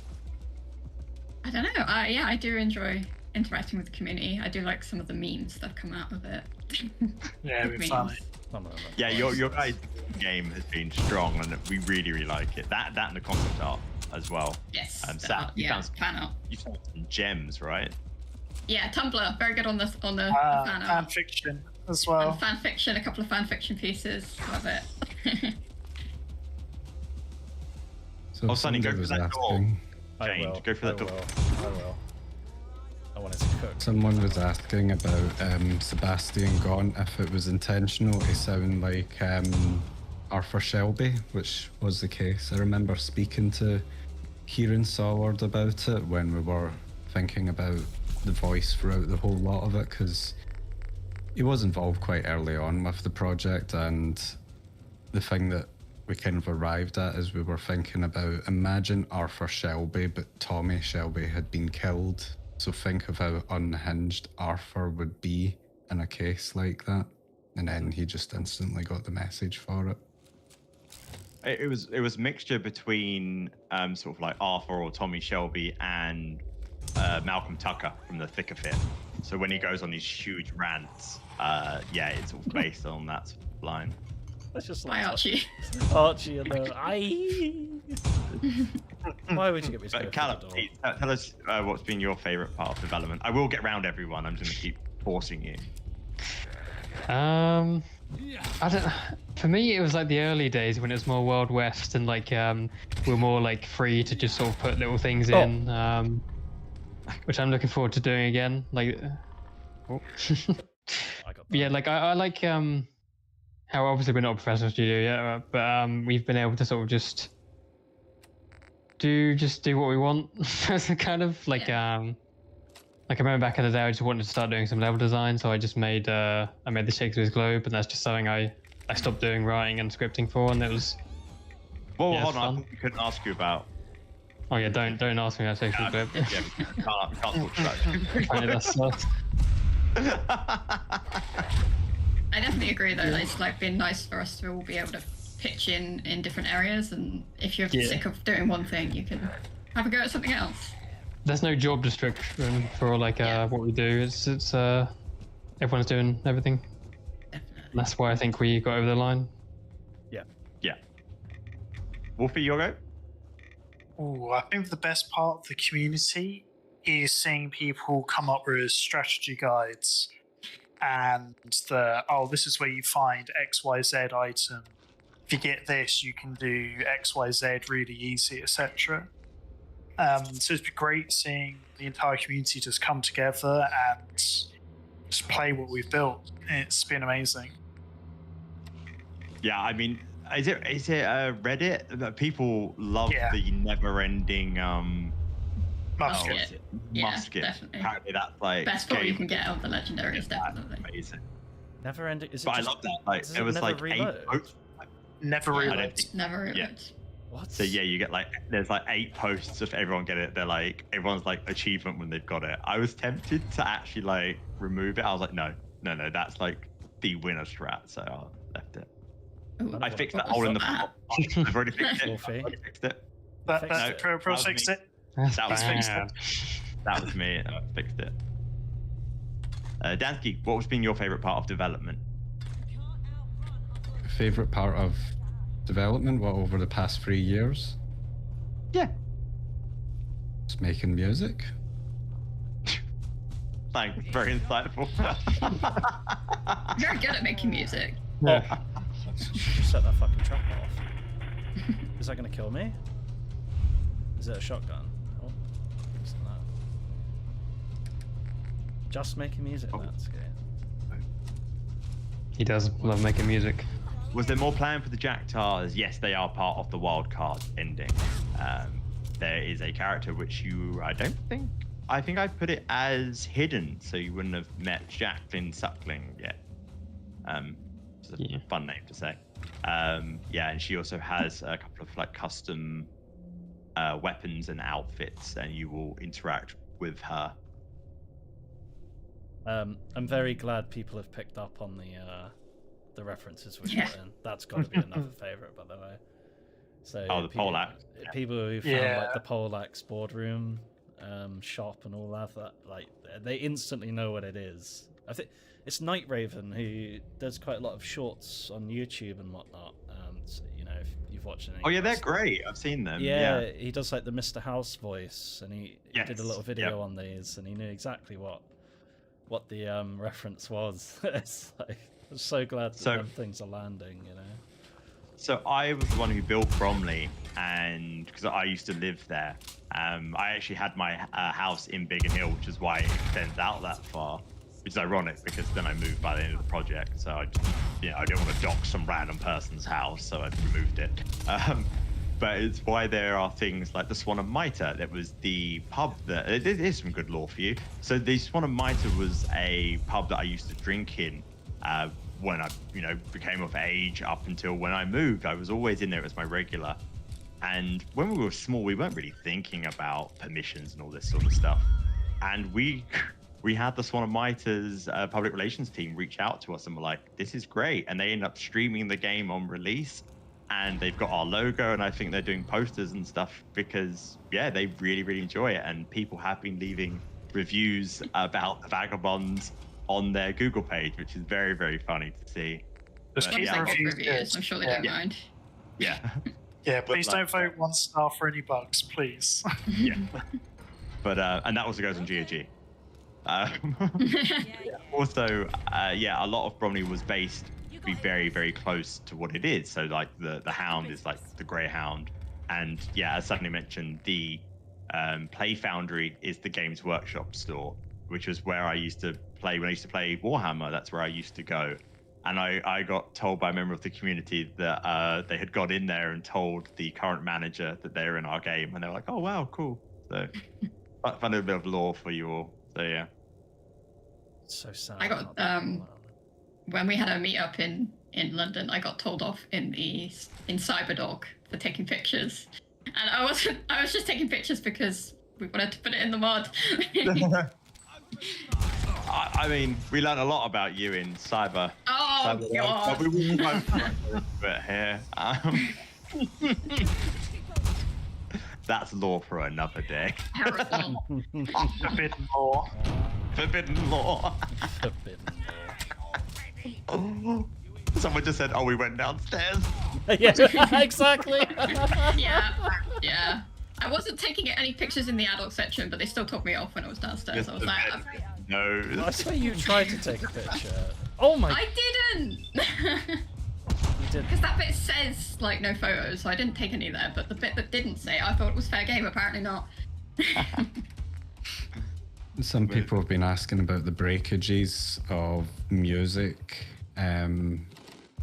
Speaker 2: I
Speaker 5: don't know. I do enjoy interacting with the community. I do like some of the memes that have come out of it.
Speaker 3: Yeah, we're funny.
Speaker 2: Yeah, your guys' game has been strong, and we really, really like it. That and the concept art as well.
Speaker 5: Yes.
Speaker 2: Saf,
Speaker 5: fan art.
Speaker 2: You found some gems, right?
Speaker 5: Yeah, Tumblr, very good on the fan art.
Speaker 3: Fan fiction as well.
Speaker 5: And fan fiction, a couple of fan fiction pieces. Love it.
Speaker 6: So
Speaker 2: Sonny, go for that door.
Speaker 1: Change.
Speaker 2: Go for that door.
Speaker 1: I will. I wanted to cook.
Speaker 6: Someone was asking about Sebastian Gaunt, if it was intentional to sound like Arthur Shelby, which was the case. I remember speaking to Kieran Saward about it when we were thinking about the voice throughout the whole lot of it, because he was involved quite early on with the project, and the thing that we kind of arrived at as we were thinking about, imagine Arthur Shelby, but Tommy Shelby had been killed. So think of how unhinged Arthur would be in a case like that. And then he just instantly got the message for it.
Speaker 2: It was a mixture between sort of like Arthur or Tommy Shelby and Malcolm Tucker from The Thick of It. So when he goes on these huge rants, yeah, it's sort of based on that sort of line.
Speaker 1: That's just
Speaker 5: Why
Speaker 1: like
Speaker 5: Archie?
Speaker 1: Archie and the Why would you get me to go
Speaker 2: Callum,
Speaker 1: through the door?
Speaker 2: tell us what's been your favourite part of development. I will get round everyone. I'm just going to keep forcing you.
Speaker 4: I don't. For me, it was like the early days when it was more Wild West and like we're more like free to just sort of put little things in, which I'm looking forward to doing again. Like, yeah, like I like how obviously we're not a professional studio yet, but we've been able to sort of just do what we want. Kind of like like I remember back in the day, I just wanted to start doing some level design, so I just made I made the Shakespeare's Globe, and that's just something I stopped doing writing and scripting for, and it was.
Speaker 2: Well,
Speaker 4: yeah,
Speaker 2: hold on, I couldn't ask you about.
Speaker 4: Oh yeah, don't ask me about Shakespeare's Globe.
Speaker 2: Yeah, can't talk about it.
Speaker 4: Right, that's
Speaker 5: I definitely agree though. It's like been nice for us to all be able to pitch in different areas, and if you're sick of doing one thing, you can have a go at something else.
Speaker 4: There's no job description for like what we do. It's everyone's doing everything.
Speaker 5: Definitely.
Speaker 4: That's why I think we got over the line.
Speaker 2: Yeah. Wolfie, your go?
Speaker 3: Ooh, I think the best part of the community is seeing people come up with strategy guides and this is where you find XYZ item. If you get this, you can do XYZ really easy, etc. So it's been great seeing the entire community just come together and just play what we've built. It's been amazing.
Speaker 2: Yeah, I mean, is it Reddit? People love the never-ending
Speaker 3: musket.
Speaker 2: Musket.
Speaker 5: Definitely.
Speaker 2: Apparently, that's like
Speaker 5: Best part you can get out of the legendaries, definitely.
Speaker 2: Amazing.
Speaker 1: Never ending. Is it
Speaker 2: But
Speaker 1: just,
Speaker 2: I love that. Like, it was
Speaker 1: never
Speaker 2: like
Speaker 1: reload?
Speaker 2: 8 posts.
Speaker 3: Never reload.
Speaker 5: Never reload.
Speaker 2: Yeah.
Speaker 1: What?
Speaker 2: So yeah, you get like there's like 8 posts if everyone get it. They're like everyone's like achievement when they've got it. I was tempted to actually like remove it. I was like, no, that's like the winner strat. So I left it.
Speaker 5: Ooh,
Speaker 2: I fixed that hole in the
Speaker 5: that?
Speaker 2: I've already fixed it.
Speaker 1: Wolfie.
Speaker 2: I've already fixed it.
Speaker 3: Pro fixed it.
Speaker 4: That's
Speaker 2: That was
Speaker 4: bad.
Speaker 2: That was me. I fixed it. Dansky, what has been your favorite part of development?
Speaker 6: Favorite part of development? What, over the past 3 years?
Speaker 2: Yeah.
Speaker 6: Just making music.
Speaker 2: Thanks. Very insightful.
Speaker 5: Very good at making music.
Speaker 4: Yeah.
Speaker 1: Set that fucking trap off. Is that gonna kill me? Is it a shotgun? Oh, it's not. Just making music. That's good.
Speaker 4: He does love making music.
Speaker 2: Was there more plan for the Jack-Tars? Yes, they are part of the wildcard ending. There is a character which I think I put it as hidden, so you wouldn't have met Jacqueline Suckling yet. It's a fun name to say. Yeah, and she also has a couple of like custom weapons and outfits, and you will interact with her.
Speaker 1: I'm very glad people have picked up on the references we put in. That's got to be another favorite, by the way. So
Speaker 2: the Poleaxe.
Speaker 1: People who found like the Poleaxe boardroom shop and all that, like they instantly know what it is. I think it's Night Raven who does quite a lot of shorts on YouTube and whatnot. So, you know, if you've watched any.
Speaker 2: Oh yeah, they're great. I've seen them.
Speaker 1: Yeah, he does like the Mr. House voice, and he did a little video on these, and he knew exactly what the reference was. It's like I'm so glad that them things are landing, you know.
Speaker 2: So I was the one who built Bromley, and because I used to live there, I actually had my house in Biggin Hill, which is why it extends out that far. Which is ironic because then I moved by the end of the project, so I didn't want to dock some random person's house, so I removed it. But it's why there are things like the Swan of Mitre. That was the pub that it is some good lore for you. So the Swan of Mitre was a pub that I used to drink in when I, became of age up until when I moved. I was always in there as my regular. And when we were small, we weren't really thinking about permissions and all this sort of stuff. And we had the Swan Mitres public relations team reach out to us and were like, this is great. And they ended up streaming the game on release. And they've got our logo, and I think they're doing posters and stuff because, yeah, they really, really enjoy it. And people have been leaving reviews about the Vagabonds on their Google page, which is very, very funny to see.
Speaker 3: Just keep
Speaker 5: Yeah,
Speaker 3: reviews.
Speaker 5: reviews. I'm sure they don't mind.
Speaker 2: Yeah.
Speaker 3: Yeah, please don't vote 1 star for any bugs, please.
Speaker 2: Yeah. But and that also goes on GOG. Also, yeah, a lot of Bromley was based to be very, very close to what it is. So like the Hound is like the Greyhound, and yeah, as Suddenly mentioned, the Play Foundry is the Games Workshop store, which was where I used to play when I used to play Warhammer. That's where I used to go. And I got told by a member of the community that they had got in there and told the current manager that they're in our game, and they were like, "Oh wow, cool." So, fun little bit of lore for you all. So yeah.
Speaker 1: So sad.
Speaker 5: I got when we had a meetup in London, I got told off in Cyberdog for taking pictures, and I was just taking pictures because we wanted to put it in the mod.
Speaker 2: I mean, we learned a lot about you in Cyber.
Speaker 5: Oh God!
Speaker 2: But we won't bit here. That's lore for another day.
Speaker 3: Forbidden lore.
Speaker 2: Forbidden lore. Someone just said, "Oh, we went downstairs."
Speaker 1: Yeah, exactly.
Speaker 5: Yeah. I wasn't taking any pictures in the adult section, but they still took me off when I was downstairs. I was like,
Speaker 2: no.
Speaker 1: I swear you tried to take a picture. Oh my!
Speaker 5: I didn't.
Speaker 1: You did.
Speaker 5: Because that bit says like no photos, so I didn't take any there. But the bit that didn't say, I thought it was fair game. Apparently not.
Speaker 6: Some people have been asking about the breakages of music in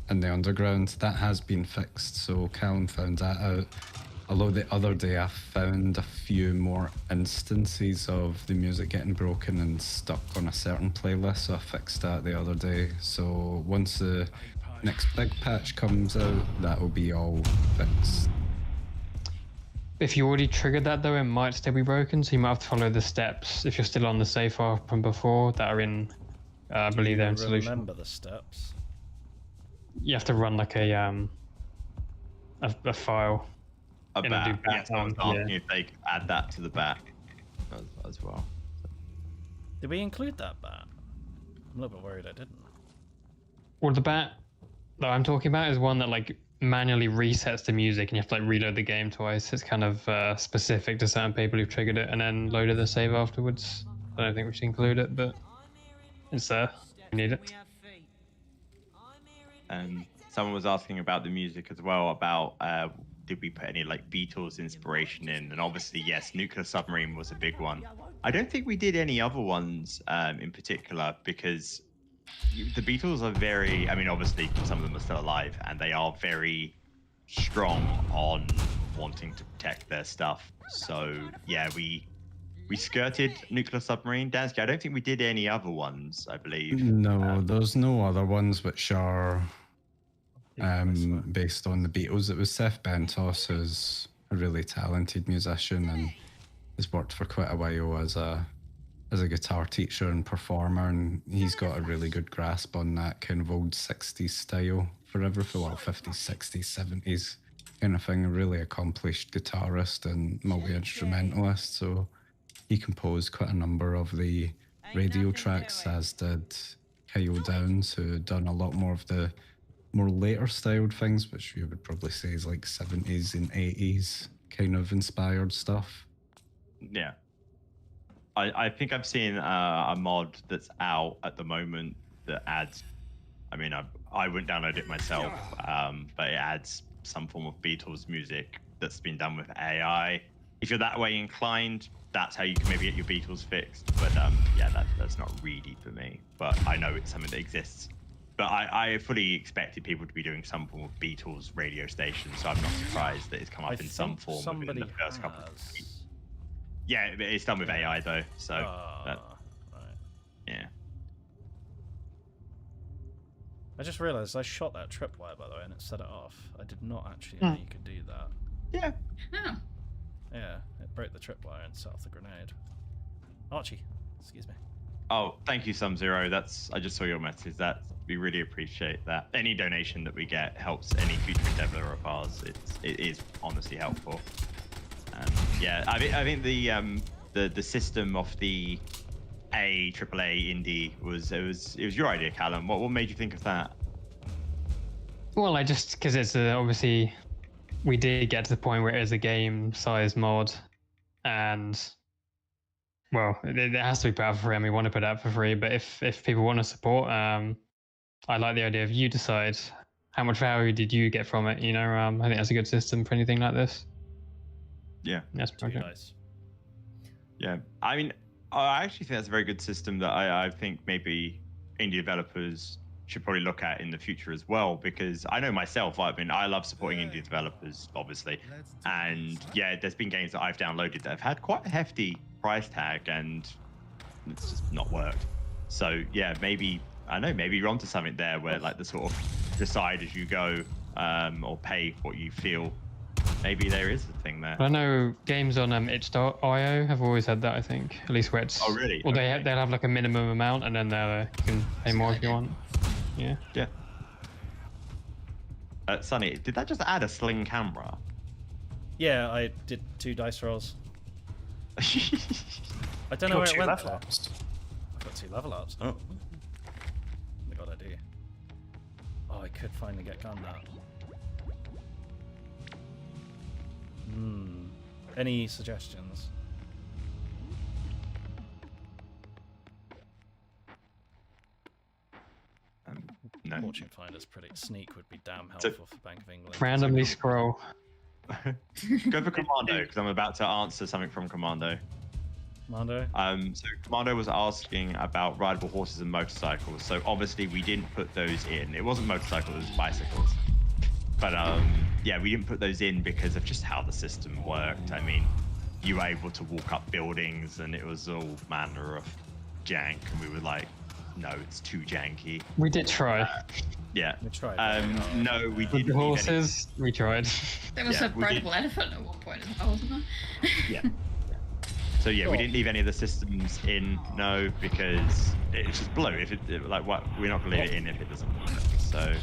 Speaker 6: the underground. That has been fixed, so Callum found that out. Although the other day I found a few more instances of the music getting broken and stuck on a certain playlist, so I fixed that the other day. So once the next big patch comes out, that will be all fixed.
Speaker 4: If you already triggered that though, it might still be broken, so you might have to follow the steps if you're still on the save file from before that are in, I believe they're in solution.
Speaker 1: Remember the steps.
Speaker 4: You have to run like a file.
Speaker 2: A back.
Speaker 4: back
Speaker 2: Yeah, I was asking
Speaker 4: yeah.
Speaker 2: if they could add that to the back as well.
Speaker 1: Did we include that bat? I'm a little bit worried I didn't.
Speaker 4: Well, the bat that I'm talking about is one that like manually resets the music and you have to like reload the game twice. It's kind of specific to certain people who've triggered it and then loaded the save afterwards. I don't think we should include it, but it's there. You need it.
Speaker 2: Someone was asking about the music as well, about did we put any like Beatles inspiration in? And obviously, yes, Nuclear Submarine was a big one. I don't think we did any other ones in particular, because the Beatles are very, I mean, obviously some of them are still alive and they are very strong on wanting to protect their stuff. So yeah, we skirted Nuclear Submarine. Dansky, I don't think we did any other ones, I believe.
Speaker 6: No, there's no other ones which are based on the Beatles. It was Seth Bentos, who's a really talented musician and has worked for quite a while as a guitar teacher and performer, and he's got a really good grasp on that kind of old 60s style for everything, well, 50s, 60s, 70s kind of thing. A really accomplished guitarist and multi-instrumentalist, so he composed quite a number of the radio tracks, as did Kyle Downs, who had done a lot more of the more later styled things, which you would probably say is like 70s and 80s kind of inspired stuff.
Speaker 2: Yeah. I think I've seen a mod that's out at the moment that adds, I mean, I wouldn't download it myself, but it adds some form of Beatles music that's been done with AI. If you're that way inclined, that's how you can maybe get your Beatles fixed. But yeah, that's not really for me. But I know it's something that exists. But I fully expected people to be doing some form of Beatles radio station, so I'm not surprised that it's come up in some form within the first couple of weeks. Yeah, it's done with AI though, so
Speaker 1: right.
Speaker 2: yeah.
Speaker 1: I just realised I shot that tripwire, by the way, and it set it off. I did not actually know you could do that.
Speaker 2: Yeah.
Speaker 5: Oh.
Speaker 1: Yeah, it broke the tripwire and set off the grenade. Archie, excuse me.
Speaker 2: Oh, thank you, Sub-Zero. I just saw your message. We really appreciate that. Any donation that we get helps any future endeavor of ours. It is honestly helpful. Yeah, I think the system of the AAA indie was your idea, Callum. What made you think of that?
Speaker 4: Well, because it's obviously we did get to the point where it is a game-sized mod, and well, it has to be put out for free, and we want to put it out for free. But if people want to support, I like the idea of you decide how much value did you get from it. You know, I think that's a good system for anything like this.
Speaker 2: Yeah,
Speaker 4: that's
Speaker 1: pretty nice.
Speaker 2: Yeah, I mean, I actually think that's a very good system that I think maybe indie developers should probably look at in the future as well, because I know myself, I love supporting indie developers, obviously, and yeah, there's been games that I've downloaded that have had quite a hefty price tag and it's just not worked. So yeah, maybe you're onto something there where like the sort of decide as you go, or pay what you feel. Maybe there is a thing there.
Speaker 4: I know games on itch.io have always had that, I think. At least where it's...
Speaker 2: Oh, really?
Speaker 4: Well,
Speaker 2: okay.
Speaker 4: they'll have like a minimum amount, and then you can pay more if you want. Yeah.
Speaker 2: Yeah. Sonny, did that just add a sling camera?
Speaker 1: Yeah, I did 2 dice rolls. I don't know where it went. I've got 2 level ups. Oh. My god, I do. Oh, I could finally get gunned at. Any suggestions?
Speaker 2: No.
Speaker 1: Fortune Finder's pretty sneak would be damn helpful for Bank of England.
Speaker 4: Randomly scroll.
Speaker 2: Go for Commando, because I'm about to answer something from Commando.
Speaker 1: Commando?
Speaker 2: So Commando was asking about rideable horses and motorcycles. So obviously we didn't put those in. It wasn't motorcycles, it was bicycles. But yeah, we didn't put those in because of just how the system worked. I mean, you were able to walk up buildings and it was all manner of jank, and we were like, no, it's too janky.
Speaker 4: We did try.
Speaker 2: Yeah.
Speaker 1: We tried.
Speaker 2: No, we
Speaker 4: With
Speaker 2: didn't.
Speaker 4: the horses, we tried.
Speaker 5: There was a rideable elephant at one point as well, wasn't there?
Speaker 2: Yeah. So yeah, we didn't leave any of the systems in, no, because it's just blow. If it like what, we're not gonna leave it in if it doesn't work. So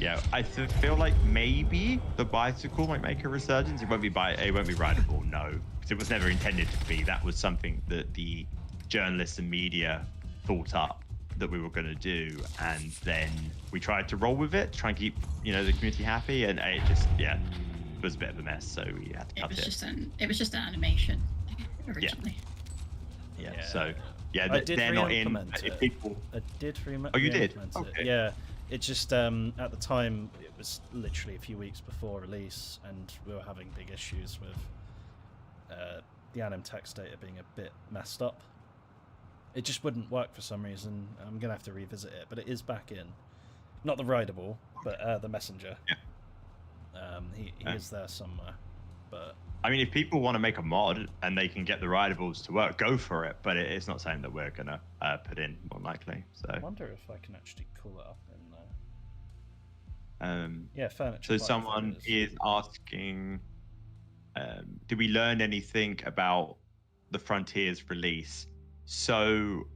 Speaker 2: yeah, I feel like maybe the bicycle might make a resurgence. It won't be rideable, no, because it was never intended to be. That was something that the journalists and media thought up that we were going to do, and then we tried to roll with it, try and keep the community happy, and it just it was a bit of a mess, so we had to cut it.
Speaker 5: It was just an animation originally.
Speaker 2: Yeah. So yeah,
Speaker 1: I did
Speaker 2: they're not in.
Speaker 1: If
Speaker 2: people,
Speaker 1: I did
Speaker 2: Oh, you did?
Speaker 1: Okay. Yeah. It just at the time it was literally a few weeks before release, and we were having big issues with the anim text data being a bit messed up. It just wouldn't work for some reason. I'm gonna have to revisit it, but it is back in. Not the rideable, but the messenger.
Speaker 2: Yeah.
Speaker 1: He is there somewhere. But
Speaker 2: I mean, if people want to make a mod and they can get the rideables to work, go for it. But it's not something that we're gonna put in, more likely. So
Speaker 1: I wonder if I can actually call it up in. Yeah, furniture.
Speaker 2: So someone is asking, did we learn anything about the Frontiers release? So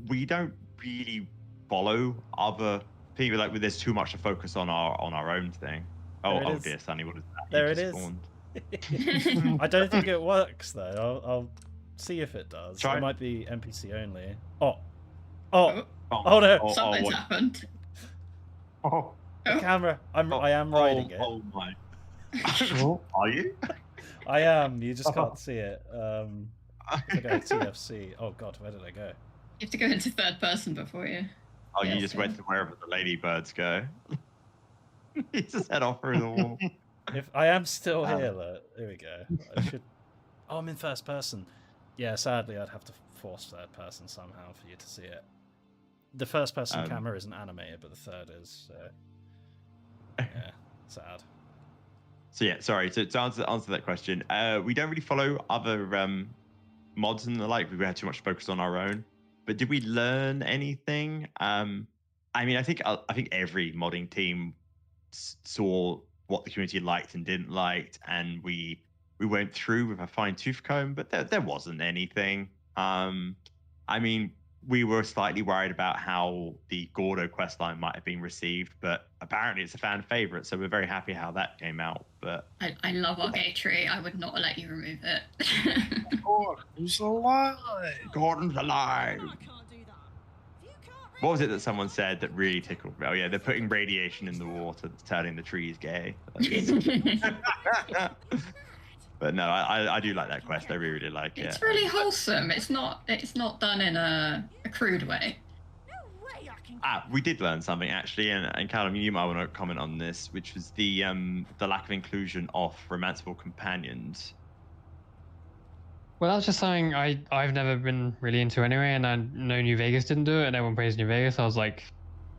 Speaker 2: we don't really follow other people. Like, there's too much to focus on our own thing. Oh dear, Sunny, what is that?
Speaker 1: There it is. I don't think it works though. I'll see if it does.
Speaker 2: Try.
Speaker 1: It might be NPC only. Oh no!
Speaker 5: Something's happened.
Speaker 1: The camera. I am riding it.
Speaker 2: Oh my! Are you?
Speaker 1: I am. You just can't see it. I go TFC. Oh god, where did I go?
Speaker 5: You have to go into third person before you.
Speaker 2: Oh, you just went to wherever the ladybirds go. He just head off through the wall.
Speaker 1: If I am still here, look, here we go. I should. Oh, I'm in first person. Yeah, sadly, I'd have to force third person somehow for you to see it. The first person camera isn't animated, but the third is. Yeah, sad.
Speaker 2: So yeah, sorry. So to answer that question, we don't really follow other mods and the like. We had too much focus on our own. But did we learn anything? I mean, I think every modding team saw what the community liked and didn't like, and we went through with a fine-tooth comb, but there wasn't anything. I mean, we were slightly worried about how the Gordo questline might have been received, but apparently it's a fan favorite, so we're very happy how that came out. But
Speaker 5: I love our gay tree. I would not let you remove it.
Speaker 3: Gordon's alive.
Speaker 2: Gordon's alive.
Speaker 8: I can't do that. You can't
Speaker 2: What was it that someone said that really tickled me? Oh yeah, they're putting radiation in the water that's turning the trees gay. But no, I do like that quest. I really like it.
Speaker 5: It's really wholesome. It's not done in a crude way.
Speaker 8: No way I can.
Speaker 2: We did learn something actually, and Callum, you might want to comment on this, which was the lack of inclusion of romanceable companions.
Speaker 4: Well, that's just something I've never been really into anyway, and I know New Vegas didn't do it, and everyone praised New Vegas. I was like,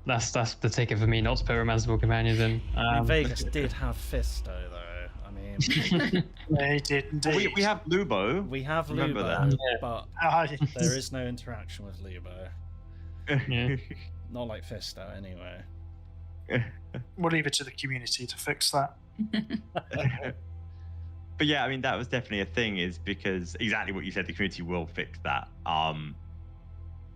Speaker 4: that's the ticket for me not to put romanceable companions in.
Speaker 1: Vegas did have Fisto though. I mean,
Speaker 3: They did indeed.
Speaker 2: We have Lubo.
Speaker 1: we have
Speaker 2: Remember
Speaker 1: Lubo,
Speaker 2: that.
Speaker 1: but
Speaker 3: Ah,
Speaker 1: there is no interaction with Lubo.
Speaker 4: Yeah.
Speaker 1: Not like Fisto anyway.
Speaker 3: We'll leave it to the community to fix that.
Speaker 2: But yeah, I mean, that was definitely a thing, is because exactly what you said, the community will fix that.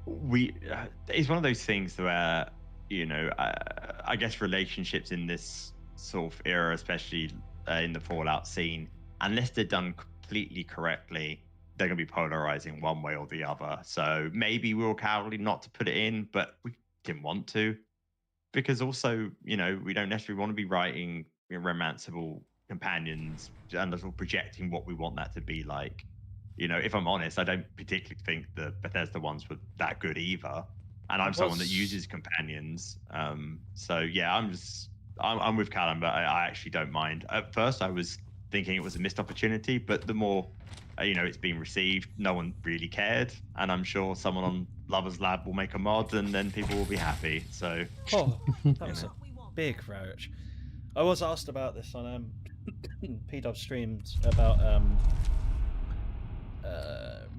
Speaker 2: It's one of those things where, you know, I guess relationships in this sort of era, especially in the Fallout scene, unless they're done completely correctly, they're going to be polarizing one way or the other. So maybe we were cowardly not to put it in, but we didn't want to, because also, you know, we don't necessarily want to be writing romanceable companions and sort of projecting what we want that to be like. You know, if I'm honest, I don't particularly think the Bethesda ones were that good either. And I'm someone that uses companions. So yeah, I'm with Callum, but I actually don't mind. At first, I was thinking it was a missed opportunity, but the more, you know, it's been received, no one really cared. And I'm sure someone on Lovers Lab will make a mod, and then people will be happy. So,
Speaker 1: That was a big roach. I was asked about this on PDub streams about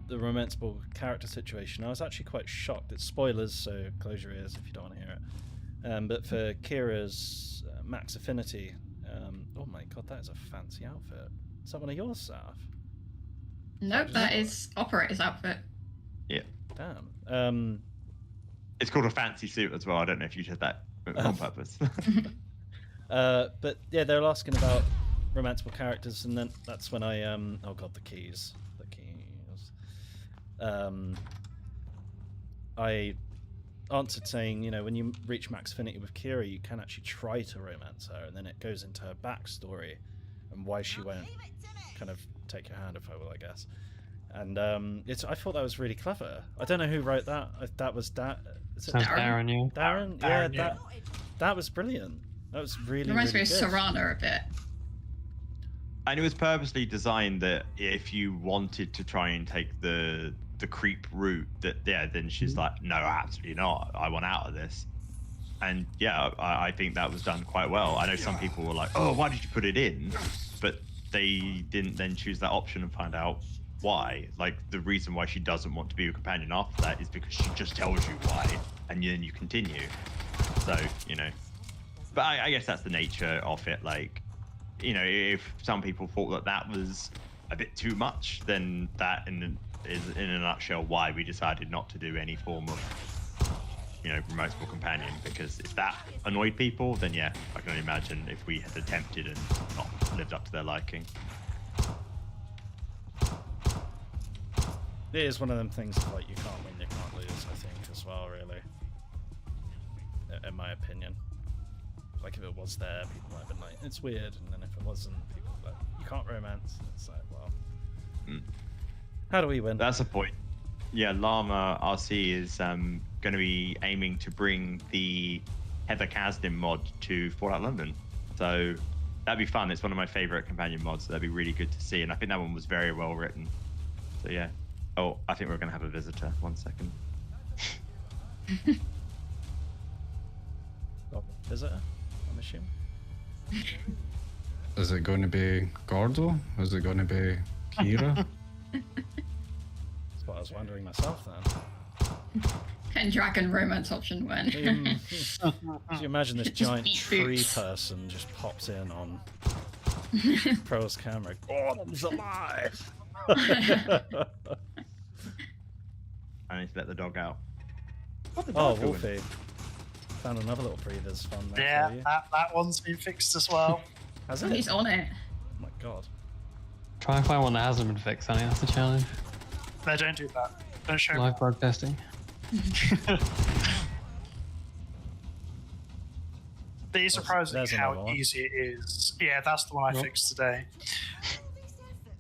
Speaker 1: the romanceable character situation. I was actually quite shocked. It's spoilers, so close your ears if you don't want to hear it. But for Kira's max affinity, oh my god, that is a fancy outfit. Is that one of yours, Saf?
Speaker 5: Nope, that is Operator's outfit.
Speaker 2: Yeah.
Speaker 1: Damn.
Speaker 2: It's called a fancy suit as well. I don't know if you said that on purpose.
Speaker 1: But yeah, they were asking about romanceable characters, and then that's when I oh god, the keys. I answered saying, you know, when you reach max affinity with Kira, you can actually try to romance her, and then it goes into her backstory and why she won't kind of take your hand, if I will, I guess. And I thought that was really clever. I don't know who wrote that. That was Sounds
Speaker 4: Darren, yeah.
Speaker 1: Darren? Yeah, that was brilliant. That was really,
Speaker 5: Reminds me
Speaker 1: really
Speaker 5: of
Speaker 1: good.
Speaker 5: Serana a bit.
Speaker 2: And it was purposely designed that if you wanted to try and take the creep route, then she's like, no, absolutely not. I want out of this. And yeah, I think that was done quite well. I know some people were like, oh, why did you put it in? But they didn't then choose that option and find out why. Like, the reason why she doesn't want to be your companion after that is because she just tells you why, and then you continue. So, you know. But I guess that's the nature of it. Like, you know, if some people thought that was a bit too much, then that is in a nutshell why we decided not to do any form of, you know, romanceable companion. Because if that annoyed people, then yeah, I can only imagine if we had attempted and not lived up to their liking.
Speaker 1: It is one of them things of, like, you can't win, you can't lose, I think, as well, really. In my opinion. Like, if it was there, people might have been like, it's weird, and then if it wasn't, people were like, you can't romance. And it's like, well, how do we win?
Speaker 2: That's a point. Yeah, Llama RC is going to be aiming to bring the 𝐓𝐄𝐏𝐿𝐴 mod to Fallout London. So that'd be fun. It's one of my favorite companion mods. So that'd be really good to see. And I think that one was very well written. So yeah. Oh, I think we're going to have a visitor. 1 second.
Speaker 1: Visitor, I'm assuming.
Speaker 6: Is it going to be Gordo? Is it going to be Kira?
Speaker 1: That's what I was wondering myself then.
Speaker 5: Pendragon romance option when.
Speaker 1: Could you imagine this
Speaker 5: Just
Speaker 1: giant
Speaker 5: eat
Speaker 1: tree
Speaker 5: boots.
Speaker 1: person just pops in on Pro's camera? Gordon's alive!
Speaker 2: I need to let the dog out.
Speaker 1: Oh, Wolfie. Found another little previs fun there
Speaker 3: Yeah,
Speaker 1: for you.
Speaker 3: that one's been fixed as well.
Speaker 1: Has it?
Speaker 5: He's on it.
Speaker 1: Oh my god.
Speaker 4: Try and find one that hasn't been fixed, honey. That's the challenge.
Speaker 3: No, don't do that. Don't show me.
Speaker 4: Live bug testing.
Speaker 3: Be surprising
Speaker 1: there's
Speaker 3: how
Speaker 1: another one.
Speaker 3: easy it is. Yeah, that's the one I fixed today.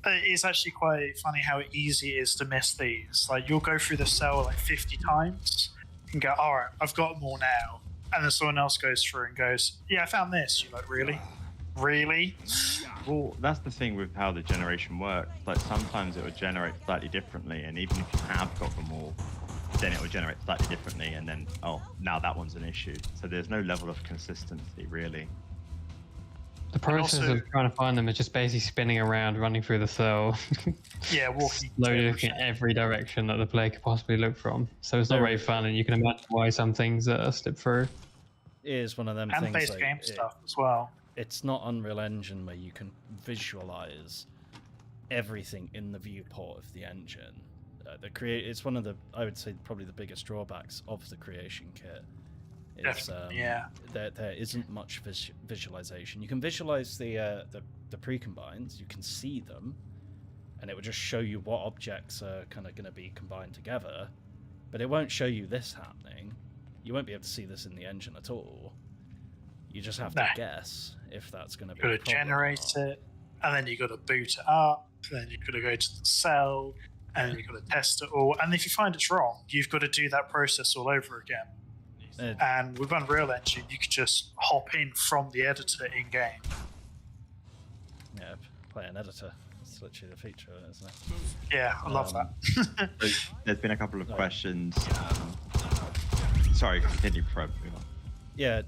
Speaker 3: It's actually quite funny how easy it is to miss these. Like, you'll go through the cell like 50 times and go, all right, I've got more now. And then someone else goes through and goes, yeah, I found this. You're like, really? Really?
Speaker 2: Well, that's the thing with how the generation works. Like, sometimes it would generate slightly differently, and even if you have got them all, then it would generate slightly differently, and then, oh, now that one's an issue. So there's no level of consistency, really.
Speaker 4: The process
Speaker 3: also-
Speaker 4: of trying to find them is just basically spinning around, running through the cell,
Speaker 3: Yeah, walking.
Speaker 4: slowly looking at every direction that the player could possibly look from. So it's not very fun, and you can imagine why some things slip through.
Speaker 1: It is one of them
Speaker 3: And
Speaker 1: things.
Speaker 3: base
Speaker 1: like,
Speaker 3: game stuff as well.
Speaker 1: It's not Unreal Engine where you can visualize everything in the viewport of the engine. It's one of the, I would say, probably the biggest drawbacks of the creation kit.
Speaker 3: Definitely, yeah.
Speaker 1: There isn't much visualization. You can visualize the pre-combines. You can see them, and it will just show you what objects are kind of going to be combined together. But it won't show you this happening. You won't be able to see this in the engine at all. You just have to guess if that's going to be.
Speaker 3: You've got to generate it, and then you've got to boot it up, then you've got to go to the cell, and then you've got to test it all. And if you find it's wrong, you've got to do that process all over again. And with Unreal Engine, you could just hop in from the editor in game.
Speaker 1: Yeah, play an editor. That's literally the feature, isn't it?
Speaker 3: Yeah, I love that.
Speaker 2: So there's been a couple of questions. Sorry, continue, Pro.
Speaker 1: Yeah,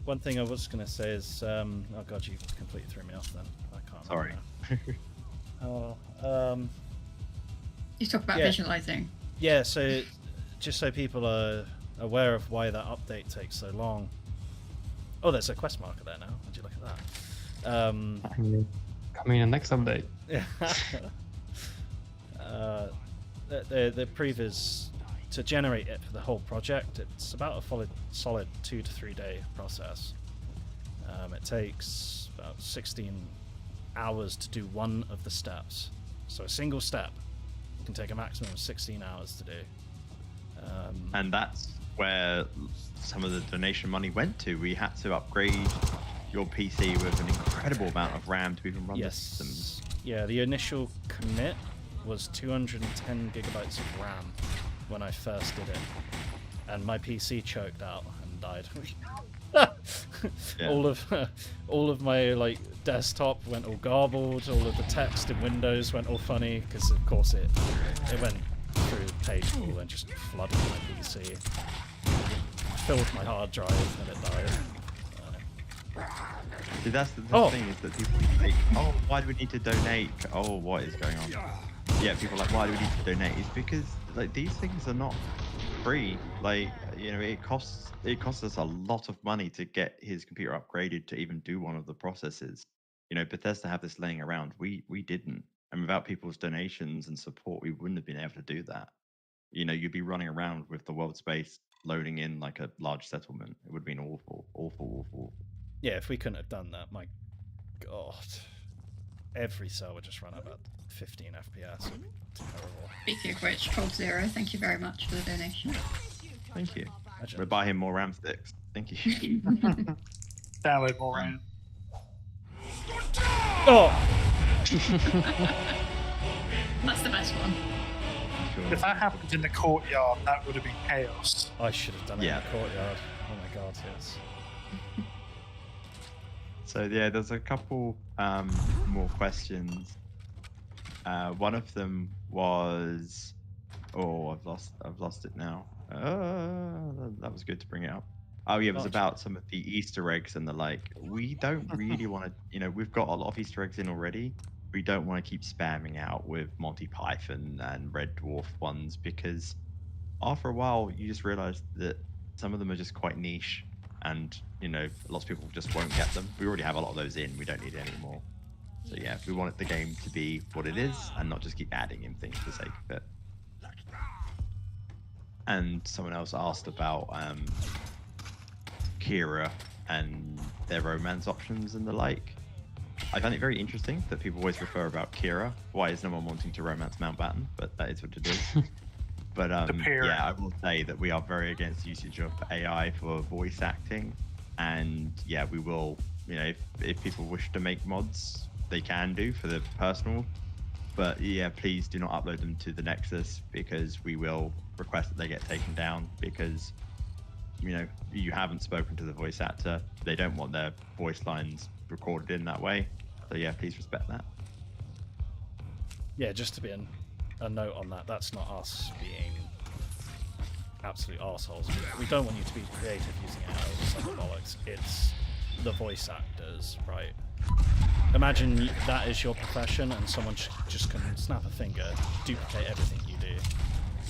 Speaker 1: one thing I was going to say is, oh god, you completely threw me off then. I can't.
Speaker 2: Sorry.
Speaker 5: You talk about visualizing.
Speaker 1: Yeah, so just so people are aware of why that update takes so long. Oh, there's a quest marker there now. Would you look at that?
Speaker 4: Coming in the next update.
Speaker 1: Yeah. The previs to generate it for the whole project, it's about a solid 2 to 3 day process. It takes about 16 hours to do one of the steps. So a single step can take a maximum of 16 hours to do.
Speaker 2: And that's where some of the donation money went to. We had to upgrade your PC with an incredible amount of RAM to even run the systems.
Speaker 1: Yeah, the initial commit was 210 gigabytes of RAM when I first did it, and my PC choked out and died. All of my like desktop went all garbled. All of the text in Windows went all funny because of course it went through page pool and just flooded my PC. Filled my hard drive and it died.
Speaker 2: See, that's the thing is that people think, oh, why do we need to donate? Oh, what is going on? Yeah, people are like, why do we need to donate? It's because like these things are not free. Like, you know, it costs us a lot of money to get his computer upgraded to even do one of the processes. You know, Bethesda have this laying around. We didn't, and without people's donations and support, we wouldn't have been able to do that. You know, you'd be running around with the world space loading in like a large settlement. It would have been awful.
Speaker 1: Yeah, if we couldn't have done that, my god, every cell would just run at about 15 FPS. It'd be terrible.
Speaker 5: Speaking of which, 𝗙𝗔𝗟𝗟𝗢, thank you very much for the donation.
Speaker 2: Thank you. We'll buy him more RAM sticks. Thank you.
Speaker 3: Download more RAM.
Speaker 1: Oh!
Speaker 5: That's the best one.
Speaker 3: If that happened in the courtyard, that would have been chaos.
Speaker 1: I should have done it in the courtyard. Oh my god, yes.
Speaker 2: So yeah, there's a couple more questions. One of them was, oh, I've lost it now. That was good to bring it up. Oh yeah, it was about some of the Easter eggs and the like. We don't really want to, you know, we've got a lot of Easter eggs in already. We don't want to keep spamming out with Monty Python and Red Dwarf ones because after a while, you just realize that some of them are just quite niche, and lots of people just won't get them. We already have a lot of those in. We don't need any more. So yeah, we want the game to be what it is, and not just keep adding in things for the sake of it. And someone else asked about Kira and their romance options and the like. I find it very interesting that people always refer about Kira. Why is no one wanting to romance Mountbatten? But that is what it is. But yeah, I will say that we are very against the usage of AI for voice acting. And yeah, we will, if people wish to make mods, they can do for the personal. But yeah, please do not upload them to the Nexus, because we will request that they get taken down, because you haven't spoken to the voice actor. They don't want their voice lines recorded in that way. So yeah, please respect that.
Speaker 1: Yeah, just to be a note on that, that's not us being absolute arseholes. We don't want you to be creative using AI or something bollocks. It's the voice actors, right? Imagine that is your profession and someone just can snap a finger, duplicate everything you do.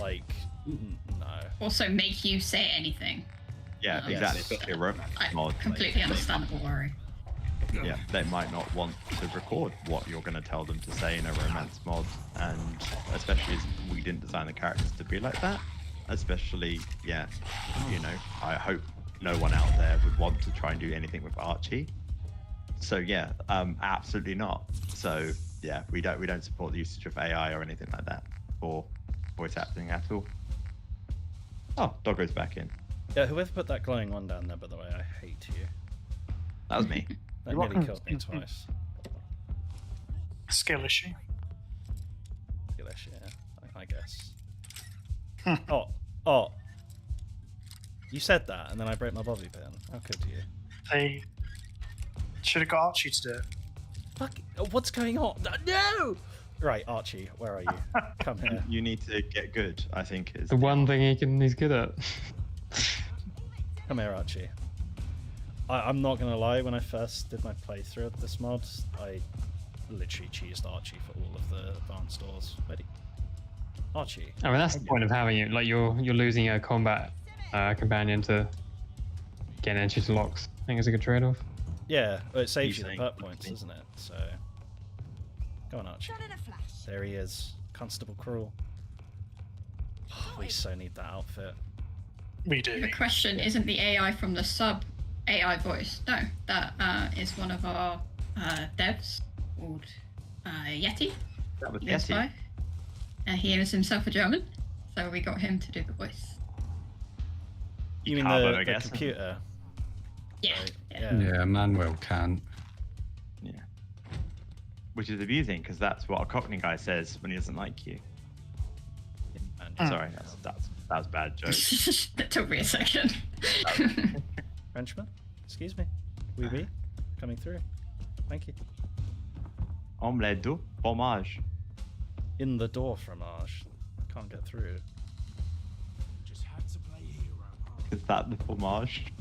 Speaker 1: Like, no.
Speaker 5: Also make you say anything.
Speaker 2: Yeah, exactly. Especially a romance mod.
Speaker 5: Completely understandable worry.
Speaker 2: Yeah, they might not want to record what you're going to tell them to say in a romance mod, and especially as we didn't design the characters to be like that. Especially, yeah, I hope no one out there would want to try and do anything with Archie. So yeah, absolutely not. So yeah, we don't support the usage of AI or anything like that for voice acting at all. Oh, Doggo's back in.
Speaker 1: Yeah, whoever put that glowing one down there, by the way, I hate you.
Speaker 2: That was me.
Speaker 1: That nearly killed me twice.
Speaker 3: Skill issue.
Speaker 1: Skill issue, yeah, I guess. Oh. You said that, and then I broke my bobby pin. How could you?
Speaker 3: They should have got Archie to do it.
Speaker 1: Fuck, what's going on? No! Right, Archie, where are you? Come here.
Speaker 2: You need to get good, I think. Is
Speaker 4: the one thing he's good at.
Speaker 1: Come here, Archie. I'm not going to lie, when I first did my playthrough of this mod, I literally cheesed Archie for all of the advanced doors. Ready? Archie.
Speaker 4: I mean, that's the point of having it. Like, you're losing a combat companion to get entry to locks. I think it's a good trade-off.
Speaker 1: Yeah, well, it saves you the perk points, isn't it? So, go on, Archie. There he is, Constable Cruel. Oh, we so need that outfit.
Speaker 3: We do.
Speaker 5: The question isn't the AI from the sub AI voice. No, that is one of our devs called Yeti.
Speaker 2: That was
Speaker 5: Yeti.
Speaker 2: Yeti.
Speaker 5: He is himself a German, so we got him to do the voice.
Speaker 1: You mean
Speaker 2: Carbo, I
Speaker 1: the
Speaker 2: guess.
Speaker 1: computer?
Speaker 5: Yeah.
Speaker 1: Right?
Speaker 6: Yeah, Manuel can't.
Speaker 2: Yeah. Which is amusing, because that's what a Cockney guy says when he doesn't like you. Sorry, that was a bad joke.
Speaker 5: That took me a second.
Speaker 1: Frenchman? Excuse me. Oui. Coming through. Thank you.
Speaker 2: Omelette du fromage.
Speaker 1: In the door, fromage. Can't get through.
Speaker 7: Just had to play hero.
Speaker 2: Is that the fromage?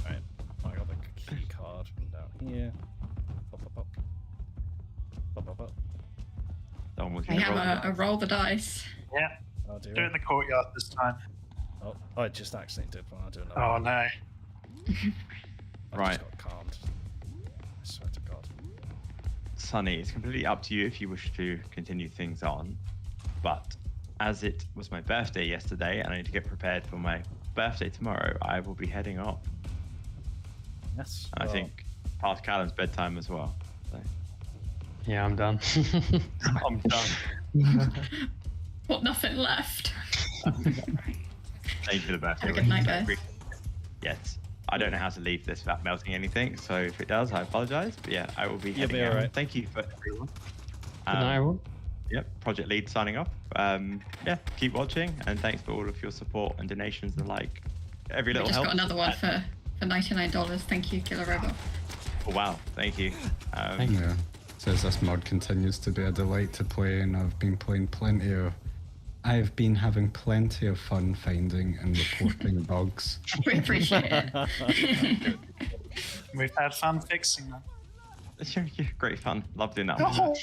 Speaker 1: Right. I got the key card from down here. Pop.
Speaker 5: We have a roll the dice.
Speaker 3: Yeah.
Speaker 1: I'll do
Speaker 3: Do it in the courtyard this time.
Speaker 1: Oh, I just accidentally did one. I'll do another
Speaker 3: Oh
Speaker 1: one.
Speaker 3: no.
Speaker 1: I
Speaker 2: Right.
Speaker 1: just got calmed. I swear to God.
Speaker 2: Sunny, it's completely up to you if you wish to continue things on, but as it was my birthday yesterday and I need to get prepared for my birthday tomorrow, I will be heading off.
Speaker 1: Yes.
Speaker 2: And I think past Callum's bedtime as well. So.
Speaker 4: Yeah, I'm done.
Speaker 2: I'm done.
Speaker 5: What, nothing left?
Speaker 2: Thank you for the birthday.
Speaker 5: Have a good night, guys.
Speaker 2: Yes. I don't know how to leave this without melting anything, so if it does, I apologize. But yeah, I will be
Speaker 1: You'll
Speaker 2: heading
Speaker 1: be
Speaker 2: out.
Speaker 1: alright.
Speaker 2: Thank you for everyone.
Speaker 4: Good night, everyone.
Speaker 2: Yep, Project Lead signing off. Yeah, keep watching, and thanks for all of your support and donations and like. Every
Speaker 5: We
Speaker 2: little
Speaker 5: just
Speaker 2: help.
Speaker 5: got another one for $99. Thank you, Killer Robot.
Speaker 2: Oh, wow, thank you.
Speaker 4: Thank you.
Speaker 6: Yeah. Says this mod continues to be a delight to play, and I've been having plenty of fun finding and reporting bugs.
Speaker 5: We appreciate it.
Speaker 3: We've had fun fixing them.
Speaker 2: Great fun. Love doing that.
Speaker 3: Oh.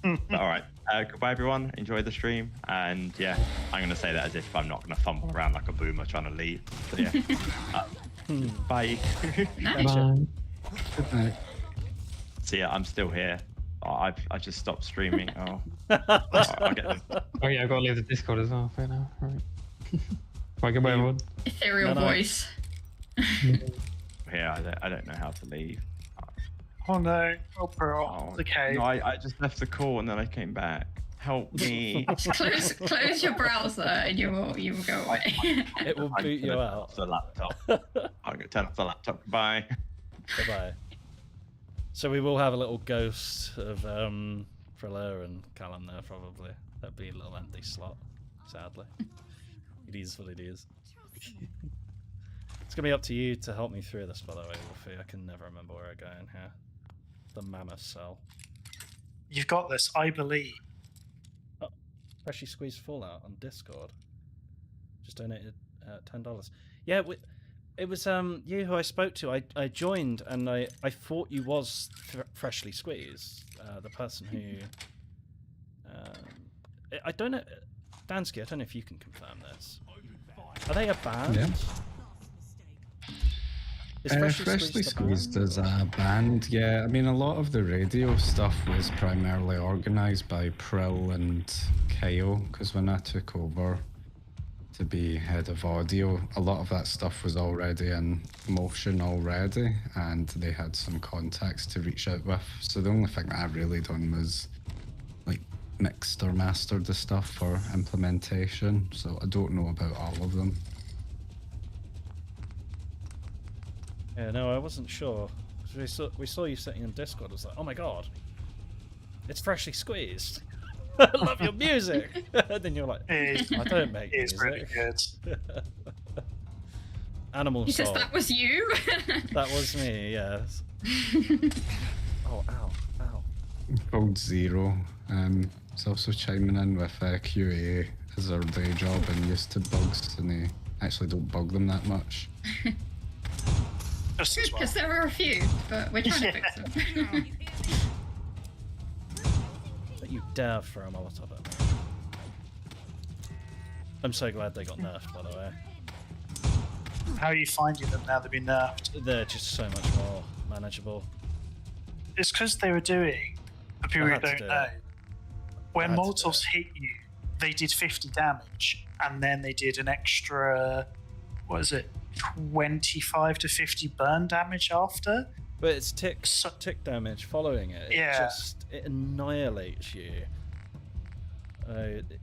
Speaker 2: All right. goodbye everyone. Enjoy the stream, and yeah, I'm gonna say that as if I'm not gonna fumble around like a boomer trying to leave. So yeah, bye.
Speaker 4: Bye.
Speaker 6: Good night.
Speaker 2: See ya. I'm still here. Oh, I just stopped streaming. Oh, I'll get them.
Speaker 4: Oh yeah, I've got to leave the Discord as well. Fair now. Right. Right, goodbye, everyone.
Speaker 5: Ethereal
Speaker 1: No.
Speaker 5: voice.
Speaker 2: Here, I don't know how to leave.
Speaker 3: Oh no. Oh, bro. Okay.
Speaker 2: No, I just left the call and then I came back. Help me.
Speaker 5: Just close your browser and you will go away.
Speaker 1: It will
Speaker 2: I'm
Speaker 1: boot
Speaker 2: gonna
Speaker 1: you
Speaker 2: turn
Speaker 1: out.
Speaker 2: off the laptop. I'm gonna turn off the laptop. Bye.
Speaker 1: Bye-bye. So we will have a little ghost of Frilla and Callum there probably. That'd be a little empty slot, sadly. It is what it is. It's gonna be up to you to help me through this, by the way, Wolfie. I can never remember where I go in here. The mammoth cell.
Speaker 3: You've got this, I believe.
Speaker 1: Oh, freshly squeezed Fallout on Discord. Just donated $10. Yeah, it was you who I spoke to. I joined and I thought you was freshly squeezed. The person who I don't know, Dansky. I don't know if you can confirm this. Are they a band?
Speaker 6: Yeah.
Speaker 1: Is
Speaker 6: Freshly Squeezed is a band, yeah. I mean, a lot of the radio stuff was primarily organised by Prill and Kyle, because when I took over to be head of audio, a lot of that stuff was already in motion already, and they had some contacts to reach out with. So the only thing that I've really done was like mixed or mastered the stuff for implementation, so I don't know about all of them.
Speaker 1: Yeah, no, I wasn't sure. We saw you sitting in Discord. I was like, oh my god, it's freshly squeezed. I love your music. And then you're like, I don't make
Speaker 3: It's
Speaker 1: music.
Speaker 3: really good.
Speaker 1: Animal
Speaker 5: He says
Speaker 1: Soul.
Speaker 5: that was you.
Speaker 1: That was me, yes. Oh, ow, ow.
Speaker 6: Called Zero. He's also chiming in with QA as our day job and used to bugs, and they actually don't bug them that much.
Speaker 3: Just as well.
Speaker 5: Because there are a few, but we're trying to fix them.
Speaker 1: Don't you dare throw a Molotov at me. I'm so glad they got nerfed, by the way.
Speaker 3: How are you finding them now they've been nerfed?
Speaker 1: They're just so much more manageable.
Speaker 3: It's because they were doing, for people
Speaker 1: I
Speaker 3: who
Speaker 1: had to
Speaker 3: don't
Speaker 1: do
Speaker 3: know,
Speaker 1: it.
Speaker 3: when
Speaker 1: I had to do
Speaker 3: Molotovs hit you, they did 50 damage, and then they did an extra, what is it, 25 to 50 burn damage after.
Speaker 1: But it's tick damage following it.
Speaker 3: Yeah.
Speaker 1: It annihilates you.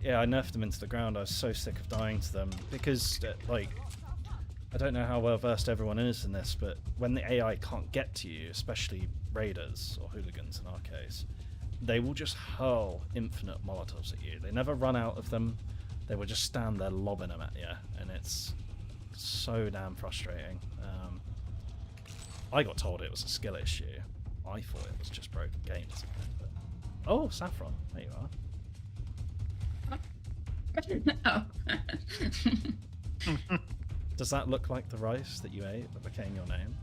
Speaker 1: Yeah, I nerfed them into the ground. I was so sick of dying to them because, like, I don't know how well versed everyone is in this, but when the AI can't get to you, especially raiders or hooligans in our case, they will just hurl infinite Molotovs at you. They never run out of them. They will just stand there lobbing them at you, and it's so damn frustrating. I got told it was a skill issue. I thought it was just broken game or something. But... Oh, Saffron, there you are.
Speaker 5: Oh.
Speaker 1: Does that look like the rice that you ate that became your name?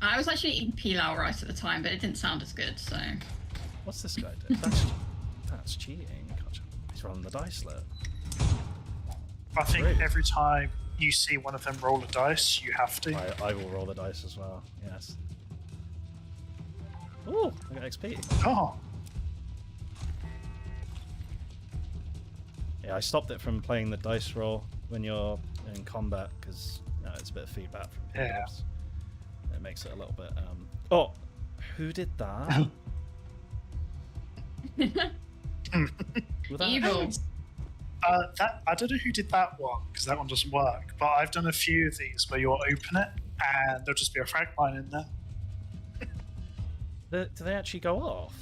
Speaker 5: I was actually eating pilau rice at the time, but it didn't sound as good, so...
Speaker 1: What's this guy do? That's cheating. Gotcha. He's rolling the dice lit.
Speaker 3: I think
Speaker 1: Rude.
Speaker 3: every time you see one of them roll a dice, you have to.
Speaker 1: I will roll the dice as well, yes. Ooh, I got XP.
Speaker 3: Oh,
Speaker 1: Yeah, I stopped it from playing the dice roll when you're in combat because it's a bit of feedback from people.
Speaker 3: Yeah.
Speaker 1: It makes it a little bit. Oh, who did that? Was that-
Speaker 5: Evil.
Speaker 3: that I don't know who did that one because that one doesn't work. But I've done a few of these where you'll open it and there'll just be a frag line in there.
Speaker 1: Do they actually go off?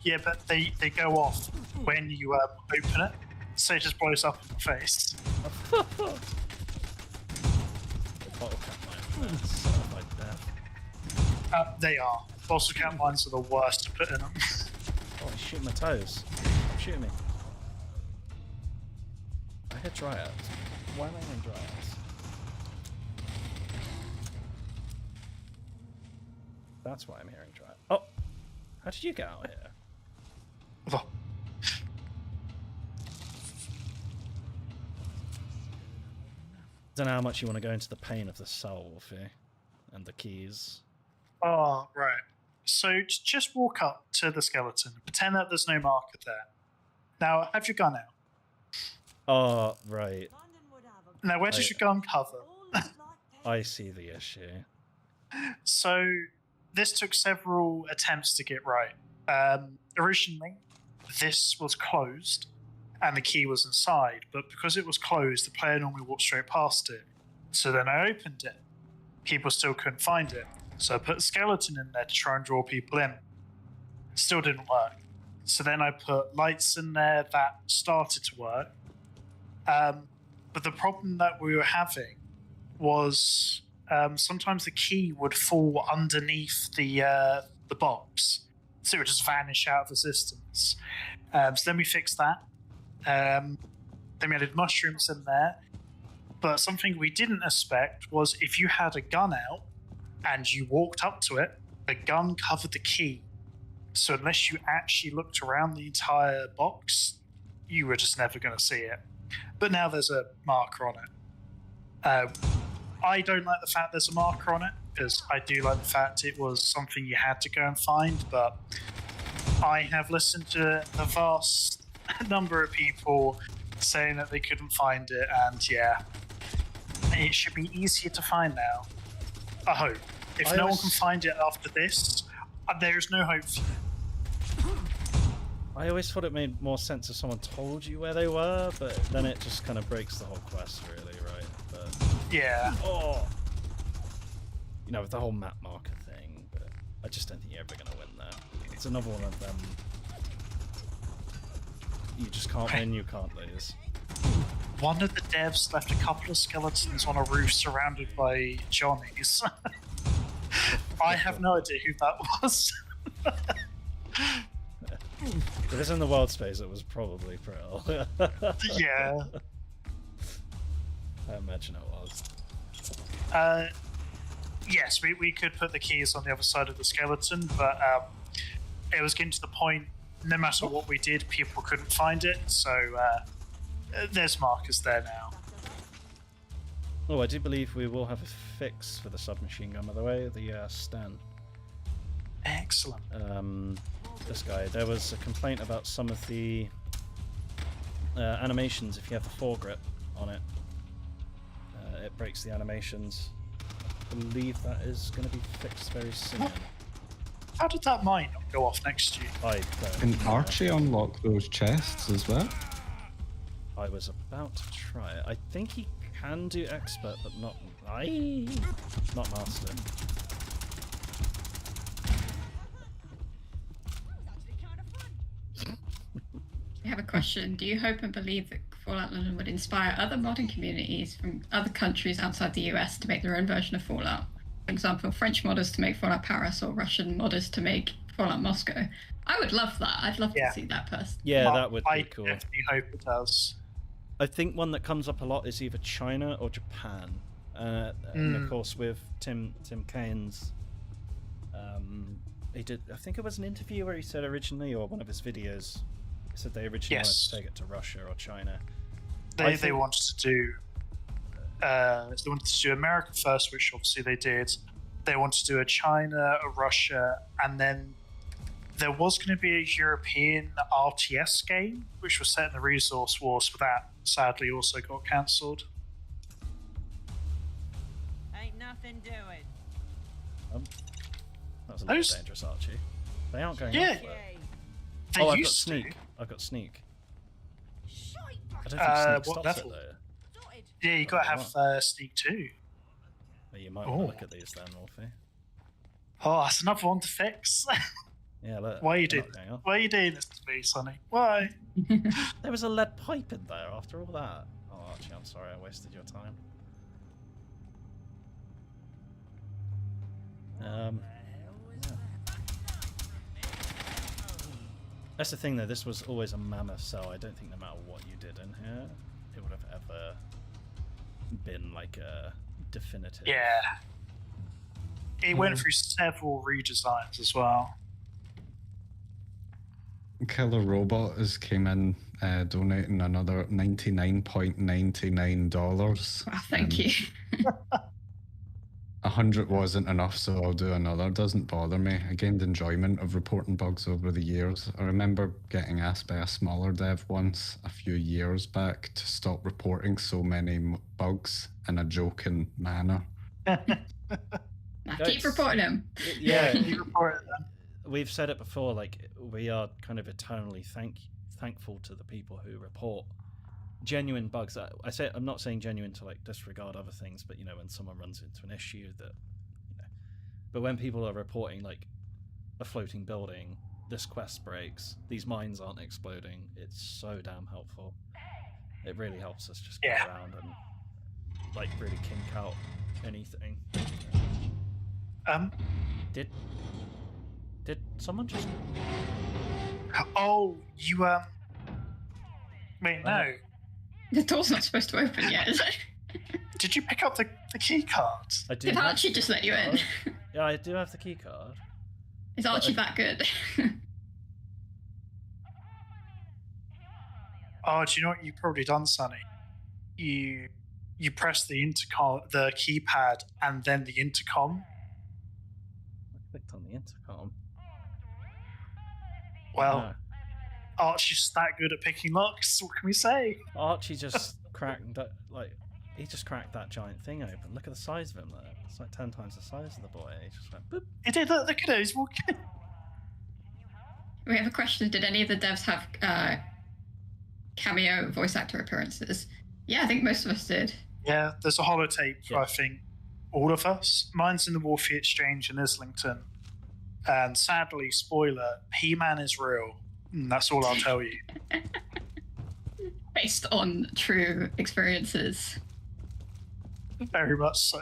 Speaker 3: Yeah, but they go off when you open it, so it just blows up in the face.
Speaker 1: The bottle cap mine. Certified death.
Speaker 3: They are. Bottle cap mines are the worst to put in them.
Speaker 1: Oh, he's shooting my toes. Shooting me. I hit dryads. Why am I in dryads? That's why I'm hearing dryad. Oh! How did you get out here? I don't know how much you want to go into the pain of the cell, Wolfie, and the keys.
Speaker 3: Oh, right. So just walk up to the skeleton, pretend that there's no marker there. Now, have your gun out.
Speaker 1: Oh, right.
Speaker 3: Now, where does your gun cover?
Speaker 1: I see the issue.
Speaker 3: So, this took several attempts to get right. Originally, this was closed, and the key was inside, but because it was closed, the player normally walked straight past it. So then I opened it. People still couldn't find it. So I put a skeleton in there to try and draw people in. Still didn't work. So then I put lights in there that started to work. But the problem that we were having was sometimes the key would fall underneath the box. So it would just vanish out of existence. So then we fixed that. Then we added mushrooms in there. But something we didn't expect was if you had a gun out and you walked up to it, the gun covered the key. So unless you actually looked around the entire box, you were just never going to see it. But now there's a marker on it. I don't like the fact there's a marker on it, because I do like the fact it was something you had to go and find, but I have listened to a vast number of people saying that they couldn't find it, and yeah, it should be easier to find now. I hope. If no one can find it after this, there is no hope for you.
Speaker 1: I always thought it made more sense if someone told you where they were, but then it just kind of breaks the whole quest, really, right? But,
Speaker 3: yeah.
Speaker 1: Oh, you know, with the whole map marker thing, but I just don't think you're ever going to win that. It's another one of them. You just can't win, you can't lose.
Speaker 3: One of the devs left a couple of skeletons on a roof surrounded by Johnnies. I have no idea who that was.
Speaker 1: If it was in the world space, it was probably Prill.
Speaker 3: Yeah.
Speaker 1: I imagine it was.
Speaker 3: Yes, we could put the keys on the other side of the skeleton, but it was getting to the point, no matter what we did, people couldn't find it, so there's markers there now.
Speaker 1: Oh, I do believe we will have a fix for the submachine gun, by the way, the Stan.
Speaker 3: Excellent.
Speaker 1: This guy, there was a complaint about some of the animations. If you have the foregrip on it, it breaks the animations. I believe that is going to be fixed very soon.
Speaker 3: How did that mine not go off next to you?
Speaker 6: Can Archie unlock those chests as well?
Speaker 1: I was about to try it. I think he can do expert, but not not master.
Speaker 5: I have a question. Do you hope and believe that Fallout London would inspire other modding communities from other countries outside the US to make their own version of Fallout? For example, French modders to make Fallout Paris or Russian modders to make Fallout Moscow. I would love that. I'd love to see that person.
Speaker 1: Yeah, that would be cool.
Speaker 3: I definitely hope it does.
Speaker 1: I think one that comes up a lot is either China or Japan. And of course with Tim Kane's, he did, I think it was an interview where he said originally, or one of his videos, he said they originally wanted to take it to Russia or China.
Speaker 3: They wanted to do they wanted to do America first, which obviously they did. They wanted to do a China, a Russia, and then there was going to be a European RTS game, which was set in the Resource Wars, but that sadly also got cancelled.
Speaker 8: Ain't nothing doing.
Speaker 1: That was a little dangerous, Archie. They aren't going
Speaker 3: Yeah.
Speaker 1: off there.
Speaker 3: They
Speaker 1: Oh, I've got
Speaker 3: used
Speaker 1: sneak.
Speaker 3: to.
Speaker 1: I've got sneak. I don't think sneak
Speaker 3: What
Speaker 1: stops
Speaker 3: level?
Speaker 1: it though.
Speaker 3: Yeah, you got to have sneak too.
Speaker 1: Well, you might want to look at these then, Wolfie.
Speaker 3: Oh, that's another one to fix.
Speaker 1: Yeah, look.
Speaker 3: Why are you
Speaker 1: they're
Speaker 3: doing?
Speaker 1: not going off.
Speaker 3: Why are you doing this to me, Sonny? Why?
Speaker 1: There was a lead pipe in there after all that. Oh, Archie, I'm sorry I wasted your time. Yeah. That's the thing though, this was always a mammoth cell. I don't think no matter what you did in here, it would have ever been like a definitive.
Speaker 3: Yeah. It went through several redesigns as well.
Speaker 6: Killer Robot has came in donating another $99.99.
Speaker 5: Wow, thank you.
Speaker 6: 100 wasn't enough, so I'll do another. Doesn't bother me. I gained enjoyment of reporting bugs over the years. I remember getting asked by a smaller dev once, a few years back, to stop reporting so many bugs in a joking manner.
Speaker 5: Keep reporting them.
Speaker 1: Yeah,
Speaker 3: keep reporting them.
Speaker 1: We've said it before, like, we are kind of eternally thankful to the people who report genuine bugs. I'm not saying genuine to like disregard other things, but you know, when someone runs into an issue that, you know, but when people are reporting like a floating building, this quest breaks, these mines aren't exploding, it's so damn helpful. It really helps us just get around and like really kink out anything. Did someone just?
Speaker 3: Oh, you wait, no.
Speaker 5: The door's not supposed to open yet, is it?
Speaker 3: Did you pick up the key cards?
Speaker 1: I
Speaker 5: Did Archie just let you in?
Speaker 1: Yeah, I do have the key card.
Speaker 5: Is Archie that good?
Speaker 3: Oh, do you know what you've probably done, Sonny? You press the intercom, the keypad, and then the intercom.
Speaker 1: I clicked on the intercom.
Speaker 3: Well,
Speaker 1: No.
Speaker 3: Archie's that good at picking locks. What can we say?
Speaker 1: Archie just cracked that, like, he just cracked that giant thing open. Look at the size of him there. It's like 10 times the size of the boy. He just went boop.
Speaker 3: He did. Look at him. He's walking.
Speaker 5: We have a question. Did any of the devs have cameo voice actor appearances? Yeah, I think most of us did.
Speaker 3: Yeah, there's a holotape for, I think, all of us. Mine's in the Wolfie Exchange in Islington. And sadly, spoiler, He-Man is real. And that's all I'll tell you.
Speaker 5: Based on true experiences.
Speaker 3: Very much so.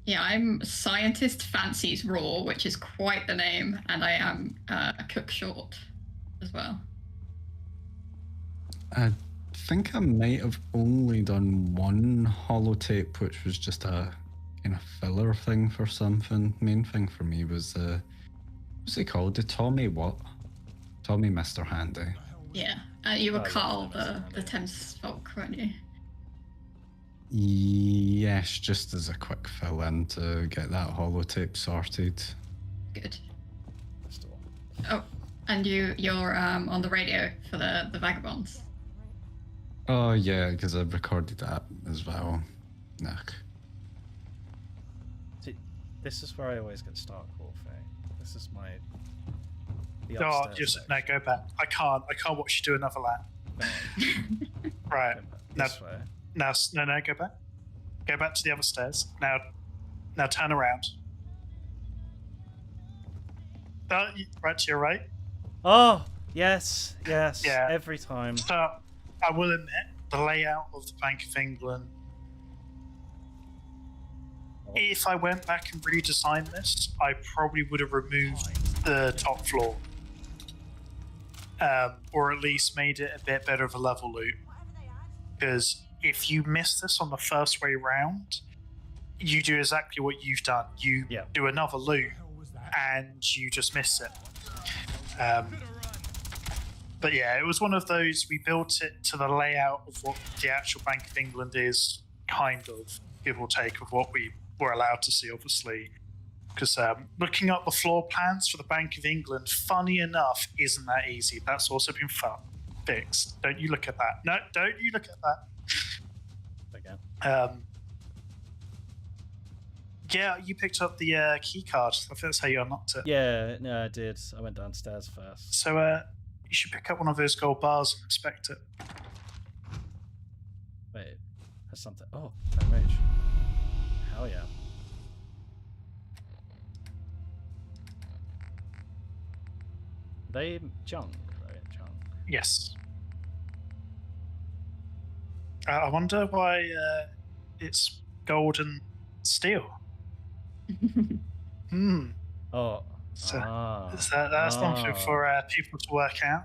Speaker 5: Yeah, I'm Scientist Fancies Raw, which is quite the name, and I am a cook short as well.
Speaker 6: I think I might have only done one holotape, which was just a kind of filler thing for something. Main thing for me was, what's it called? The Tommy what? Tommy Mr. Handy.
Speaker 5: Yeah, you were Carl, the Thames folk, weren't you?
Speaker 6: Yes, just as a quick fill-in to get that holotape sorted.
Speaker 5: Good. Oh, and you're on the radio for the Vagabonds.
Speaker 6: Oh yeah, because I've recorded that as well. Nick.
Speaker 1: See, this is where I always get Stark Warfare. This is my.
Speaker 3: No, just no. Go back. I can't watch you do another lap.
Speaker 1: No.
Speaker 3: Right.
Speaker 1: This way.
Speaker 3: Now, no, go back. Go back to the other stairs. Now turn around. Right to your right.
Speaker 1: Oh, yes.
Speaker 3: Yeah.
Speaker 1: Every time.
Speaker 3: So, I will admit, the layout of the Bank of England, if I went back and redesigned this, I probably would have removed the top floor. Or at least made it a bit better of a level loop. Because if you miss this on the first way round, you do exactly what you've done. You do another loop and you just miss it. But yeah, it was one of those, we built it to the layout of what the actual Bank of England is, kind of, give or take, of what we were allowed to see, obviously. Because looking up the floor plans for the Bank of England, funny enough, isn't that easy. That's also been fixed. Don't you look at that. No, don't you look at that.
Speaker 1: Again.
Speaker 3: Yeah, you picked up the key card. I think that's how you unlocked it.
Speaker 1: Yeah, no, I did. I went downstairs first.
Speaker 3: So you should pick up one of those gold bars and inspect it.
Speaker 1: Wait, there's something. Oh, damage. Hell yeah. They junk, right? Junk.
Speaker 3: Yes. I wonder why it's gold and steel.
Speaker 1: Oh.
Speaker 3: So that's something for people to work out.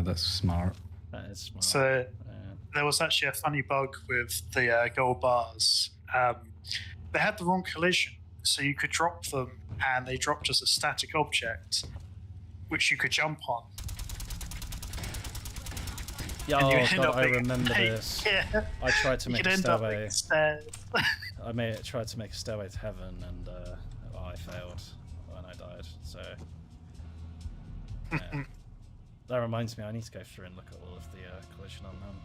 Speaker 6: That's smart.
Speaker 1: That is smart.
Speaker 3: So there was actually a funny bug with the gold bars. They had the wrong collision, so you could drop them and they dropped us a static object which you could jump on.
Speaker 1: Yeah,
Speaker 3: And you
Speaker 1: oh
Speaker 3: end
Speaker 1: god,
Speaker 3: up
Speaker 1: I
Speaker 3: being-
Speaker 1: remember this.
Speaker 3: Yeah.
Speaker 1: I tried to
Speaker 3: You
Speaker 1: make
Speaker 3: could
Speaker 1: a
Speaker 3: end up
Speaker 1: stairway.
Speaker 3: being stairs.
Speaker 1: Tried to make a stairway to heaven, and I failed when I died. So yeah. That reminds me, I need to go through and look at all of the collision on them.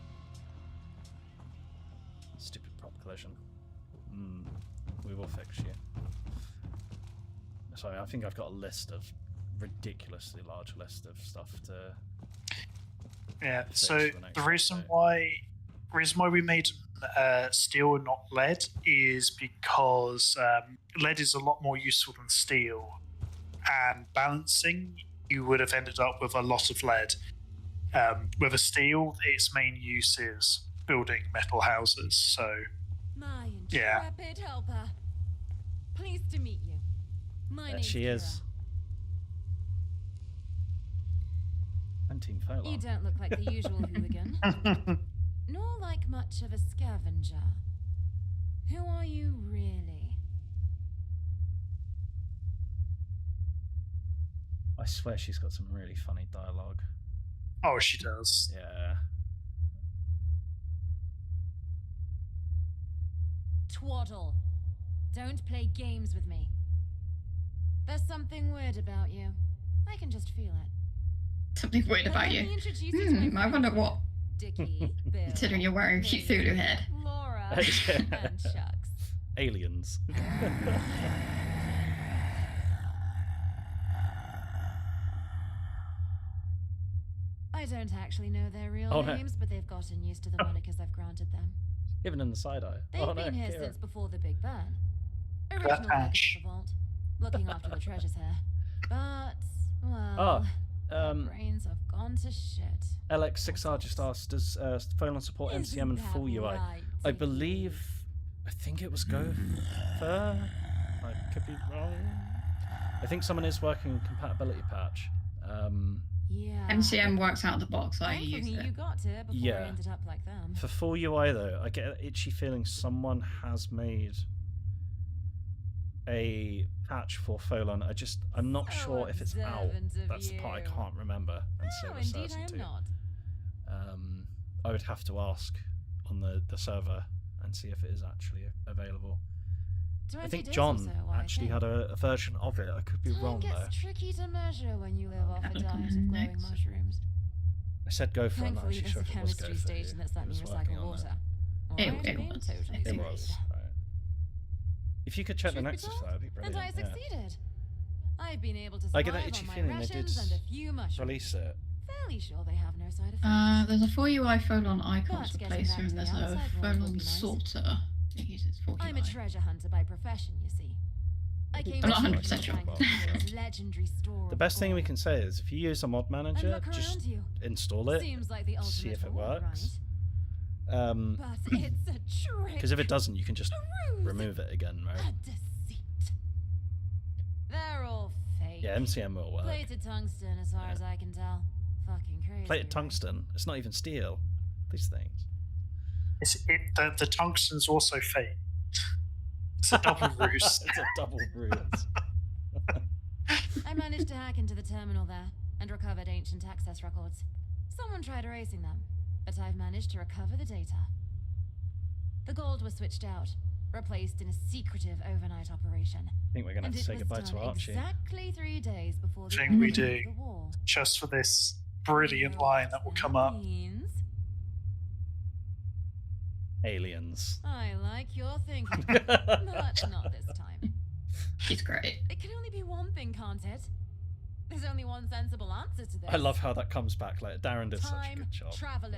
Speaker 1: Stupid prop collision. We will fix you. Sorry, I think I've got a list of ridiculously large list of stuff to.
Speaker 3: Yeah.
Speaker 1: fix
Speaker 3: So
Speaker 1: for the next
Speaker 3: the reason
Speaker 1: episode.
Speaker 3: why we made steel and not lead is because lead is a lot more useful than steel, and balancing you would have ended up with a lot of lead. With a steel, its main use is building metal houses. So
Speaker 12: My
Speaker 3: Yeah.
Speaker 12: intrepid helper. Pleased to meet you. My
Speaker 1: There
Speaker 12: name's
Speaker 1: she is.
Speaker 12: Kira.
Speaker 1: And Team FOLON.
Speaker 12: You don't look like the usual hooligan, nor like much of a scavenger. Who are you really?
Speaker 1: I swear she's got some really funny dialogue.
Speaker 3: oh, she does.
Speaker 1: Yeah.
Speaker 12: Twaddle. Don't play games with me. There's something weird about you. I can just feel it.
Speaker 5: Something weird
Speaker 12: But
Speaker 5: about
Speaker 12: let
Speaker 5: you.
Speaker 12: me introduce you to my
Speaker 5: I wonder
Speaker 12: friends.
Speaker 5: what.
Speaker 12: Dickie, Bill,
Speaker 5: Considering you're wearing a
Speaker 12: Lily,
Speaker 5: Cthulhu head.
Speaker 12: Laura,
Speaker 1: Yeah.
Speaker 12: and Chucks.
Speaker 1: Aliens.
Speaker 12: I don't actually know their real
Speaker 1: Oh, no.
Speaker 12: names, but they've gotten used to the monikers I've granted them.
Speaker 1: Even in the side eye.
Speaker 12: They've
Speaker 1: Oh no,
Speaker 12: been here
Speaker 1: Kira.
Speaker 12: since before the Big Bang. Original workers
Speaker 3: Ash.
Speaker 12: of the vault, looking after the treasures here. But, well,
Speaker 1: Ah,
Speaker 12: their brains have gone to shit.
Speaker 1: 𝐿𝐷6R just asked, does FOLON support MCM and
Speaker 12: Isn't
Speaker 1: full
Speaker 12: that
Speaker 1: UI?
Speaker 12: right,
Speaker 1: I
Speaker 12: Dickie?
Speaker 1: believe, I think it was Gopher. I could be wrong. I think someone is working on compatibility patch.
Speaker 12: Yeah.
Speaker 5: MCM works out of the box. I
Speaker 12: Thankfully,
Speaker 5: use
Speaker 12: you
Speaker 5: it.
Speaker 12: got to before
Speaker 1: Yeah.
Speaker 12: I ended up like them.
Speaker 1: For full UI though, I get an itchy feeling someone has made a patch for FOLON. I'm not
Speaker 12: So
Speaker 1: sure if it's out.
Speaker 12: observant of
Speaker 1: That's the part I
Speaker 12: you.
Speaker 1: can't remember and say
Speaker 12: No,
Speaker 1: with
Speaker 12: indeed I am
Speaker 1: certainty.
Speaker 12: not.
Speaker 1: I would have to ask on the server and see if it is actually available. I
Speaker 12: 20
Speaker 1: think
Speaker 12: days or
Speaker 1: John
Speaker 12: so, I
Speaker 1: actually
Speaker 12: think.
Speaker 1: had a version of it. I could be
Speaker 12: Time
Speaker 1: wrong though.
Speaker 12: gets tricky to measure when you live off a diet of glowing
Speaker 5: Next.
Speaker 12: mushrooms.
Speaker 1: I said go for it. I'm not
Speaker 12: Thankfully,
Speaker 1: actually
Speaker 12: there's
Speaker 1: sure
Speaker 12: a
Speaker 1: if it was
Speaker 12: chemistry
Speaker 1: go for it.
Speaker 12: station that's let
Speaker 1: He
Speaker 12: me
Speaker 1: was working
Speaker 12: recycle
Speaker 1: on
Speaker 12: water.
Speaker 5: It
Speaker 12: Alright, being
Speaker 5: was.
Speaker 12: totally
Speaker 1: It
Speaker 12: serious.
Speaker 1: was. Right. If you could check the
Speaker 12: Truth be
Speaker 1: Nexus,
Speaker 12: told,
Speaker 1: that would be brilliant.
Speaker 12: And I
Speaker 1: yeah.
Speaker 12: succeeded. I've been able to
Speaker 1: I
Speaker 12: survive
Speaker 1: get that itchy
Speaker 12: on my
Speaker 1: feeling they
Speaker 12: rations
Speaker 1: did
Speaker 12: and a few mushrooms.
Speaker 1: Release it.
Speaker 12: Fairly sure they have no side effects.
Speaker 5: There's a 4UI FOLON icons
Speaker 12: But getting
Speaker 5: replacer
Speaker 12: back
Speaker 5: and
Speaker 12: to
Speaker 5: there's
Speaker 12: the
Speaker 5: a
Speaker 12: outside world would
Speaker 5: FOLON
Speaker 12: be nice.
Speaker 5: sorter. I think it's 4UI.
Speaker 12: I'm a treasure hunter by profession, you see. I came
Speaker 5: I'm not
Speaker 12: to
Speaker 5: 100% sure.
Speaker 12: this legendary store
Speaker 1: The
Speaker 12: of
Speaker 1: best thing we
Speaker 12: gold.
Speaker 1: can say is if you use a mod
Speaker 12: And
Speaker 1: manager,
Speaker 12: look
Speaker 1: just
Speaker 12: around you.
Speaker 1: install it,
Speaker 12: Seems like the
Speaker 1: see if it
Speaker 12: ultimate reward,
Speaker 1: works.
Speaker 12: right? But it's a trick.
Speaker 1: Because if it doesn't, you can just
Speaker 12: a ruse,
Speaker 1: remove it again,
Speaker 12: a
Speaker 1: right?
Speaker 12: deceit. They're all fake.
Speaker 1: Yeah, MCM will work.
Speaker 12: Plated tungsten, as far as I can tell. Fucking crazy.
Speaker 1: Plated
Speaker 12: right?
Speaker 1: tungsten. It's not even steel. These things.
Speaker 3: The tungsten's also fake. It's a double ruse.
Speaker 1: It's a double ruse.
Speaker 12: I managed to hack into the terminal there and recovered ancient access records. Someone tried erasing them, but I've managed to recover the data. The gold was switched out, replaced in a secretive overnight operation.
Speaker 1: I think we're going to have to say goodbye to Archie.
Speaker 12: Exactly 3 days before the
Speaker 3: Thing we
Speaker 12: opening
Speaker 3: do.
Speaker 12: of the war.
Speaker 3: Just for this brilliant line that will come up.
Speaker 12: Means
Speaker 1: Aliens.
Speaker 12: I like your thinking, but not this time.
Speaker 5: She's great.
Speaker 12: It can only be one thing, can't it? There's only one sensible answer to this.
Speaker 1: I love how that comes back. Like Darren did such a
Speaker 12: Time
Speaker 1: good job.
Speaker 12: travelers.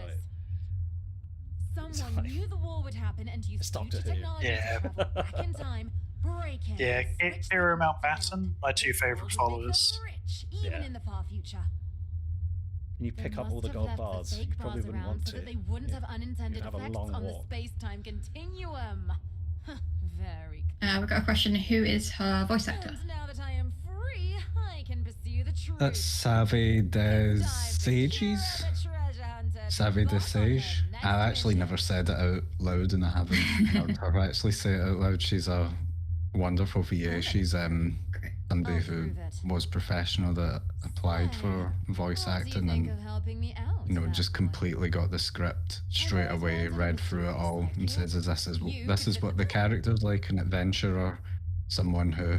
Speaker 1: Like,
Speaker 12: Someone
Speaker 1: like-
Speaker 12: knew the war would happen and used
Speaker 1: It's Doctor
Speaker 12: future
Speaker 1: Who.
Speaker 12: technology
Speaker 3: Yeah.
Speaker 12: to travel back in time, break in.
Speaker 3: Yeah,
Speaker 12: switch
Speaker 3: Kira
Speaker 12: the
Speaker 3: Mountbatten,
Speaker 12: around.
Speaker 3: my two
Speaker 12: The
Speaker 3: favourite
Speaker 12: world would make
Speaker 3: followers.
Speaker 12: them rich, even
Speaker 1: Yeah.
Speaker 12: in the far future.
Speaker 1: Can you
Speaker 12: They
Speaker 1: pick up
Speaker 12: must
Speaker 1: all the
Speaker 12: have
Speaker 1: gold
Speaker 12: left the
Speaker 1: bars? You
Speaker 12: fake
Speaker 1: probably
Speaker 12: bars
Speaker 1: wouldn't
Speaker 12: around
Speaker 1: want
Speaker 12: so
Speaker 1: to.
Speaker 12: that they wouldn't
Speaker 1: Yeah.
Speaker 12: have unintended
Speaker 1: You'd have a
Speaker 12: effects
Speaker 1: long
Speaker 12: on
Speaker 1: walk.
Speaker 12: the space-time continuum. Very
Speaker 5: We've got a question. Who is her voice actor?
Speaker 12: And now that I am free, I can pursue the truth.
Speaker 6: That's 𝗙𝗔𝗟𝗍𝗍𝗍. 𝗙𝗔𝗍𝗍𝗍. I actually never said it out loud, and I haven't heard her actually say it out loud. She's a wonderful VA. She's somebody
Speaker 12: I'll
Speaker 6: who
Speaker 12: prove it.
Speaker 6: was professional that applied for voice
Speaker 12: What do you
Speaker 6: acting
Speaker 12: think
Speaker 6: and
Speaker 12: of helping me out,
Speaker 6: just
Speaker 12: that boy?
Speaker 6: completely got the script straight
Speaker 12: Otherwise,
Speaker 6: away,
Speaker 12: well done,
Speaker 6: read
Speaker 12: Mr.
Speaker 6: through it all, and
Speaker 12: Sidekick.
Speaker 6: says,
Speaker 12: You
Speaker 6: this
Speaker 12: could
Speaker 6: is what the character's like, an adventurer, someone who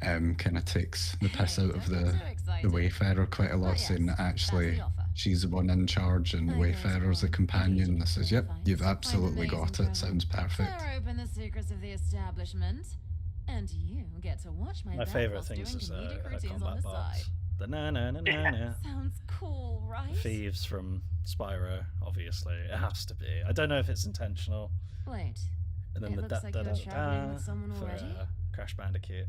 Speaker 6: kind of takes the piss out of the Wayfarer quite a lot, saying that actually she's the one in charge and the Wayfarer's the companion. This is, yep, you've absolutely got it. Sounds perfect.
Speaker 12: Tear open the secrets of the establishment, and you get to watch my
Speaker 1: My
Speaker 12: back
Speaker 1: favourite
Speaker 12: whilst
Speaker 1: things
Speaker 12: doing
Speaker 1: is
Speaker 12: comedic
Speaker 1: her
Speaker 12: routines on
Speaker 1: combat
Speaker 12: the side.
Speaker 1: parts. The na-na-na-na-na.
Speaker 12: Sounds cool, right?
Speaker 1: Thieves from Spyro, obviously. It has to be. I don't know if it's intentional.
Speaker 12: Wait,
Speaker 1: And then
Speaker 12: it
Speaker 1: the
Speaker 12: looks like you're traveling with someone
Speaker 1: for
Speaker 12: already?
Speaker 1: Crash Bandicoot.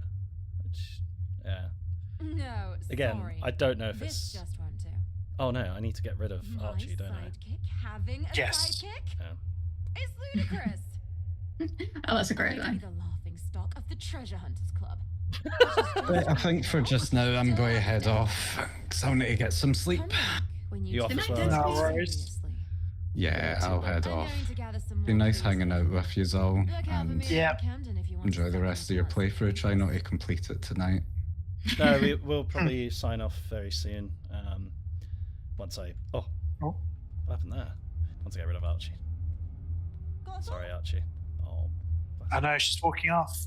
Speaker 1: Which, yeah.
Speaker 12: No,
Speaker 1: Again,
Speaker 12: sorry.
Speaker 1: I don't know if
Speaker 12: this
Speaker 1: it's...
Speaker 12: just won't do.
Speaker 1: Oh no, I need to get rid of
Speaker 12: My
Speaker 1: Archie, don't I?
Speaker 12: sidekick having a
Speaker 3: Yes.
Speaker 12: sidekick?
Speaker 1: Yeah.
Speaker 12: It's ludicrous.
Speaker 5: Oh, that's a great
Speaker 12: Maybe
Speaker 5: line.
Speaker 12: the laughing stock of the Treasure Hunters Club.
Speaker 6: Right, I think for just now, I'm going to head off, because I need to get some sleep.
Speaker 12: Come back when
Speaker 1: You off
Speaker 12: take
Speaker 1: as
Speaker 12: it
Speaker 1: well?
Speaker 3: No
Speaker 12: seriously.
Speaker 3: worries.
Speaker 6: Yeah, I'll head
Speaker 12: I'm
Speaker 6: off.
Speaker 12: going to gather some
Speaker 6: Be
Speaker 12: more
Speaker 6: nice
Speaker 12: clues.
Speaker 6: hanging out with you all,
Speaker 12: Look out for
Speaker 6: and
Speaker 12: me
Speaker 3: Yeah.
Speaker 12: in Camden if you want
Speaker 6: enjoy
Speaker 12: to
Speaker 6: the rest of your
Speaker 12: second
Speaker 6: playthrough.
Speaker 12: thoughts.
Speaker 6: Try not to complete it tonight.
Speaker 1: No, we'll probably sign off very soon. Once I... Oh.
Speaker 3: Oh.
Speaker 1: What happened there? Once I get rid of Archie. Sorry, Archie. Oh.
Speaker 3: I know, she's walking off.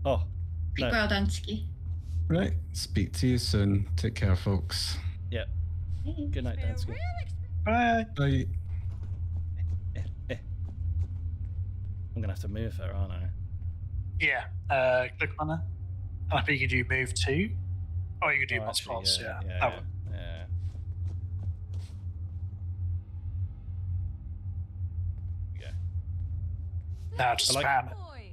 Speaker 1: Oh.
Speaker 5: Be
Speaker 1: No.
Speaker 5: well, Dansky.
Speaker 6: Right, speak to you soon. Take care, folks.
Speaker 1: Yeah. Good night, Dansky.
Speaker 3: Bye.
Speaker 6: Bye.
Speaker 1: I'm gonna have to move her, aren't I?
Speaker 3: Yeah, click on her. And I think you can do move 2. Oh, you can do
Speaker 1: Oh,
Speaker 3: mouse
Speaker 1: actually,
Speaker 3: pulse,
Speaker 1: yeah,
Speaker 3: yeah.
Speaker 1: yeah,
Speaker 3: That one.
Speaker 1: yeah. Yeah.
Speaker 3: Now just
Speaker 1: I like-
Speaker 3: spam it.
Speaker 12: Boy.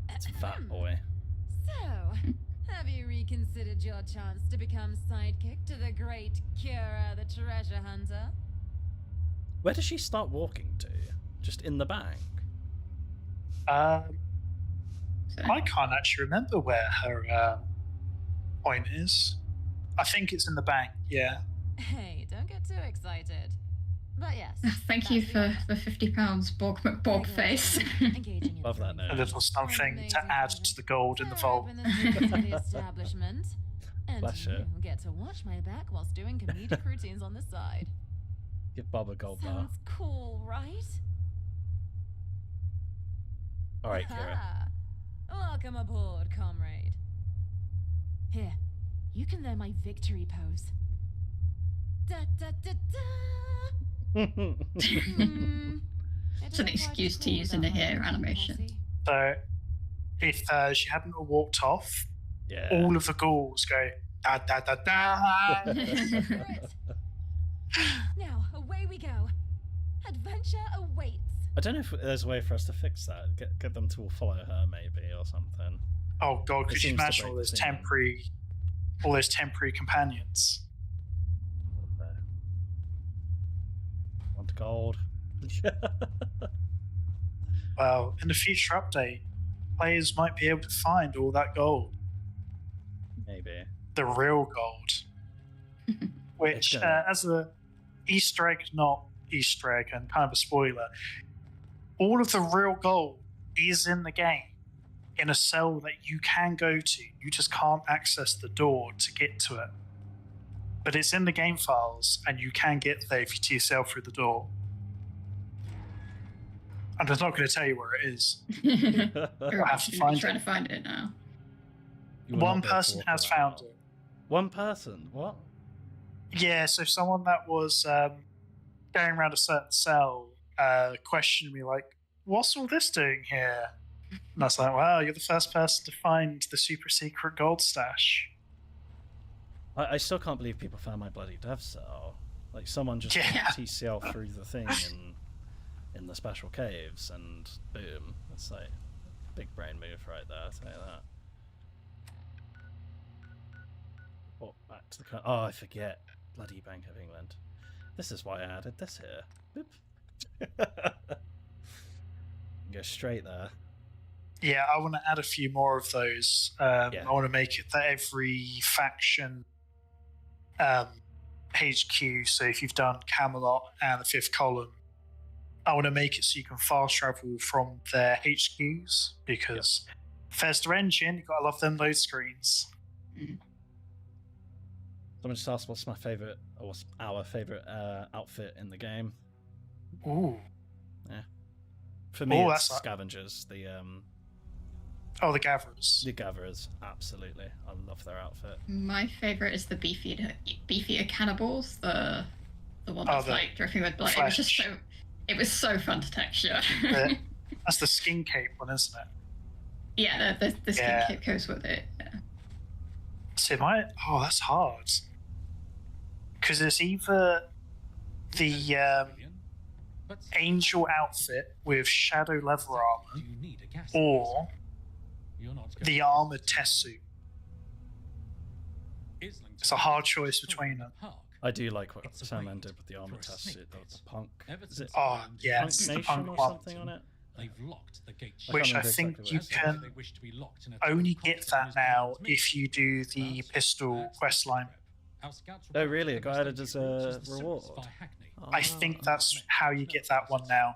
Speaker 1: It's Fat Boy.
Speaker 12: So, have you reconsidered your chance to become sidekick to the great Kira the Treasure Hunter?
Speaker 1: Where does she start walking to? Just in the bank?
Speaker 3: I can't actually remember where her point is. I think it's in the bank, yeah.
Speaker 12: Hey, don't get too excited. But yes.
Speaker 5: Thank you for the £50, Borg McBorg face.
Speaker 1: Love that
Speaker 3: A
Speaker 1: name.
Speaker 3: little something to add to the gold in the vault.
Speaker 12: Open the secrets of the establishment, and
Speaker 1: Bless
Speaker 12: you
Speaker 1: you.
Speaker 12: get to watch my back whilst doing comedic routines on the side.
Speaker 1: Give Bob a gold bar.
Speaker 12: Sounds cool, right?
Speaker 1: Alright, Kira.
Speaker 12: Welcome aboard, comrade. Here, you can learn my victory pose. Da da da da.
Speaker 5: It's an excuse to use in a hair animation.
Speaker 3: So, if she hadn't have walked off,
Speaker 1: Yeah.
Speaker 3: all of the ghouls go da da da da.
Speaker 12: Now, away we go. Adventure awaits.
Speaker 1: I don't know if there's a way for us to fix that. Get them to all follow her, maybe, or something.
Speaker 3: Oh god,
Speaker 1: It
Speaker 3: could you
Speaker 1: seems to
Speaker 3: imagine
Speaker 1: break
Speaker 3: all
Speaker 1: the
Speaker 3: those
Speaker 1: scene.
Speaker 3: temporary companions?
Speaker 1: Want gold?
Speaker 3: Well, in the future update, players might be able to find all that gold,
Speaker 1: Maybe.
Speaker 3: the real gold, which,
Speaker 1: It's gonna-
Speaker 3: as a Easter egg, not Easter egg, and kind of a spoiler, all of the real gold is in the game in a cell that you can go to. You just can't access the door to get to it. But it's in the game files, and you can get there if you see yourself through the door. I'm just not going to tell you where it is.
Speaker 5: You're
Speaker 3: have to find
Speaker 5: trying
Speaker 3: it.
Speaker 5: to find it now.
Speaker 1: You will
Speaker 3: One
Speaker 1: not be able to
Speaker 3: person
Speaker 1: walk
Speaker 3: has
Speaker 1: around.
Speaker 3: found it.
Speaker 1: One person? What?
Speaker 3: Yeah, so someone that was going around a certain cell questioned me, like, what's all this doing here? And I was like, wow, you're the first person to find the super secret gold stash.
Speaker 1: I still can't believe people found my bloody dev cell. Like, someone just
Speaker 3: Yeah.
Speaker 1: TCL through the thing in the special caves, and boom. That's like a big brain move right there, I'll tell you that. Oh, back to the... Oh, I forget. Bloody Bank of England. This is why I added this here. Boop. Go straight there.
Speaker 3: Yeah, I want to add a few more of those. I want to make it that every faction HQ, so if you've done Camelot and the Fifth Column, I want to make it so you can fast travel from their HQs, because Bethesda engine, you gotta love them load screens.
Speaker 1: Someone just asked what's my favourite, or what's our favourite outfit in the game.
Speaker 3: Ooh.
Speaker 1: Yeah. For me, it's
Speaker 3: that's
Speaker 1: scavengers. The
Speaker 3: the gatherers.
Speaker 1: The gatherers, absolutely. I love their outfit.
Speaker 5: My favourite is the beefier cannibals, the one that's like dripping with blood.
Speaker 3: Flesh.
Speaker 5: It was so fun to texture.
Speaker 3: That's the skin cape one, isn't it?
Speaker 5: Yeah, the skin cape goes with it. Yeah.
Speaker 3: So that's hard. Because it's either the angel outfit with shadow leather armor, or the armored test suit. It's a hard choice between them.
Speaker 1: I do like what Sam did with the armored test suit, the punk. Is it
Speaker 3: Punk
Speaker 1: Nation
Speaker 3: Nation
Speaker 1: or
Speaker 3: one.
Speaker 1: something on it?
Speaker 3: Which I think you can only get that now if you do the pistol questline.
Speaker 1: Oh, really? It got added as a reward?
Speaker 3: I think that's how you get that one now.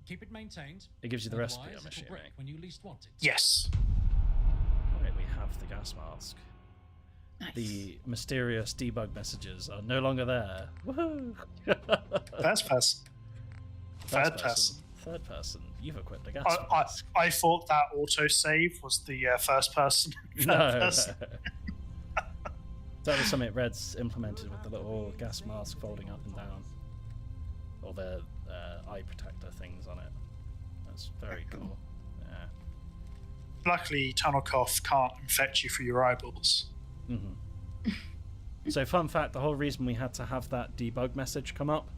Speaker 13: Keep it maintained.
Speaker 1: It gives you the recipe, I'm assuming.
Speaker 13: When you least want it.
Speaker 3: Yes.
Speaker 1: Right, we have the gas mask.
Speaker 5: Nice.
Speaker 1: The mysterious debug messages are no longer there. Woohoo!
Speaker 3: First person. Third person.
Speaker 1: Third person. You've equipped a gas mask.
Speaker 3: I thought that autosave was the first person.
Speaker 1: That was something Red's implemented with the little gas mask folding up and down. Or the eye protector things on it. That's very cool. Yeah.
Speaker 3: Luckily, tunnel cough can't infect you through your eyeballs.
Speaker 1: Mm-hmm. So, fun fact, the whole reason we had to have that debug message come up,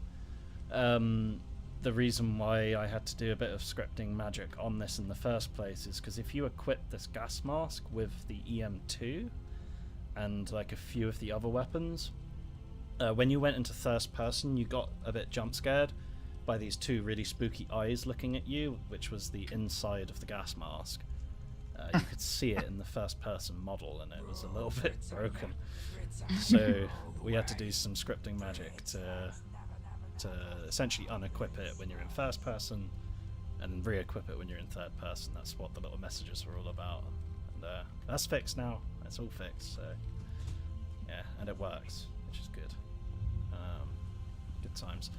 Speaker 1: the reason why I had to do a bit of scripting magic on this in the first place is because if you equip this gas mask with the EM2 and like a few of the other weapons, when you went into first person, you got a bit jump scared by these two really spooky eyes looking at you, which was the inside of the gas mask. You could see it in the first person model and it was a little bit broken. So we had to do some scripting magic to essentially unequip it when you're in first person and re-equip it when you're in third person. That's what the little messages were all about. And that's fixed now. It's all fixed. So yeah, and it works, which is good. Good times.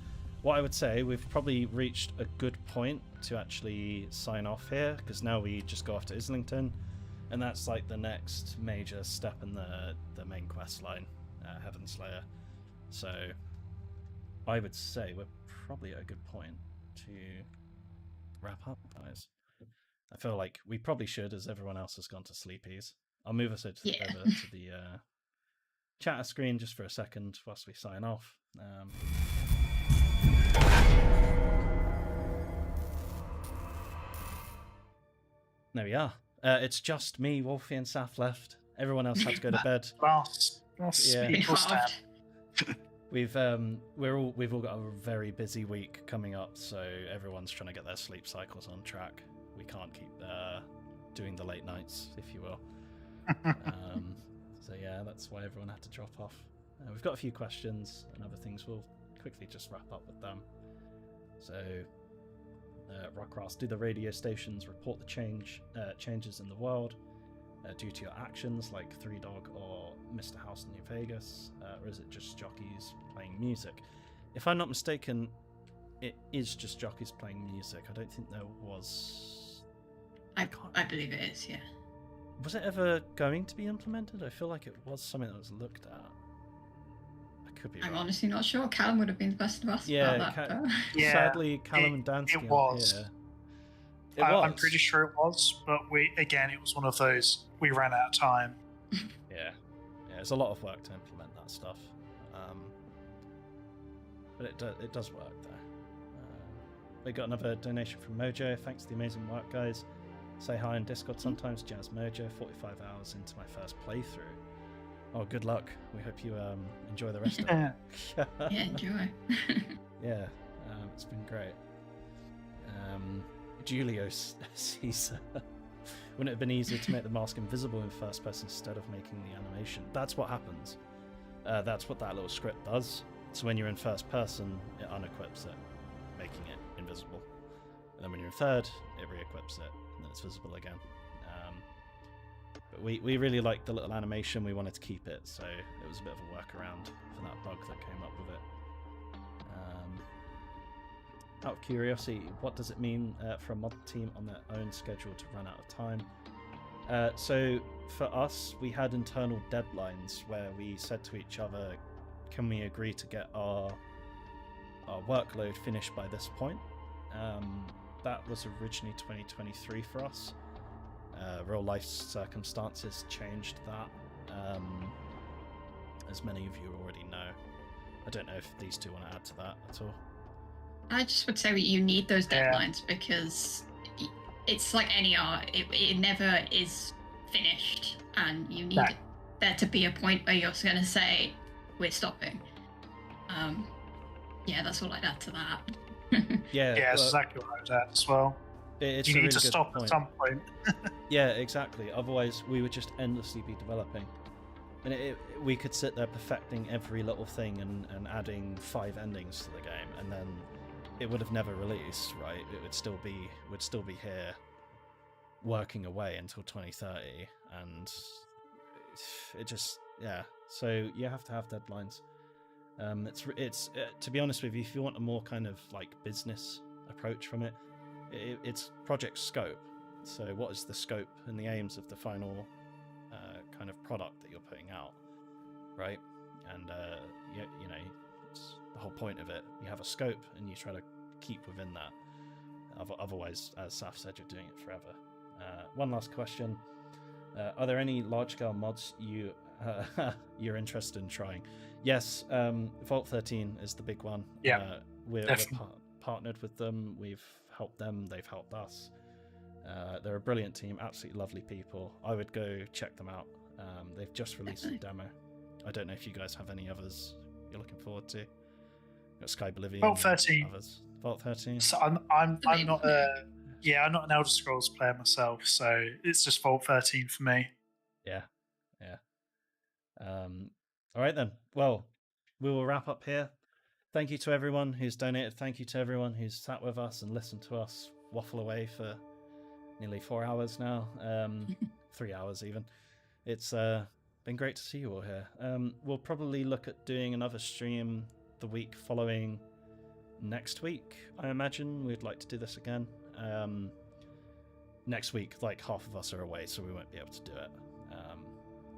Speaker 1: What I would say, we've probably reached a good point to actually sign off here, because now we just go off to Islington, and that's like the next major step in the main quest line, Heaven Slayer. So I would say we're probably at a good point to wrap up, guys. I feel like we probably should, as everyone else has gone to sleepies. I'll move us over to the chatter screen just for a second whilst we sign off. There we are. It's just me, Wolfie, and Saf left. Everyone else had to go to bed.
Speaker 3: Last people stand.
Speaker 1: We've all got a very busy week coming up, so everyone's trying to get their sleep cycles on track. We can't keep doing the late nights, if you will. So yeah, that's why everyone had to drop off. We've got a few questions and other things. We'll quickly just wrap up with them. So, Rockcross, do the radio stations report the changes in the world due to your actions, like Three Dog or Mr. House in New Vegas, or is it just jockeys playing music? If I'm not mistaken, it is just jockeys playing music. I don't think there was...
Speaker 5: I believe it is, yeah.
Speaker 1: Was it ever going to be implemented? I feel like it was something that was looked at. I could be wrong.
Speaker 5: I'm honestly not sure. Callum would have been the best of us about that.
Speaker 1: Sadly, Callum and Dansky.
Speaker 3: It was. I'm pretty sure it was, but it was one of those, we ran out of time.
Speaker 1: Yeah, it's a lot of work to implement that stuff. But it does work though. We got another donation from Mojo. Thanks for the amazing work, guys. Say hi in Discord sometimes. Jazz Mojo, 45 hours into my first playthrough. Oh, good luck. We hope you enjoy the rest of it.
Speaker 5: Yeah, enjoy.
Speaker 1: Yeah, it's been great. Julio Caesar. Wouldn't it have been easier to make the mask invisible in first person instead of making the animation? That's what happens. That's what that little script does. So when you're in first person, it unequips it, making it invisible. And then when you're in third, it re-equips it, and then it's visible again. But we really liked the little animation. We wanted to keep it, so it was a bit of a workaround for that bug that came up with it. Out of curiosity, what does it mean for a mod team on their own schedule to run out of time? So for us, we had internal deadlines where we said to each other, can we agree to get our workload finished by this point? That was originally 2023 for us. Real life circumstances changed that, as many of you already know. I don't know if these two want to add to that at all.
Speaker 5: I just would say you need those deadlines because it's like any art, it never is finished, and you need there to be a point where you're going to say, we're stopping. Yeah, that's all I'd add to that.
Speaker 3: Yeah, that's exactly what I'd add as well.
Speaker 1: It's
Speaker 3: you
Speaker 1: a
Speaker 3: need
Speaker 1: really
Speaker 3: to
Speaker 1: good
Speaker 3: stop
Speaker 1: point.
Speaker 3: at some point.
Speaker 1: Yeah, exactly. Otherwise, we would just endlessly be developing. And we could sit there perfecting every little thing and adding 5 endings to the game, and then it would have never released, right? It would still be here working away until 2030, and it just, yeah. So you have to have deadlines. It's to be honest with you, if you want a more kind of like business approach from it, it's project scope. So what is the scope and the aims of the final kind of product that you're putting out, right? And you know, it's the whole point of it. You have a scope and you try to keep within that. Otherwise, as Saf said, you're doing it forever. One last question: are there any large-scale mods you're interested in trying? Yes, Vault 13 is the big one.
Speaker 3: Yeah,
Speaker 1: we're partnered with them. We've helped them. They've helped us. They're a brilliant team, absolutely lovely people. I would go check them out. They've just released a demo. I don't know if you guys have any others you're looking forward to. Got 𝗙𝐿𝐴.
Speaker 3: Vault 13.
Speaker 1: Others. Vault 13.
Speaker 3: So I'm not I'm not an Elder Scrolls player myself, so it's just Vault 13 for me.
Speaker 1: Yeah. All right then. Well, we will wrap up here. Thank you to everyone who's donated. Thank you to everyone who's sat with us and listened to us waffle away for nearly 4 hours now. 3 hours even. It's been great to see you all here. We'll probably look at doing another stream the week following next week. I imagine we'd like to do this again. Next week, like half of us are away, so we won't be able to do it.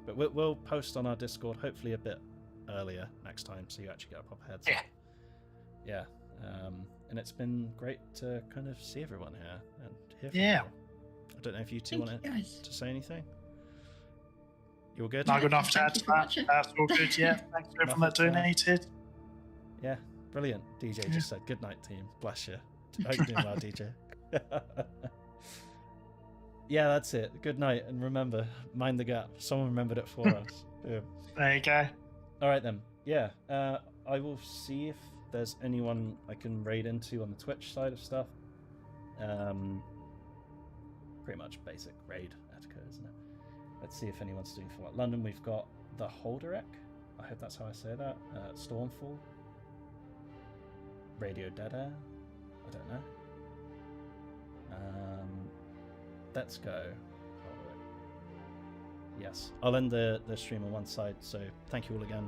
Speaker 1: But we'll post on our Discord, hopefully a bit earlier next time, so you actually get a proper heads up. Yeah. And it's been great to kind of see everyone here and hear from you. I don't know if you two wanted to say anything. You all good?
Speaker 3: Not enough to add to that. That's all good, yeah. Thanks to everyone that donated.
Speaker 1: Yeah, brilliant. DJ just said, good night, team. Bless you. Hope you're doing well, DJ. Yeah, that's it. Good night. And remember, mind the gap. Someone remembered it for us. Yeah.
Speaker 3: There you go.
Speaker 1: All right, then. Yeah, I will see if there's anyone I can raid into on the Twitch side of stuff. Pretty much basic raid etiquette, isn't it? Let's see if anyone's doing for London. We've got the Holderek. I hope that's how I say that. Stormfall. Radio Dead Air. I don't know. Let's go. Yes, I'll end the stream on one side. So thank you all again